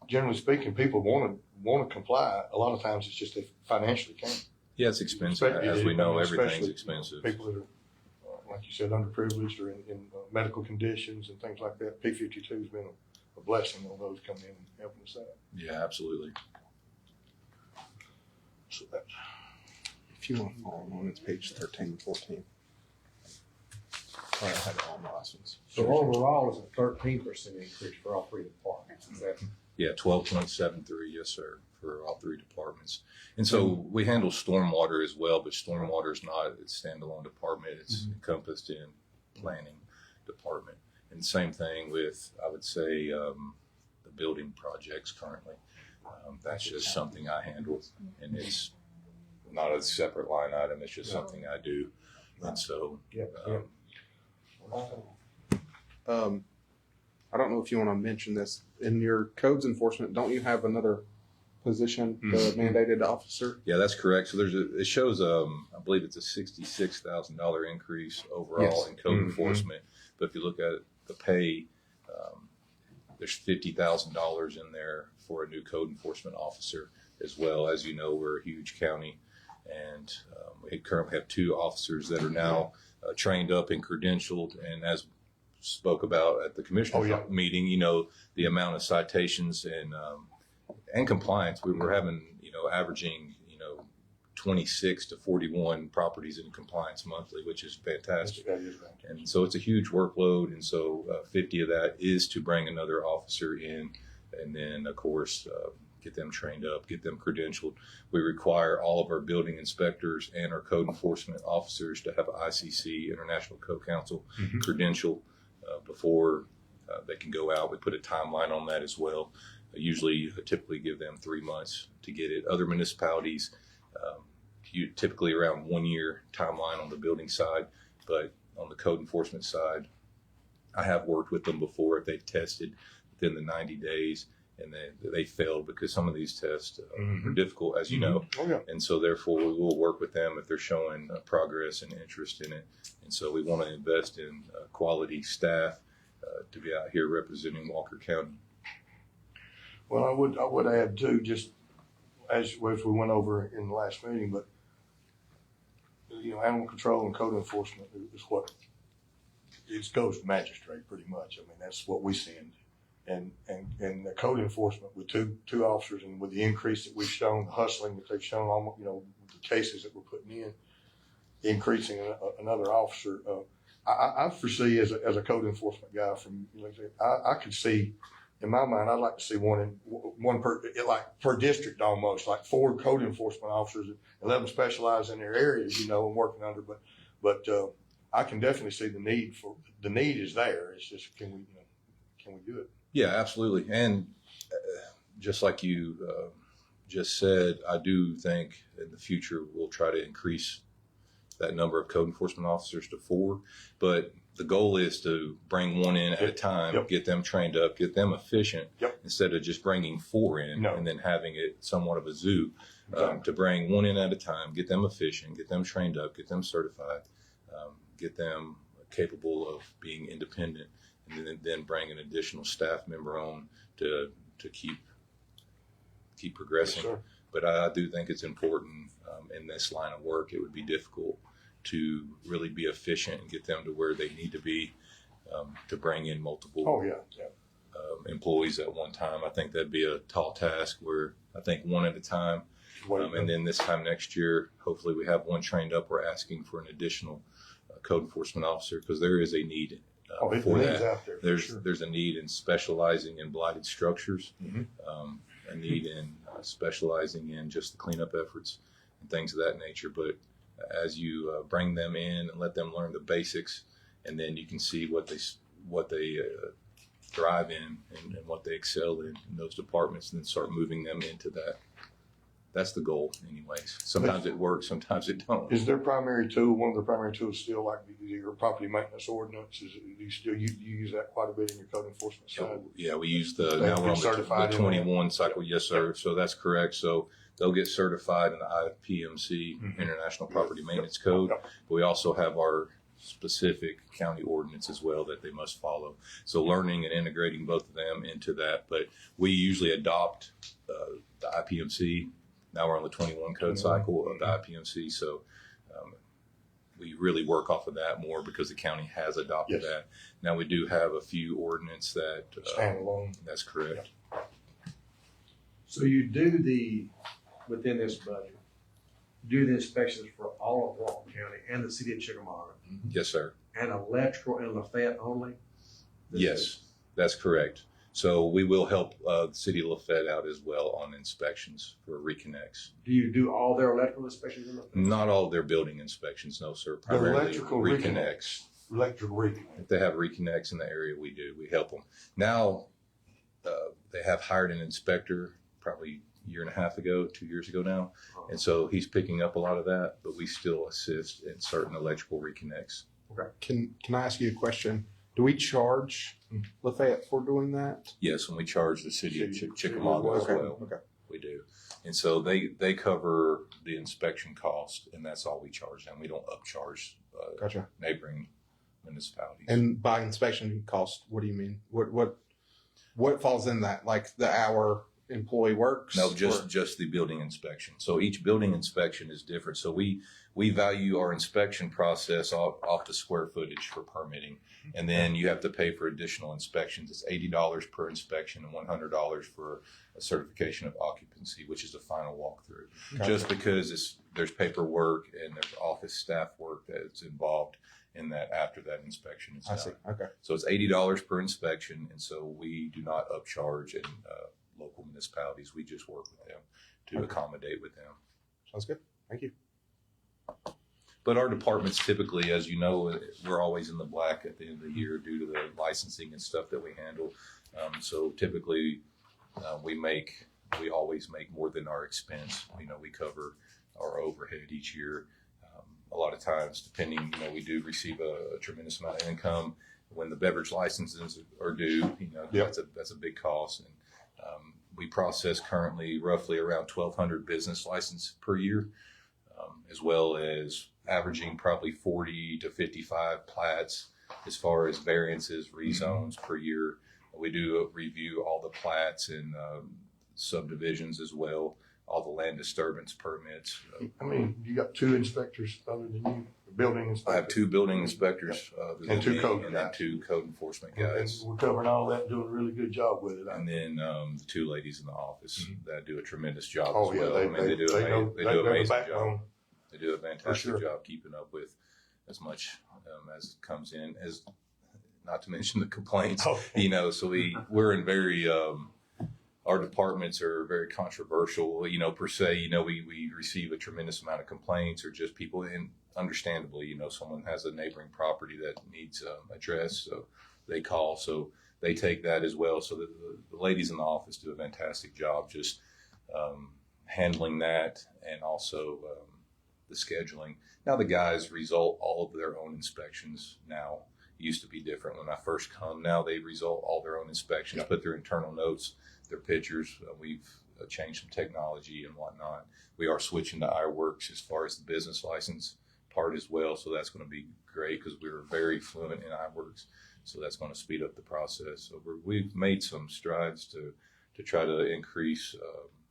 generally speaking, people want to comply. A lot of times it's just they financially can't. Yeah, it's expensive. As we know, everything's expensive. People that are, like you said, underprivileged or in medical conditions and things like that. P52 has been a blessing on those coming in and helping us out. Yeah, absolutely. So that. If you want to follow along, it's page 13 and 14. I had it on my last ones. So overall, it's a 13% increase for all 3 departments. Is that? Yeah, 12.73, yes, sir, for all 3 departments. And so we handle stormwater as well, but stormwater is not a standalone department. It's encompassed in planning department. And same thing with, I would say, the building projects currently. That's just something I handle, and it's not a separate line item. It's just something I do. And so, I don't know if you want to mention this in your codes enforcement. Don't you have another position, the mandated officer? yeah, that's correct. So it shows, I believe it's a $66,000 increase overall in code enforcement. But if you look at the pay, there's $50,000 in there for a new code enforcement officer as well. As you know, we're a huge county, and we currently have 2 officers that are now trained up and credentialed. And as spoke about at the commissioner meeting, you know, the amount of citations and compliance, we were having, you know, averaging, you know, 26 to 41 properties in compliance monthly, which is fantastic. And so it's a huge workload. And so 50 of that is to bring another officer in, and then of course, get them trained up, get them credentialed. We require all of our building inspectors and our code enforcement officers to have an ICC, International Code Council credential before they can go out. We put a timeline on that as well. Typically give them 3 months to get it. Other municipalities, you typically around 1 year timeline on the building side, but on the code enforcement side, I have worked with them before. If they've tested within the 90 days and they failed, because some of these tests are difficult, as you know. And so therefore we will work with them if they're showing progress and interest in it. And so we want to invest in quality staff to be out here representing Walker County. Well, I would add too, just as we went over in the last meeting, but, animal control and code enforcement is what, it goes to magistrate pretty much. I mean, that's what we send. And the code enforcement with two officers, and with the increase that we've shown, the hustling that they've shown, almost, the cases that we're putting in, increasing another officer. I foresee as a code enforcement guy I could see, in my mind, I'd like to see one per district almost, like 4 code enforcement officers and let them specialize in their areas, and working under. But I can definitely see the need is there. It's just, can we do it? Yeah, absolutely. And just like you just said, I do think in the future we'll try to increase that number of code enforcement officers to 4. But the goal is to bring one in at a time, get them trained up, get them efficient, instead of just bringing 4 in and then having it somewhat of a zoo. To bring one in at a time, get them efficient, get them trained up, get them certified, get them capable of being independent, and then bring an additional staff member on to keep progressing. Yes, sir. But I do think it's important in this line of work. It would be difficult to really be efficient and get them to where they need to be to bring in multiple employees at one time. I think that'd be a tall task, where I think one at a time. And then this time next year, hopefully we have one trained up. We're asking for an additional code enforcement officer, because there is a need for that. Out there, There's a need in specializing in blighted structures, a need in specializing in just the cleanup efforts and things of that nature. But as you bring them in and let them learn the basics, and then you can see what they thrive in and what they excel in those departments, and then start moving them into that. That's the goal anyways. Sometimes it works, sometimes it don't. Is their primary tool, one of their primary tools, still like your property maintenance ordinance? Do you use that quite a bit in your code enforcement side? Yeah, we use now we're on the 21 cycle. Yes, sir. So that's correct. So they'll get certified in the IPMC, International Property Maintenance Code. But we also have our specific county ordinance as well that they must follow. So learning and integrating both of them into that. But we usually adopt the IPMC. Now we're on the 21 code cycle of the IPMC. So we really work off of that more because the county has adopted that. Now we do have a few ordinance that stand alone. That's correct. So you do within this budget, do the inspections for all of Walton County and the city of Chickamauga? Yes, sir. And electrical in Lafayette only? Yes, that's correct. So we will help the city of Lafayette out as well on inspections for reconnects. Do you do all their electrical inspections in Lafayette? Not all of their building inspections, no, sir. Primarily electrical reconnects. Electrical reconnects. If they have reconnects in the area, we help them. Now, they have hired an inspector probably a year and a half ago, 2 years ago now. And so he's picking up a lot of that, but we still assist in certain electrical reconnects. Okay. Can I ask you a question? Do we charge Lafayette for doing that? Yes, and we charge the city of Chickamauga as well. Okay. We do. And so they cover the inspection cost, and that's all we charge them. We don't upcharge Gotcha. neighboring municipalities. And by inspection cost, what do you mean? What falls in that? Like the hour employee works? No, just the building inspection. So each building inspection is different. So we value our inspection process off the square footage for permitting. And then you have to pay for additional inspections. It's $80 per inspection and $100 for a certification of occupancy, which is the final walkthrough. Gotcha. Just because there's paperwork and there's office staff work that's involved in that after that inspection is done. I see. Okay. So it's $80 per inspection. And so we do not upcharge in local municipalities. We just work with them to accommodate with them. Sounds good. Thank you. But our departments typically, as you know, we're always in the black at the end of the year due to the licensing and stuff that we handle. So typically we always make more than our expense. We cover our overhead each year. A lot of times, depending, we do receive a tremendous amount of income when the beverage licenses are due. That's a big cost. And we process currently roughly around 1,200 business licenses per year, as well as averaging probably 40 to 55 plats as far as variances, rezones per year. We do review all the plats and subdivisions as well, all the land disturbance permits. I mean, you got 2 inspectors other than you, building I inspectors. have 2 building inspectors, And 2 code and then guys. 2 code enforcement And guys. we're covering all that, doing a really good job with it. And then the 2 ladies in the office that do a tremendous job Oh, as yeah, well. they I mean, they do know, an they're the amazing backbone. job. They do a fantastic sure. job keeping up with as much as comes in, as not to mention the complaints. Oh. You know, so we're in very our departments are very controversial. You know, per se. You know, we receive a tremendous amount of complaints, or just people in. Understandably, you know, someone has a neighboring property that needs addressed, so they call. So they take that as well. So the ladies in the office do a fantastic job just handling that, and also the scheduling. Now the guys result all of their own inspections now. It used to be different when I first come. Now they result all their own inspections, put their internal notes, their pictures. We've changed some technology and whatnot. We are switching to iWorks as far as the business license part as well, so that's going to be great because we were very fluent in iWorks, so that's going to speed up the process. So we've made some strides to try to increase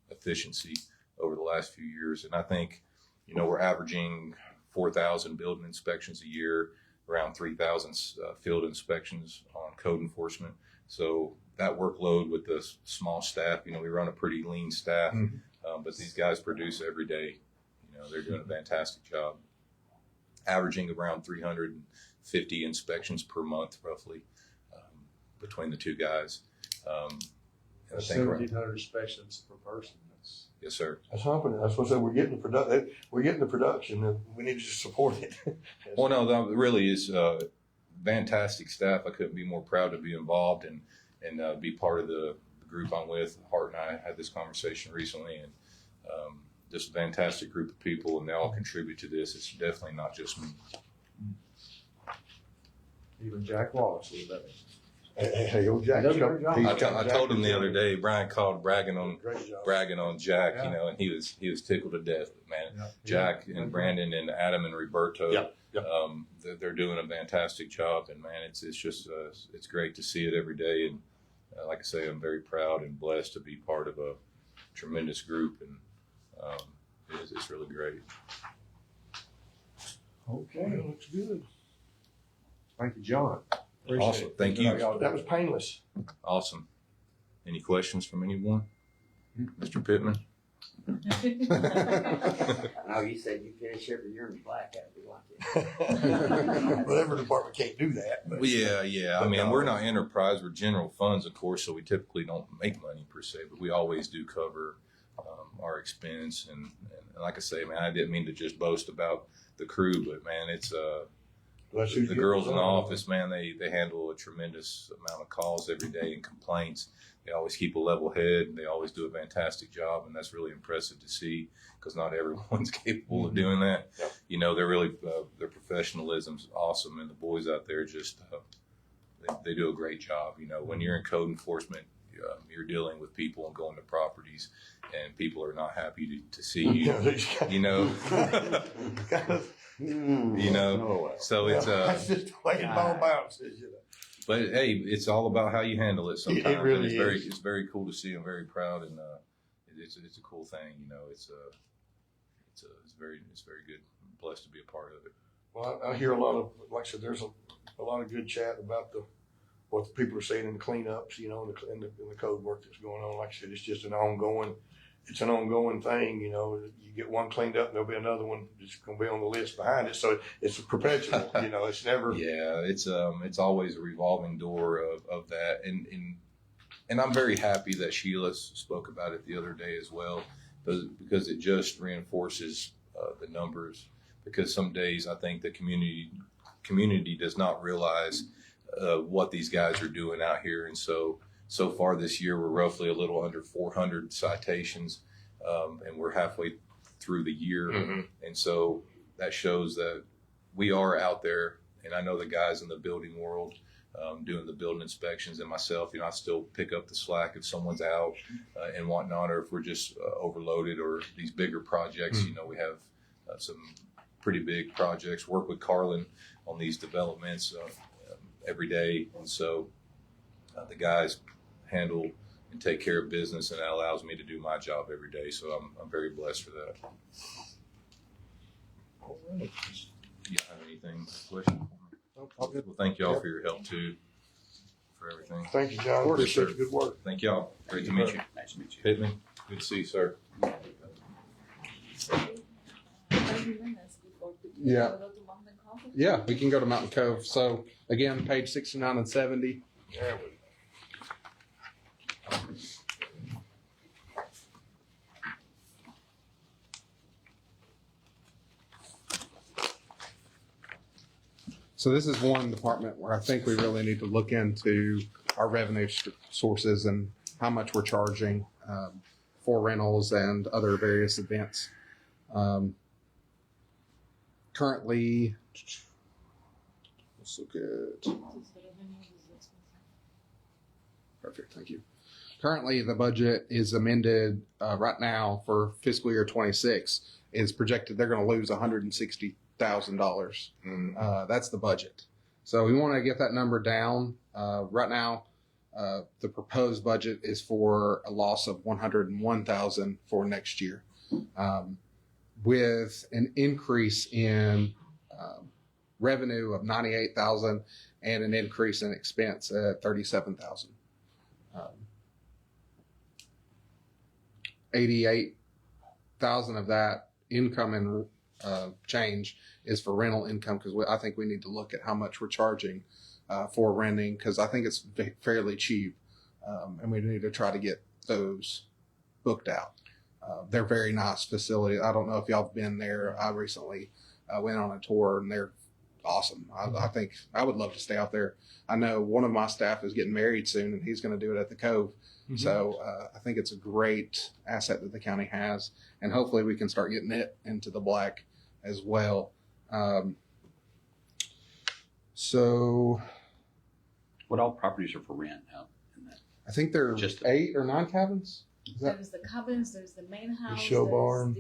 efficiency over the last few years, and I think, you know, we're averaging 4,000 building inspections a year, around 3,000 field inspections on code enforcement. So that workload with the small staff, you know, we run a pretty lean staff, but these guys produce every day. You know, they're doing a fantastic job. Averaging around 350 inspections per month, roughly, between the 2 guys. And I think 1,700 inspections per person. Yes, sir. That's happening. That's what I said. We're getting the production, and we need to just support it. Well, no, that really is fantastic staff. I couldn't be more proud to be involved and be part of the group I'm with. Hart and I had this conversation recently, and just a fantastic group of people, and they all contribute to this. It's definitely not just me. Even Jack Wallace was that. Hey, old Jack. I told him the other day. Brian called bragging on Jack, Yeah. you know, and he was tickled to death, man. Yeah. Jack and Brandon and Adam and Roberto, Yep. they're doing a fantastic job, and man, it's just it's great to see it every day. And like I say, I'm very proud and blessed to be part of a tremendous group, and it's really great. Okay, looks good. Thank you, John. Appreciate Awesome. it. Thank you. That was painless. Awesome. Any questions from anyone? Mr. Pittman? I know you said you finish every year in the black, that'd be like it. Well, every department can't do that. But, Well, yeah. I mean, we're not enterprise, we're general funds, of course, so we typically don't make money per se, but we always do cover our expense. And like I say, man, I didn't mean to just boast about the crew, but man, it's the girls in the office, man, they handle a tremendous amount of calls every day and complaints. They always keep a level head. They always do a fantastic job, and that's really impressive to see because not everyone's capable of doing that. Yep. You know, they're really their professionalism's awesome, and the boys out there just they do a great job. You know, when you're in code enforcement, you're dealing with people and going to properties, and people are not happy to see you. You know. You know, so it's that's just the way the ball bounces, you know. But hey, it's all about how you handle it. Sometimes It really and is. it's very cool to see. I'm very proud, and it's a cool thing. You know, it's very good. I'm blessed to be a part of it. Well, I hear a lot of, like I said, there's a lot of good chat about what the people are saying in the cleanups, you know, in the code work that's going on. Like I said, it's just an ongoing thing. You know, you get one cleaned up, and there'll be another one that's going to be on the list behind it. So it's a perpetual. You know, it's never. Yeah, it's always a revolving door of that, and I'm very happy that Sheila spoke about it the other day as well, because it just reinforces the numbers. Because some days I think the community does not realize what these guys are doing out here, and so far this year we're roughly a little under 400 citations, and we're halfway through the year, and so that shows that we are out there. And I know the guys in the building world doing the building inspections, and myself, you know, I still pick up the slack if someone's out and whatnot, or if we're just overloaded, or these bigger projects. You know, we have some pretty big projects. Work with Carlin on these developments every day, and so the guys handle and take care of business, and that allows me to do my job every day. So I'm very blessed for that. All right. You have anything, question? Well, thank y'all for your help too, for everything. Thank you, John. Appreciate your good work. Thank y'all. Great to meet you. Nice to meet you. Pittman, good to see you, sir. 30 minutes before we Yeah. go to Mountain Coffee. Yeah, we can go to Mountain Cove. So again, page 69 and 70. There we So this is one department where I think we really need to look into our revenue sources and how much we're charging for rentals and other various events. Currently, let's look at. Perfect, thank you. Currently, the budget is amended right now for fiscal year 26. Is projected they're going to lose $160,000. That's the budget. So we want to get that number down. Right now, the proposed budget is for a loss of $101,000 for next year, with an increase in revenue of $98,000 and an increase in expense at $37,000. 88,000 of that income and change is for rental income, because I think we need to look at how much we're charging for renting, because I think it's fairly cheap, and we need to try to get those booked out. They're very nice facility. I don't know if y'all have been there. I recently went on a tour, and they're awesome. I think I would love to stay out there. I know one of my staff is getting married soon, and he's going to do it at the Cove. So I think it's a great asset that the county has, and hopefully we can start getting it into the black as well. So What all properties are for rent out in that? I think there are Just 8 or 9 cabins. Is that- There's the cabins, there's the main house, show there's barn.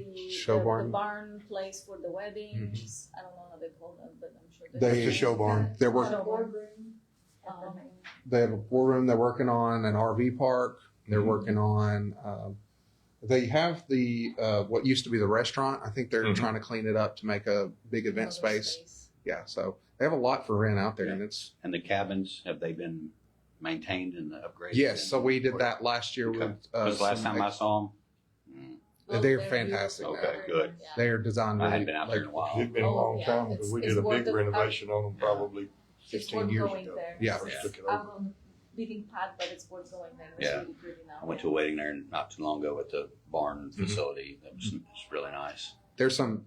the barn place for the weddings. I don't know how they call them, but I'm sure. They- It's a show barn. They're working. They have a boardroom. They're working on an RV park. They're working on. They have the what used to be the restaurant. I think they're trying to clean it up to make a big event space. Yeah, so they have a lot for rent out there, and it's. And the cabins, have they been maintained and upgraded? Yes, so we did that last year Okay. with. Was the last time I saw them? They're fantastic. Okay, good. They are designed. I Really, hadn't been out there in a while. It's been a long time, because we did a big It's renovation on them probably It's 15 worth years going ago. there. Yeah. First took it I'm over. on the beating path, but it's worth going there. It's Yeah. really pretty now. I went to a wedding there not too long ago at the barn facility. That was it's really nice. There's some.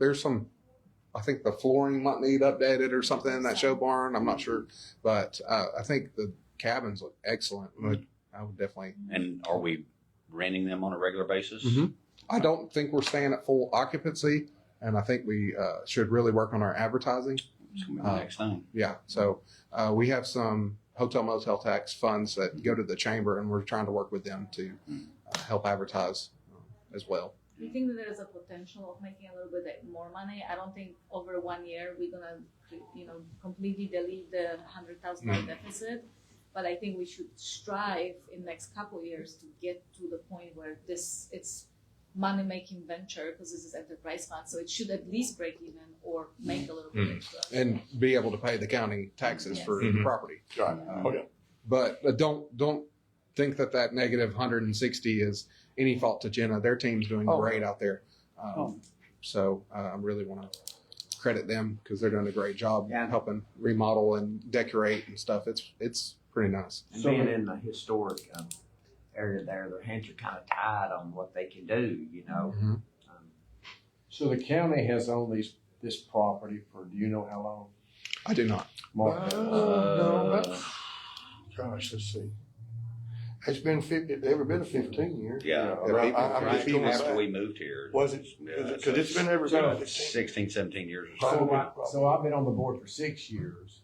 I think the flooring might need updated or something in that show barn. I'm not sure, but I think the cabins look excellent. I would definitely. And are we renting them on a regular basis? I don't think we're staying at full occupancy, and I think we should really work on our advertising. It's gonna be the next thing. Yeah, so we have some hotel motel tax funds that go to the chamber, and we're trying to work with them to help advertise as well. We think that there is a potential of making a little bit more money. I don't think over 1 year we're gonna, completely delete the $100,000 deficit. But I think we should strive in next couple of years to get to the point where it's money-making venture, because this is enterprise fund, so it should at least break even or make a little bit extra. And be able to pay the county taxes for the property. Right. Okay. But don't think that negative 160 is any fault to Jenna. Their team's doing great out there. So I really want to credit them, because they're doing a great job helping remodel and decorate and stuff. It's pretty nice. And being in the historic area there, their hands are kind of tied on what they can do, So the county has owned this property for, do you know how long? I do not. Mark? Gosh, let's see. It's been ever been 15 years. Yeah. I'm just going After back. we moved here. Was it? Because it's been ever been 15. 16, 17 years or so. Probably. So I've been on the board for 6 years.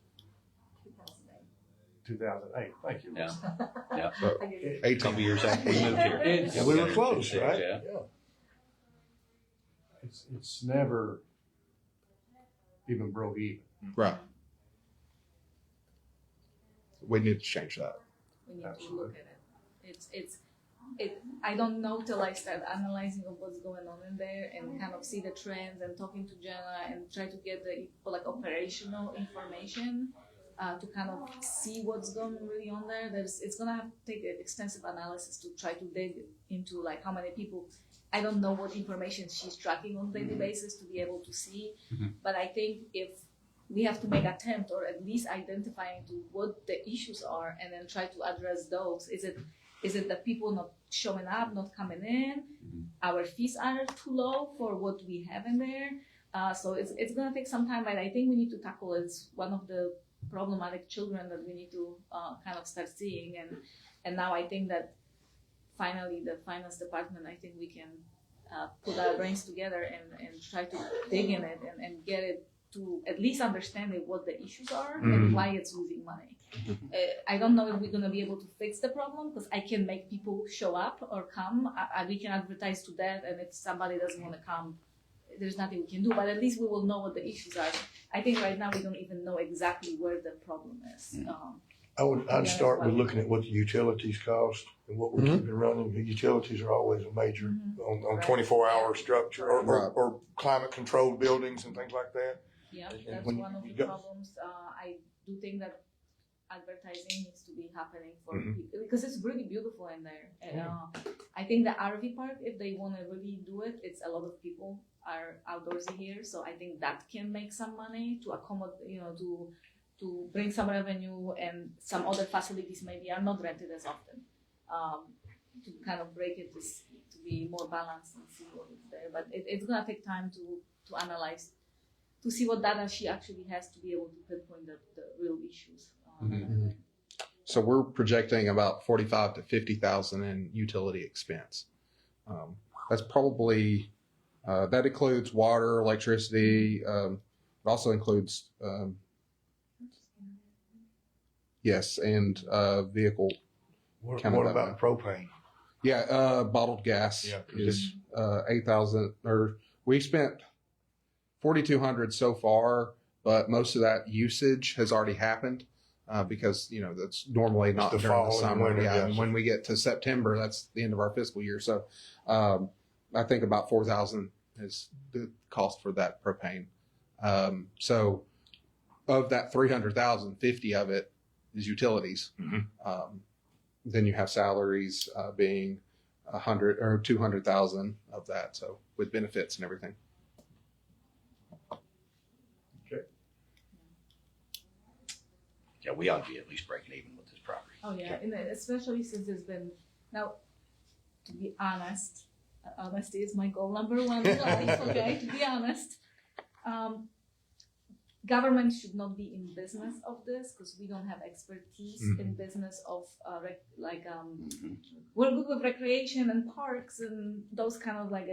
2008. Thank you. Yeah. Yeah. A 18 couple years after we moved here. And we were close, right? Yeah. It's never even broke even. Right. We need to change that. We need to look at it. It's I don't know till I start analyzing of what's going on in there and kind of see the trends and talking to Jenna and try to get the like operational information to kind of see what's going really on there. It's gonna have to take an extensive analysis to try to dig into like how many people. I don't know what information she's tracking on a daily basis to be able to see, but I think if we have to make attempt or at least identifying to what the issues are and then try to address those. Is it that people not showing up, not coming in? Our fees are too low for what we have in there. So it's gonna take some time, but I think we need to tackle it. It's one of the problematic children that we need to kind of start seeing. And now I think that finally the finance department, I think we can put our brains together and try to dig in it and get it to at least understand what the issues are and why it's losing money. I don't know if we're going to be able to fix the problem because I can make people show up or come. We can advertise to that, and if somebody doesn't want to come, there's nothing we can do. But at least we will know what the issues are. I think right now we don't even know exactly where the problem is. I'd start with looking at what the utilities cost and what we're keeping running. The utilities are always a major on 24-hour structure or climate controlled buildings and things like that. Yeah, that's one of the problems. I do think that advertising needs to be happening for people because it's really beautiful in there. And, I think the RV park, if they want to really do it, it's a lot of people are outdoorsy here, so I think that can make some money to accommodate, to bring some revenue, and some other facilities maybe are not rented as often, to kind of break it to be more balanced and see what is there. But it's gonna take time to analyze, to see what data she actually has to be able to pinpoint the real issues. So we're projecting about 45 to 50,000 in utility expense. That's probably that includes water, electricity. It also includes yes, and vehicle. What about propane? Yeah, bottled gas is 8,000. Or we spent 4,200 so far, but most of that usage has already happened because that's normally not during the summer. And when we get to September, that's the end of our fiscal year. So I think about 4,000 is the cost for that propane. So of that 300,000, 50 of it is utilities. Then you have salaries being 100 or 200,000 of that. So with benefits and everything. Yeah, we ought to be at least breaking even with this property. Oh yeah, and especially since there's been now. To be honest, honesty is my goal number one in life. Okay, to be honest, government should not be in business of this because we don't have expertise in business of we're good with recreation and parks and those kind of like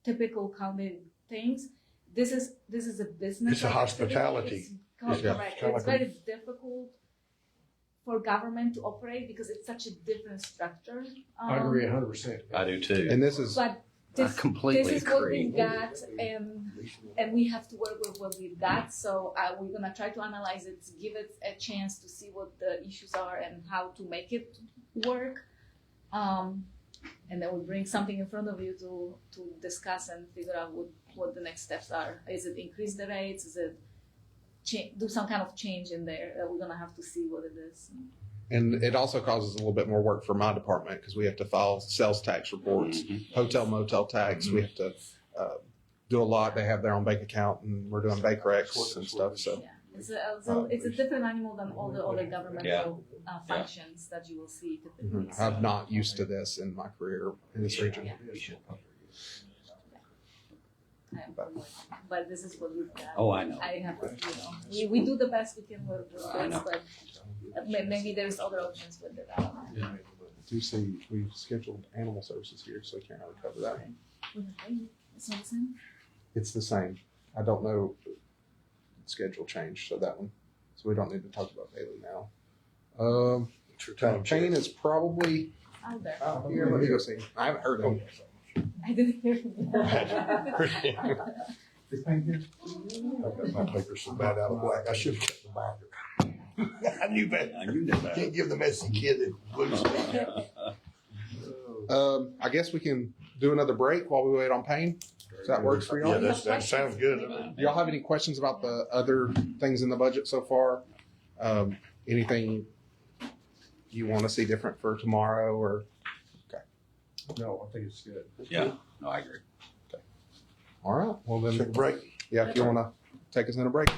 typical county things. This is a business. It's a hospitality. Correct. It's very difficult for government to operate because it's such a different structure. I agree 100%. I do too. And this is but this is what we've got, and we have to work with what we've got. So we're gonna try to analyze it, give it a chance to see what the issues are and how to make it work. And then we'll bring something in front of you to discuss and figure out what the next steps are. Is it increase the rates? Is it do some kind of change in there? We're gonna have to see what it is. And it also causes a little bit more work for my department because we have to file sales tax reports, hotel motel tax. We have to do a lot. They have their own bank account, and we're doing bank recs and stuff. So yeah, it's a different animal than all the other governmental functions that you will see typically. I'm not used to this in my career in this region. But this is what we've got. Oh, I know. I have to, we do the best we can with this, but maybe there's other options with it. I don't know. I do see we've scheduled animal services here, so I can't really cover that. It's not the same? It's the same. I don't know schedule change, so that one. So we don't need to talk about Bailey now. Payne is probably out there. Here, let me go see. I haven't heard of him. I didn't hear him. Is Payne here? I've got my papers so bad out of whack. I should have kept the binder. I knew better. You knew better. Can't give the messy kid the blue stuff. I guess we can do another break while we wait on Payne. Does that work for y'all? Yeah, that sounds good. Do y'all have any questions about the other things in the budget so far? Anything you want to see different for tomorrow or? No, I think it's good. Yeah, no, I agree. All right. Well, then, Take a break. yeah, if you want to take us in a break.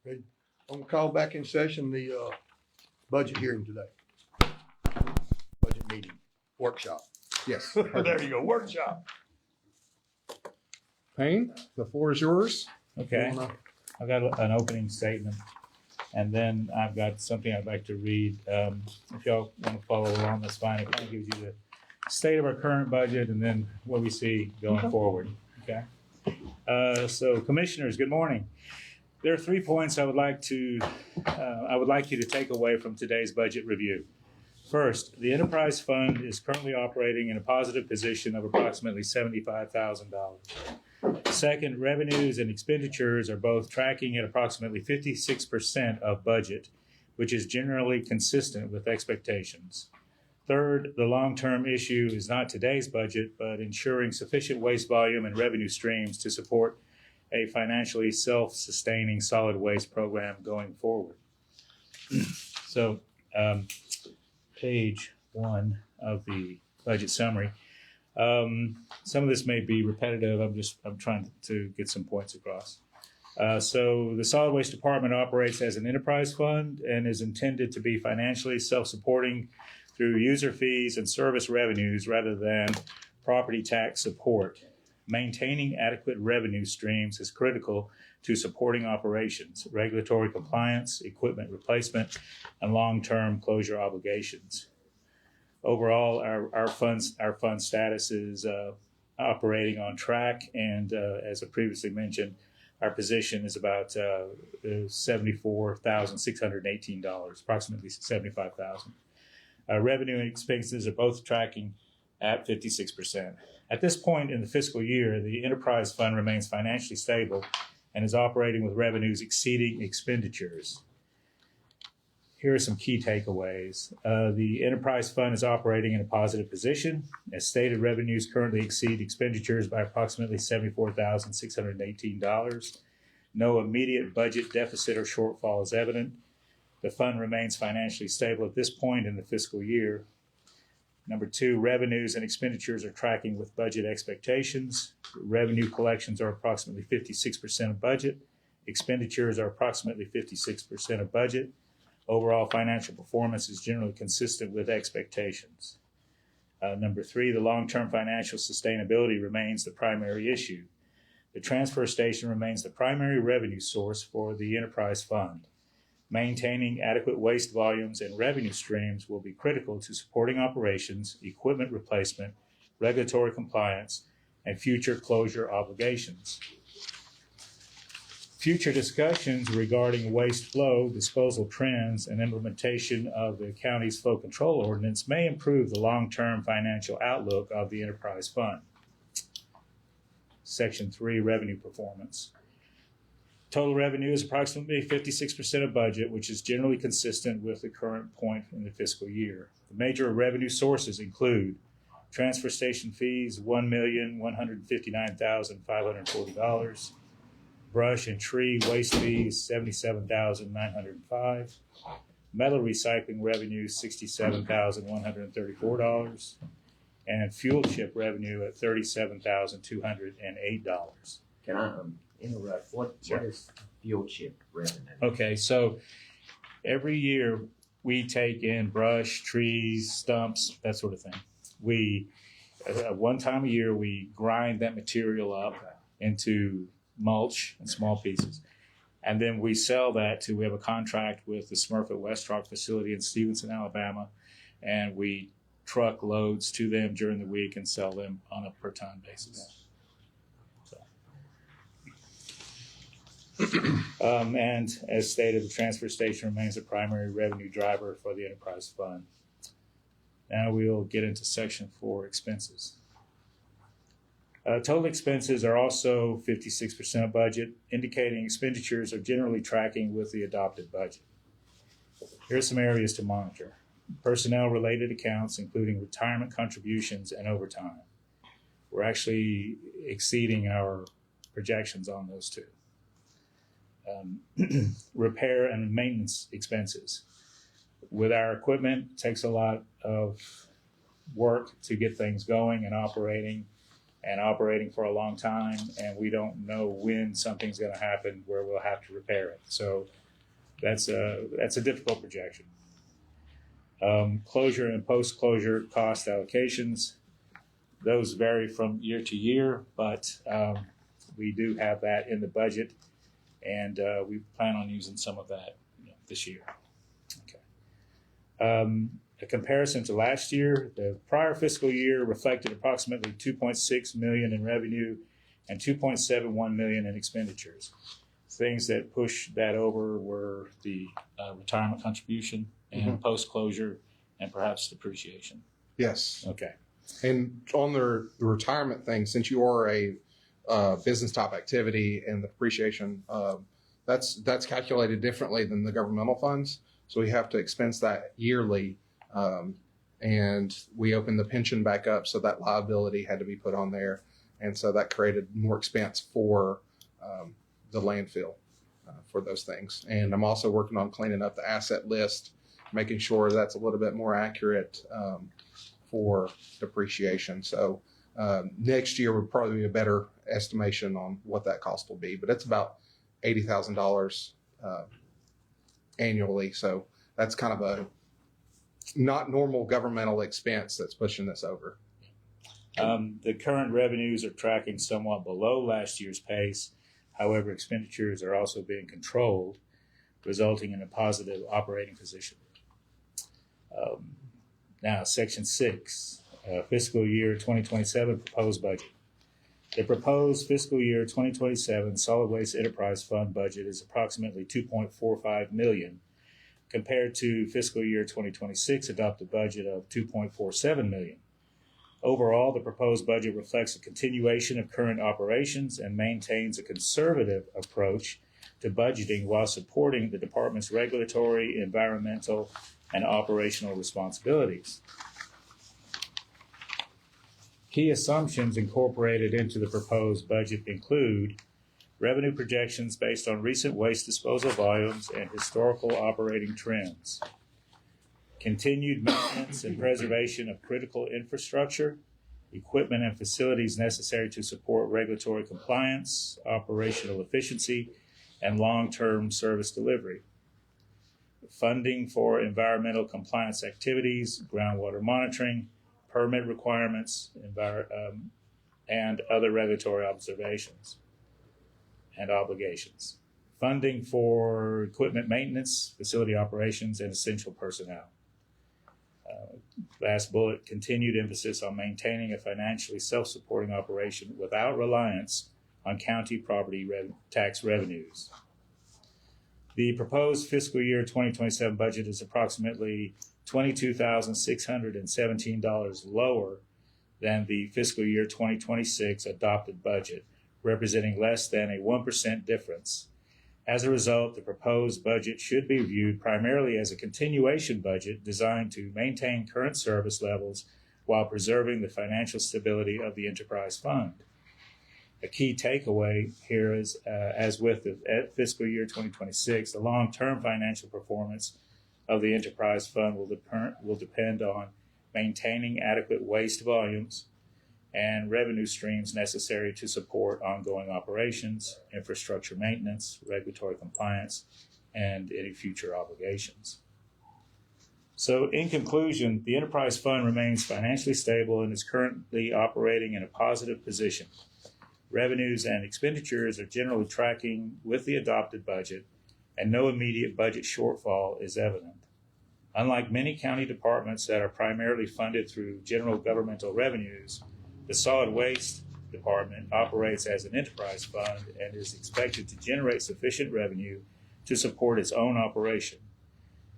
I'm gonna call back in session the, budget hearing today. Budget meeting, workshop. Yes. There you go, workshop. Payne, the floor is yours. Okay, You wanna- I've got an opening statement, and then I've got something I'd like to read. If y'all want to follow along, that's fine. It kind of gives you the state of our current budget and then what we see going forward, okay? So commissioners, good morning. There are 3 points I would like you to take away from today's budget review. First, the enterprise fund is currently operating in a positive position of approximately $75,000. Second, revenues and expenditures are both tracking at approximately 56% of budget, which is generally consistent with expectations. Third, the long-term issue is not today's budget, but ensuring sufficient waste volume and revenue streams to support a financially self-sustaining solid waste program going forward. So, page 1 of the budget summary. Some of this may be repetitive. I'm trying to get some points across. So the solid waste department operates as an enterprise fund and is intended to be financially self-supporting through user fees and service revenues rather than property tax support. Maintaining adequate revenue streams is critical to supporting operations, regulatory compliance, equipment replacement, and long-term closure obligations. Overall, our fund status is operating on track, and as I previously mentioned, our position is about $74,618, approximately $75,000. Revenue and expenses are both tracking at 56%. At this point in the fiscal year, the enterprise fund remains financially stable and is operating with revenues exceeding expenditures. Here are some key takeaways. The enterprise fund is operating in a positive position. As stated, revenues currently exceed expenditures by approximately $74,618. No immediate budget deficit or shortfall is evident. The fund remains financially stable at this point in the fiscal year. Number 2, revenues and expenditures are tracking with budget expectations. Revenue collections are approximately 56% of budget. Expenditures are approximately 56% of budget. Overall financial performance is generally consistent with expectations. Number 3, the long-term financial sustainability remains the primary issue. The transfer station remains the primary revenue source for the enterprise fund. Maintaining adequate waste volumes and revenue streams will be critical to supporting operations, equipment replacement, regulatory compliance, and future closure obligations. Future discussions regarding waste flow, disposal trends, and implementation of the county's flow control ordinance may improve the long-term financial outlook of the enterprise fund. Section 3, revenue performance. Total revenue is approximately 56% of budget, which is generally consistent with the current point in the fiscal year. The major revenue sources include transfer station fees, $1,159,540. Brush and tree waste fees, $77,905. Metal recycling revenue, $67,134. And fuel chip revenue at $37,208. Can I interrupt? What is fuel chip revenue? Okay, so every year we take in brush, trees, stumps, that sort of thing. We, one time a year, we grind that material up into mulch and small pieces. And then we sell that to, we have a contract with the Smurfit Westrock facility in Stevenson, Alabama, and we truck loads to them during the week and sell them on a per ton basis. And as stated, the transfer station remains the primary revenue driver for the enterprise fund. Now we'll get into section 4, expenses. Total expenses are also 56% of budget, indicating expenditures are generally tracking with the adopted budget. Here are some areas to monitor. Personnel-related accounts, including retirement contributions and overtime. We're actually exceeding our projections on those two. Repair and maintenance expenses. With our equipment, it takes a lot of work to get things going and operating. and operating for a long time, and we don't know when something's going to happen where we'll have to repair it. So that's a difficult projection. Closure and post-closure cost allocations, those vary from year to year, but we do have that in the budget, and we plan on using some of that this year. Okay. A comparison to last year, the prior fiscal year reflected approximately $2.6 million in revenue and $2.71 million in expenditures. Things that pushed that over were the retirement contribution and post-closure and perhaps depreciation. Yes. Okay. And on the retirement thing, since you are a business type activity and the depreciation, that's calculated differently than the governmental funds. So we have to expense that yearly. And we opened the pension back up, so that liability had to be put on there. And so that created more expense for the landfill for those things. And I'm also working on cleaning up the asset list, making sure that's a little bit more accurate for depreciation. So next year would probably be a better estimation on what that cost will be, but it's about $80,000 annually. So that's kind of a not normal governmental expense that's pushing this over. The current revenues are tracking somewhat below last year's pace. However, expenditures are also being controlled, resulting in a positive operating position. Now, Section 6, fiscal year 2027 proposed budget. The proposed fiscal year 2027 Solid Waste Enterprise Fund budget is approximately $2.45 million compared to fiscal year 2026 adopted budget of $2.47 million. Overall, the proposed budget reflects a continuation of current operations and maintains a conservative approach to budgeting while supporting the department's regulatory, environmental, and operational responsibilities. Key assumptions incorporated into the proposed budget include revenue projections based on recent waste disposal volumes and historical operating trends, continued maintenance and preservation of critical infrastructure, equipment and facilities necessary to support regulatory compliance, operational efficiency, and long-term service delivery, funding for environmental compliance activities, groundwater monitoring, permit requirements, and other regulatory observations and obligations, funding for equipment maintenance, facility operations, and essential personnel. Last bullet, continued emphasis on maintaining a financially self-supporting operation without reliance on county property tax revenues. The proposed fiscal year 2027 budget is approximately $22,617 lower than the fiscal year 2026 adopted budget, representing less than a 1% difference. As a result, the proposed budget should be viewed primarily as a continuation budget designed to maintain current service levels while preserving the financial stability of the enterprise fund. A key takeaway here is, as with the fiscal year 2026, the long-term financial performance of the enterprise fund will depend on maintaining adequate waste volumes and revenue streams necessary to support ongoing operations, infrastructure maintenance, regulatory compliance, and any future obligations. So in conclusion, the enterprise fund remains financially stable and is currently operating in a positive position. Revenues and expenditures are generally tracking with the adopted budget, and no immediate budget shortfall is evident. Unlike many county departments that are primarily funded through general governmental revenues, the Solid Waste Department operates as an enterprise fund and is expected to generate sufficient revenue to support its own operation.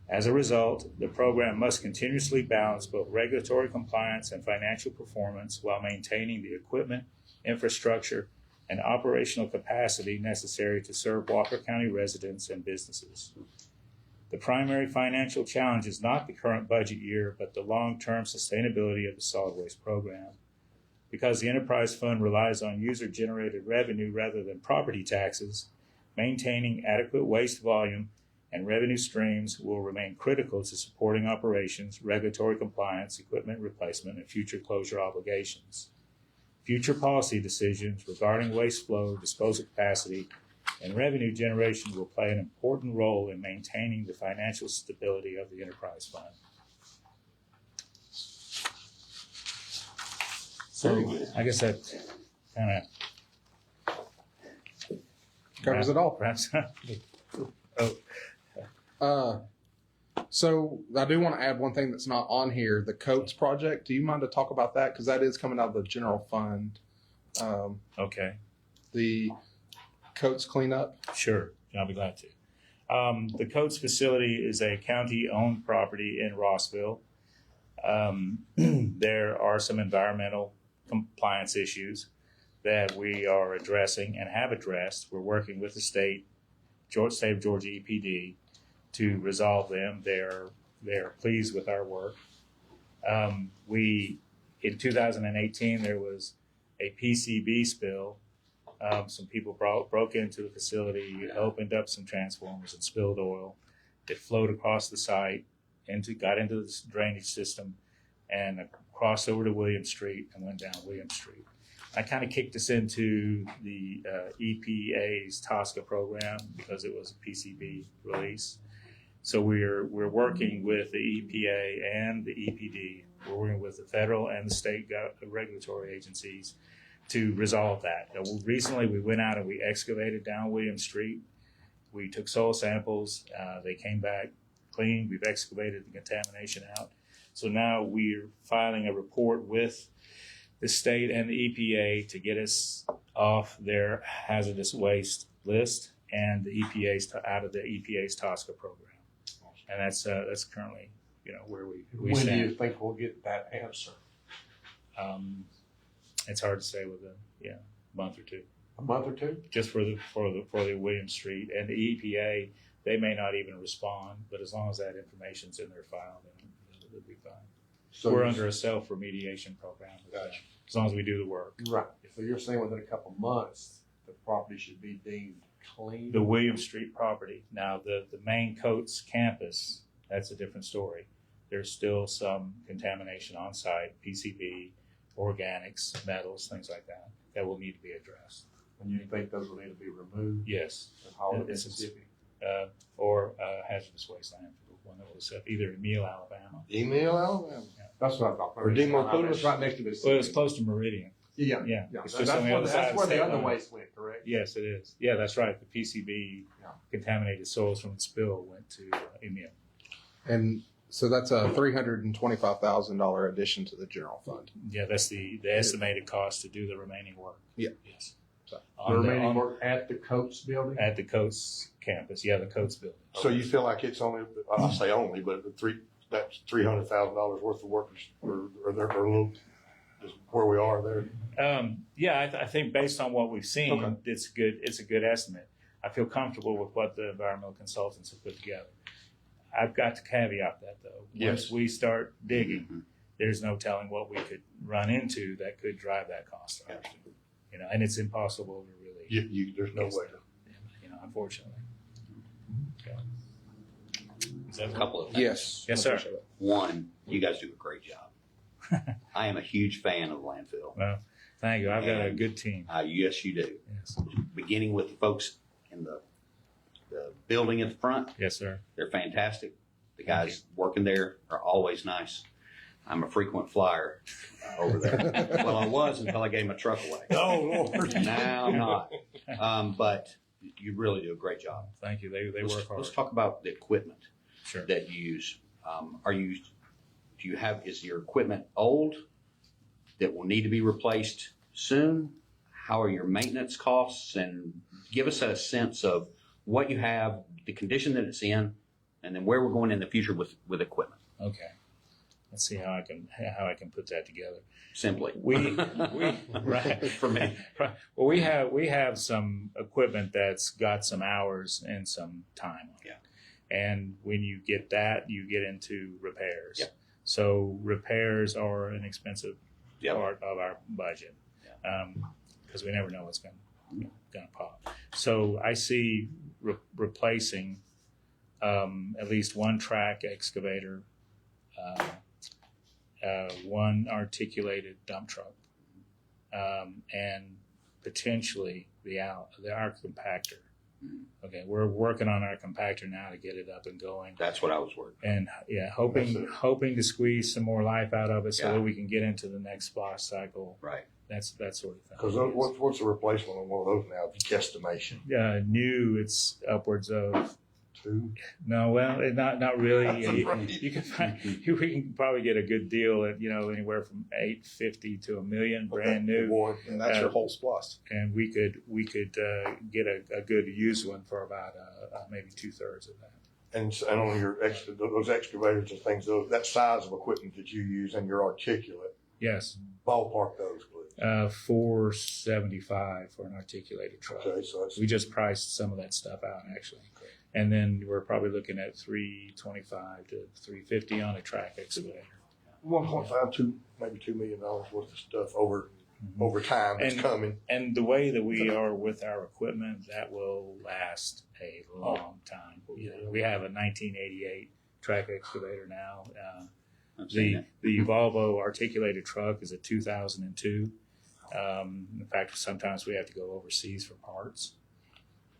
As a result, the program must continuously balance both regulatory compliance and financial performance while maintaining the equipment, infrastructure, and operational capacity necessary to serve Walker County residents and businesses. The primary financial challenge is not the current budget year, but the long-term sustainability of the solid waste program. Because the enterprise fund relies on user-generated revenue rather than property taxes, maintaining adequate waste volume and revenue streams will remain critical to supporting operations, regulatory compliance, equipment replacement, and future closure obligations. Future policy decisions regarding waste flow, disposal capacity, and revenue generation will play an important role in maintaining the financial stability of the enterprise fund. So I guess that kind of Covers it all. perhaps. So I do want to add one thing that's not on here, the Coates project. Do you mind to talk about that? Because that is coming out of the general fund. Okay, The Coates cleanup. sure, I'll be glad to. The Coates facility is a county-owned property in Rossville. There are some environmental compliance issues that we are addressing and have addressed. We're working with the state of Georgia EPD to resolve them. They're pleased with our work. In 2018, there was a PCB spill. Some people broke into the facility, opened up some transformers and spilled oil. It flowed across the site, got into the drainage system, and crossed over to William Street and went down William Street. I kind of kicked us into the EPA's TSCA program because it was a PCB release. So we're working with the EPA and the EPD. We're working with the federal and the state regulatory agencies to resolve that. Recently, we went out and we excavated down William Street. We took soil samples. They came back clean. We've excavated the contamination out. So now we're filing a report with the state and the EPA to get us off their hazardous waste list and the out of the EPA's TSCA program. And that's currently, where we When stand. do you think we'll get that answer? It's hard to say with a month or two. A month or two? Just for the William Street and the EPA, they may not even respond, but as long as that information's in their file, then it'll be fine. So we're under a self-remediation program with them, Gotcha. as long as we do the work. Right. So you're saying within a couple months, the property should be deemed clean? The William Street property. Now, the main Coates campus, that's a different story. There's still some contamination on site, PCB, organics, metals, things like that, that will need to be addressed. And you think those will need to be removed? Yes. And hauled to It's- Mississippi? Or hazardous waste landfill, one that was either in Emile, Alabama. Email Alabama. That's what I thought. Or Demo It's right next to Well, it was Mississippi. close to Meridian. Yeah. Yeah. Yeah. It's That's just on the other side of where the the state other line. waste went, correct? Yes, it is. Yeah, that's right. The PCB Yeah. contaminated soils from the spill went to Emile. And so that's a $325,000 addition to the general fund. Yeah, that's the estimated cost to do the remaining work. Yeah. Yes. So, The remaining work at the Coates building? At the Coates campus. Yeah, the Coates building. So you feel like it's only, I'll say only, but that's $300,000 worth of work, or they're a little, just where we are there. Yeah, I think based on what we've seen, Okay. it's a good estimate. I feel comfortable with what the environmental consultants have put together. I've got to caveat that though. Yes. Once we start digging, there's no telling what we could run into that could drive that cost up. Gotcha. And it's impossible to really, There's no way. unfortunately. Okay. Is that A couple of things. yes. Yes, sir. One, you guys do a great job. I am a huge fan of the landfill. Well, thank you. I've got a And- good team. Yes, you do. Yes. Beginning with the folks in the building at the front, Yes, sir. they're fantastic. The guys working there are always nice. I'm a frequent flyer over there. Well, I was until I gave my truck away. Oh, Lord. Now I'm not. But you really do a great job. Thank you. They Let's, work hard. let's talk about the equipment Sure. that you use. Is your equipment old that will need to be replaced soon? How are your maintenance costs? And give us a sense of what you have, the condition that it's in, and then where we're going in the future with equipment. Okay. Let's see how I can put that together. Simply. We right For me. Well, we have some equipment that's got some hours and some time on it. Yeah. And when you get that, you get into repairs. Yep. So repairs are an expensive Yep. part of our budget because we never know what's going to pop. So I see replacing at least one track excavator, one articulated dump truck, and potentially our compactor. Okay, we're working on our compactor now to get it up and going. That's what I was worried. And yeah, hoping to squeeze some more life out of it so Yeah. that we can get into the next splosh cycle. Right. That sort of thing. Because what's the replacement on one of those now? Guesstimation. New, it's upwards of 2. no, well, not really. Right. You can find, we can probably get a good deal at anywhere from $850 to $1 million, brand new. Boy, And that's your whole splosh. And we could get a good used one for about maybe 2/3 of that. And on your those excavators and things, that size of equipment that you use and your articulate, Yes, ballpark those, please. $475 for an articulated truck. Okay, so that's We just priced some of that stuff out actually, and then we're probably looking at $325 to $350 on a track excavator. 1.5, 2, maybe $2 million worth of stuff over time that's coming. And the way that we are with our equipment, that will last a long time. We have a 1988 track excavator now. I've seen it. The Volvo articulated truck is a 2002. In fact, sometimes we have to go overseas for parts.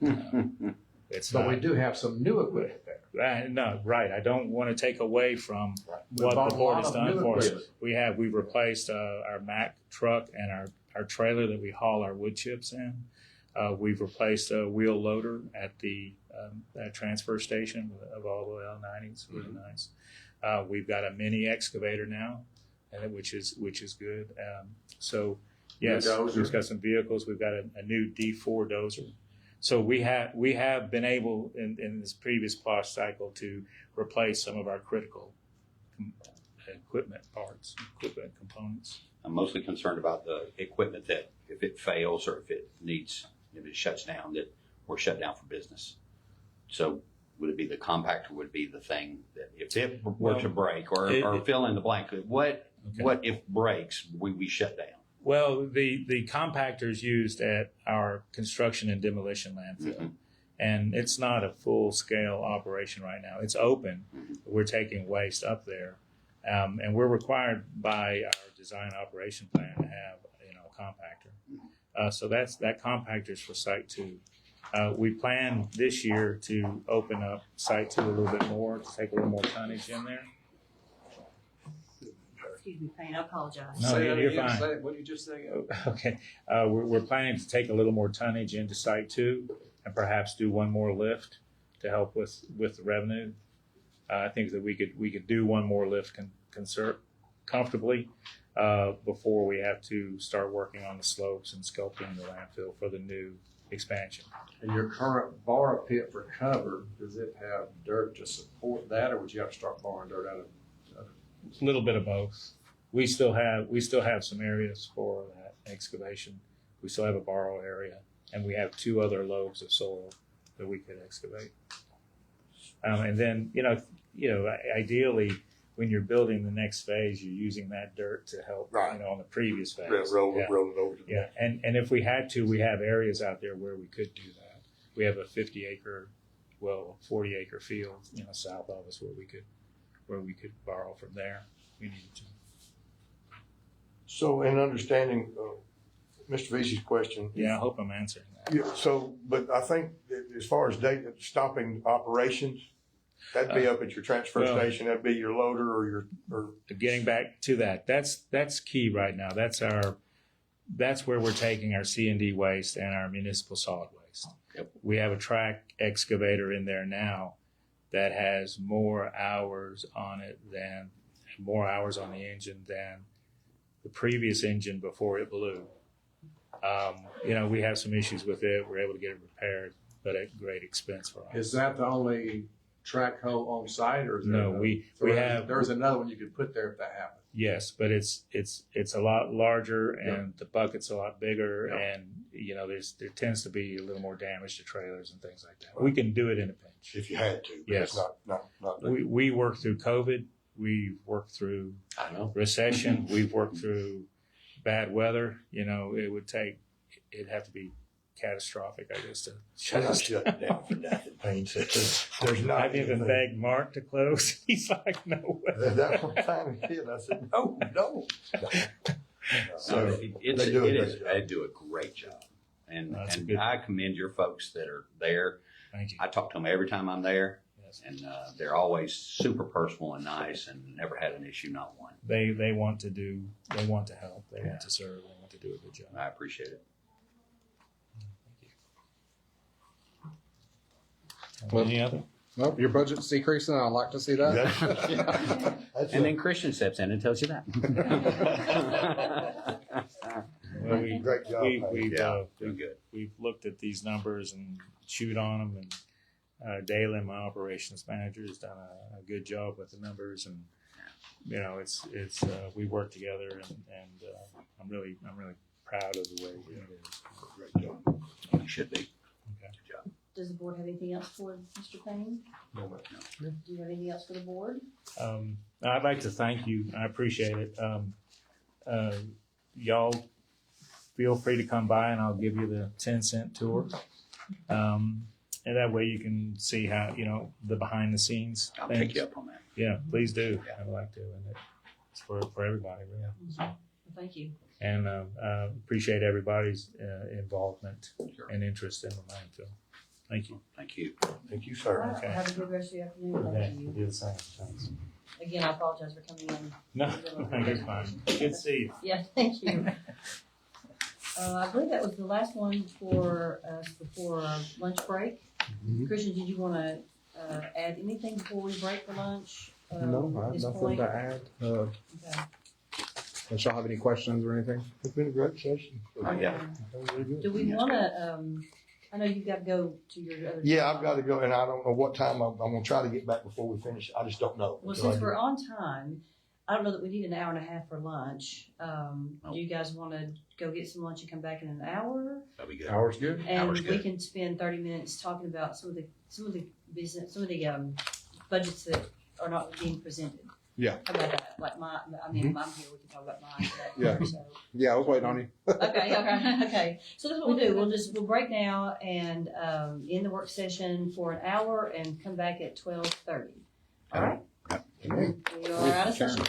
But we do have some new equipment there. No, right. I don't want to take away from We what bought the a board lot has of done new for us. equipment. We've replaced our Mack truck and our trailer that we haul our wood chips in. We've replaced a wheel loader at the transfer station of all the L90s. Really nice. We've got a mini excavator now, which is good. So yes, we've got some vehicles. We've got a new D4 dozer. So we have been able in this previous splosh cycle to replace some of our critical equipment parts, equipment components. I'm mostly concerned about the equipment that if it fails or if it shuts down, that we're shut down for business. So would it be the compactor would be the thing that if it were to break or fill in the blank, what if breaks, we shut down? Well, the compactor is used at our construction and demolition landfill. And it's not a full-scale operation right now. It's open. We're taking waste up there. And we're required by our design operation plan to have a compactor. So that compactor is for Site 2. We plan this year to open up Site 2 a little bit more, to take a little more tonnage in there. Excuse me, Payne, I apologize. No, you're fine. What did you just say? Okay, we're planning to take a little more tonnage into Site 2 and perhaps do one more lift to help with the revenue. I think that we could do one more lift comfortably before we have to start working on the slopes and sculpting the landfill for the new expansion. And your current bar pit for cover, does it have dirt to support that, or would you have to start borrowing dirt out of? A little bit of both. We still have some areas for that excavation. We still have a borrow area, and we have 2 other lobes of soil that we could excavate. And then ideally, when you're building the next phase, you're using that dirt to help on the previous phase. Roll it over. Yeah, and if we had to, we have areas out there where we could do that. We have a 40-acre field south of us where we could borrow from there. We needed to. So, in understanding Mr. Vesey's question. Yeah, I hope I'm answering that. Yeah, so, but I think that as far as stopping operations, that'd be up at your transfer station. That'd be your loader or Getting back to that, that's key right now. That's where we're taking our C&D waste and our municipal solid waste. Yep. We have a track excavator in there now that has more hours on the engine than the previous engine before it blew. We have some issues with it. We're able to get it repaired, but at great expense for us. Is that the only track hoe on site, or is No, there's another one you could put there if that happened? Yes, but it's a lot larger and the bucket's a lot bigger, and there tends to be a little more damage to trailers and things like that. We can do it in a pinch if you had to. But yes, it's not. We worked through COVID. We've worked through recession. We've worked through bad weather. It'd have to be catastrophic, I guess, to shut down for nothing. Payne said, "There's not." I've even begged Mark to close. He's like, "No way." That one time he did. I said, "No." So they do a great job. they do a great job. And, That's and good. I commend your folks that are there. Thank you. I talk to them every time I'm there, Yes. and they're always super personal and nice, and never had an issue, not one. They want to help, they want to serve, they want to do a good job. I appreciate it. Well- Any other? Nope, your budget's decreasing. I'd like to see that. That's And it. then Christian steps in and tells you that. Well, we, Great job. Doing good. we've looked at these numbers and chewed on them, and Dalen, my operations manager, has done a good job with the numbers, and it's we work together, and I'm really proud of the way it is. Great job. You should be. Okay. Good job. Does the board have anything else for Mr. Payne? No, ma'am. Do you have anything else for the board? I'd like to thank you. I appreciate it. Y'all feel free to come by, and I'll give you the 10-cent tour. And that way you can see how, the behind the scenes I'll things. pick you up on that. Yeah, please do. I'd like to. And it's for everybody, really. So, Well, thank you. and appreciate everybody's involvement Sure. and interest in the landfill. Thank you. Thank you. Thank you, All sir. right, Okay. have a good rest of your afternoon. Yeah, Thank you. do the same. Thanks. Again, I apologize for coming in. No, you're fine. Good to see you. Yeah, thank you. I believe that was the last one for us before our lunch break. Mhm. Christian, did you want to add anything before we break for lunch? No, I at have this nothing point? to add. Okay. Does y'all have any questions or anything? It's been a great session. Yeah. That was really good. Do we want to, I know you've got to go to your other. Yeah, job. I've got to go, and I don't know what time I'm gonna try to get back before we finish. I just don't know. Well, until I since do. we're on time, I don't know that we need an hour and a half for lunch. Do you guys want to go get some lunch and come back in an hour? That'd be good. Hour's good. And Hour's we good. can spend 30 minutes talking about some of the business, some of the budgets that are not being presented. Yeah. How about that? Like I'm here, we can talk about mine. Yeah. So. Yeah, I was waiting on you. Okay. So that's what we'll do. We'll break now and end the work session for an hour and come back at 12:30. All right? Yep. We are out of session.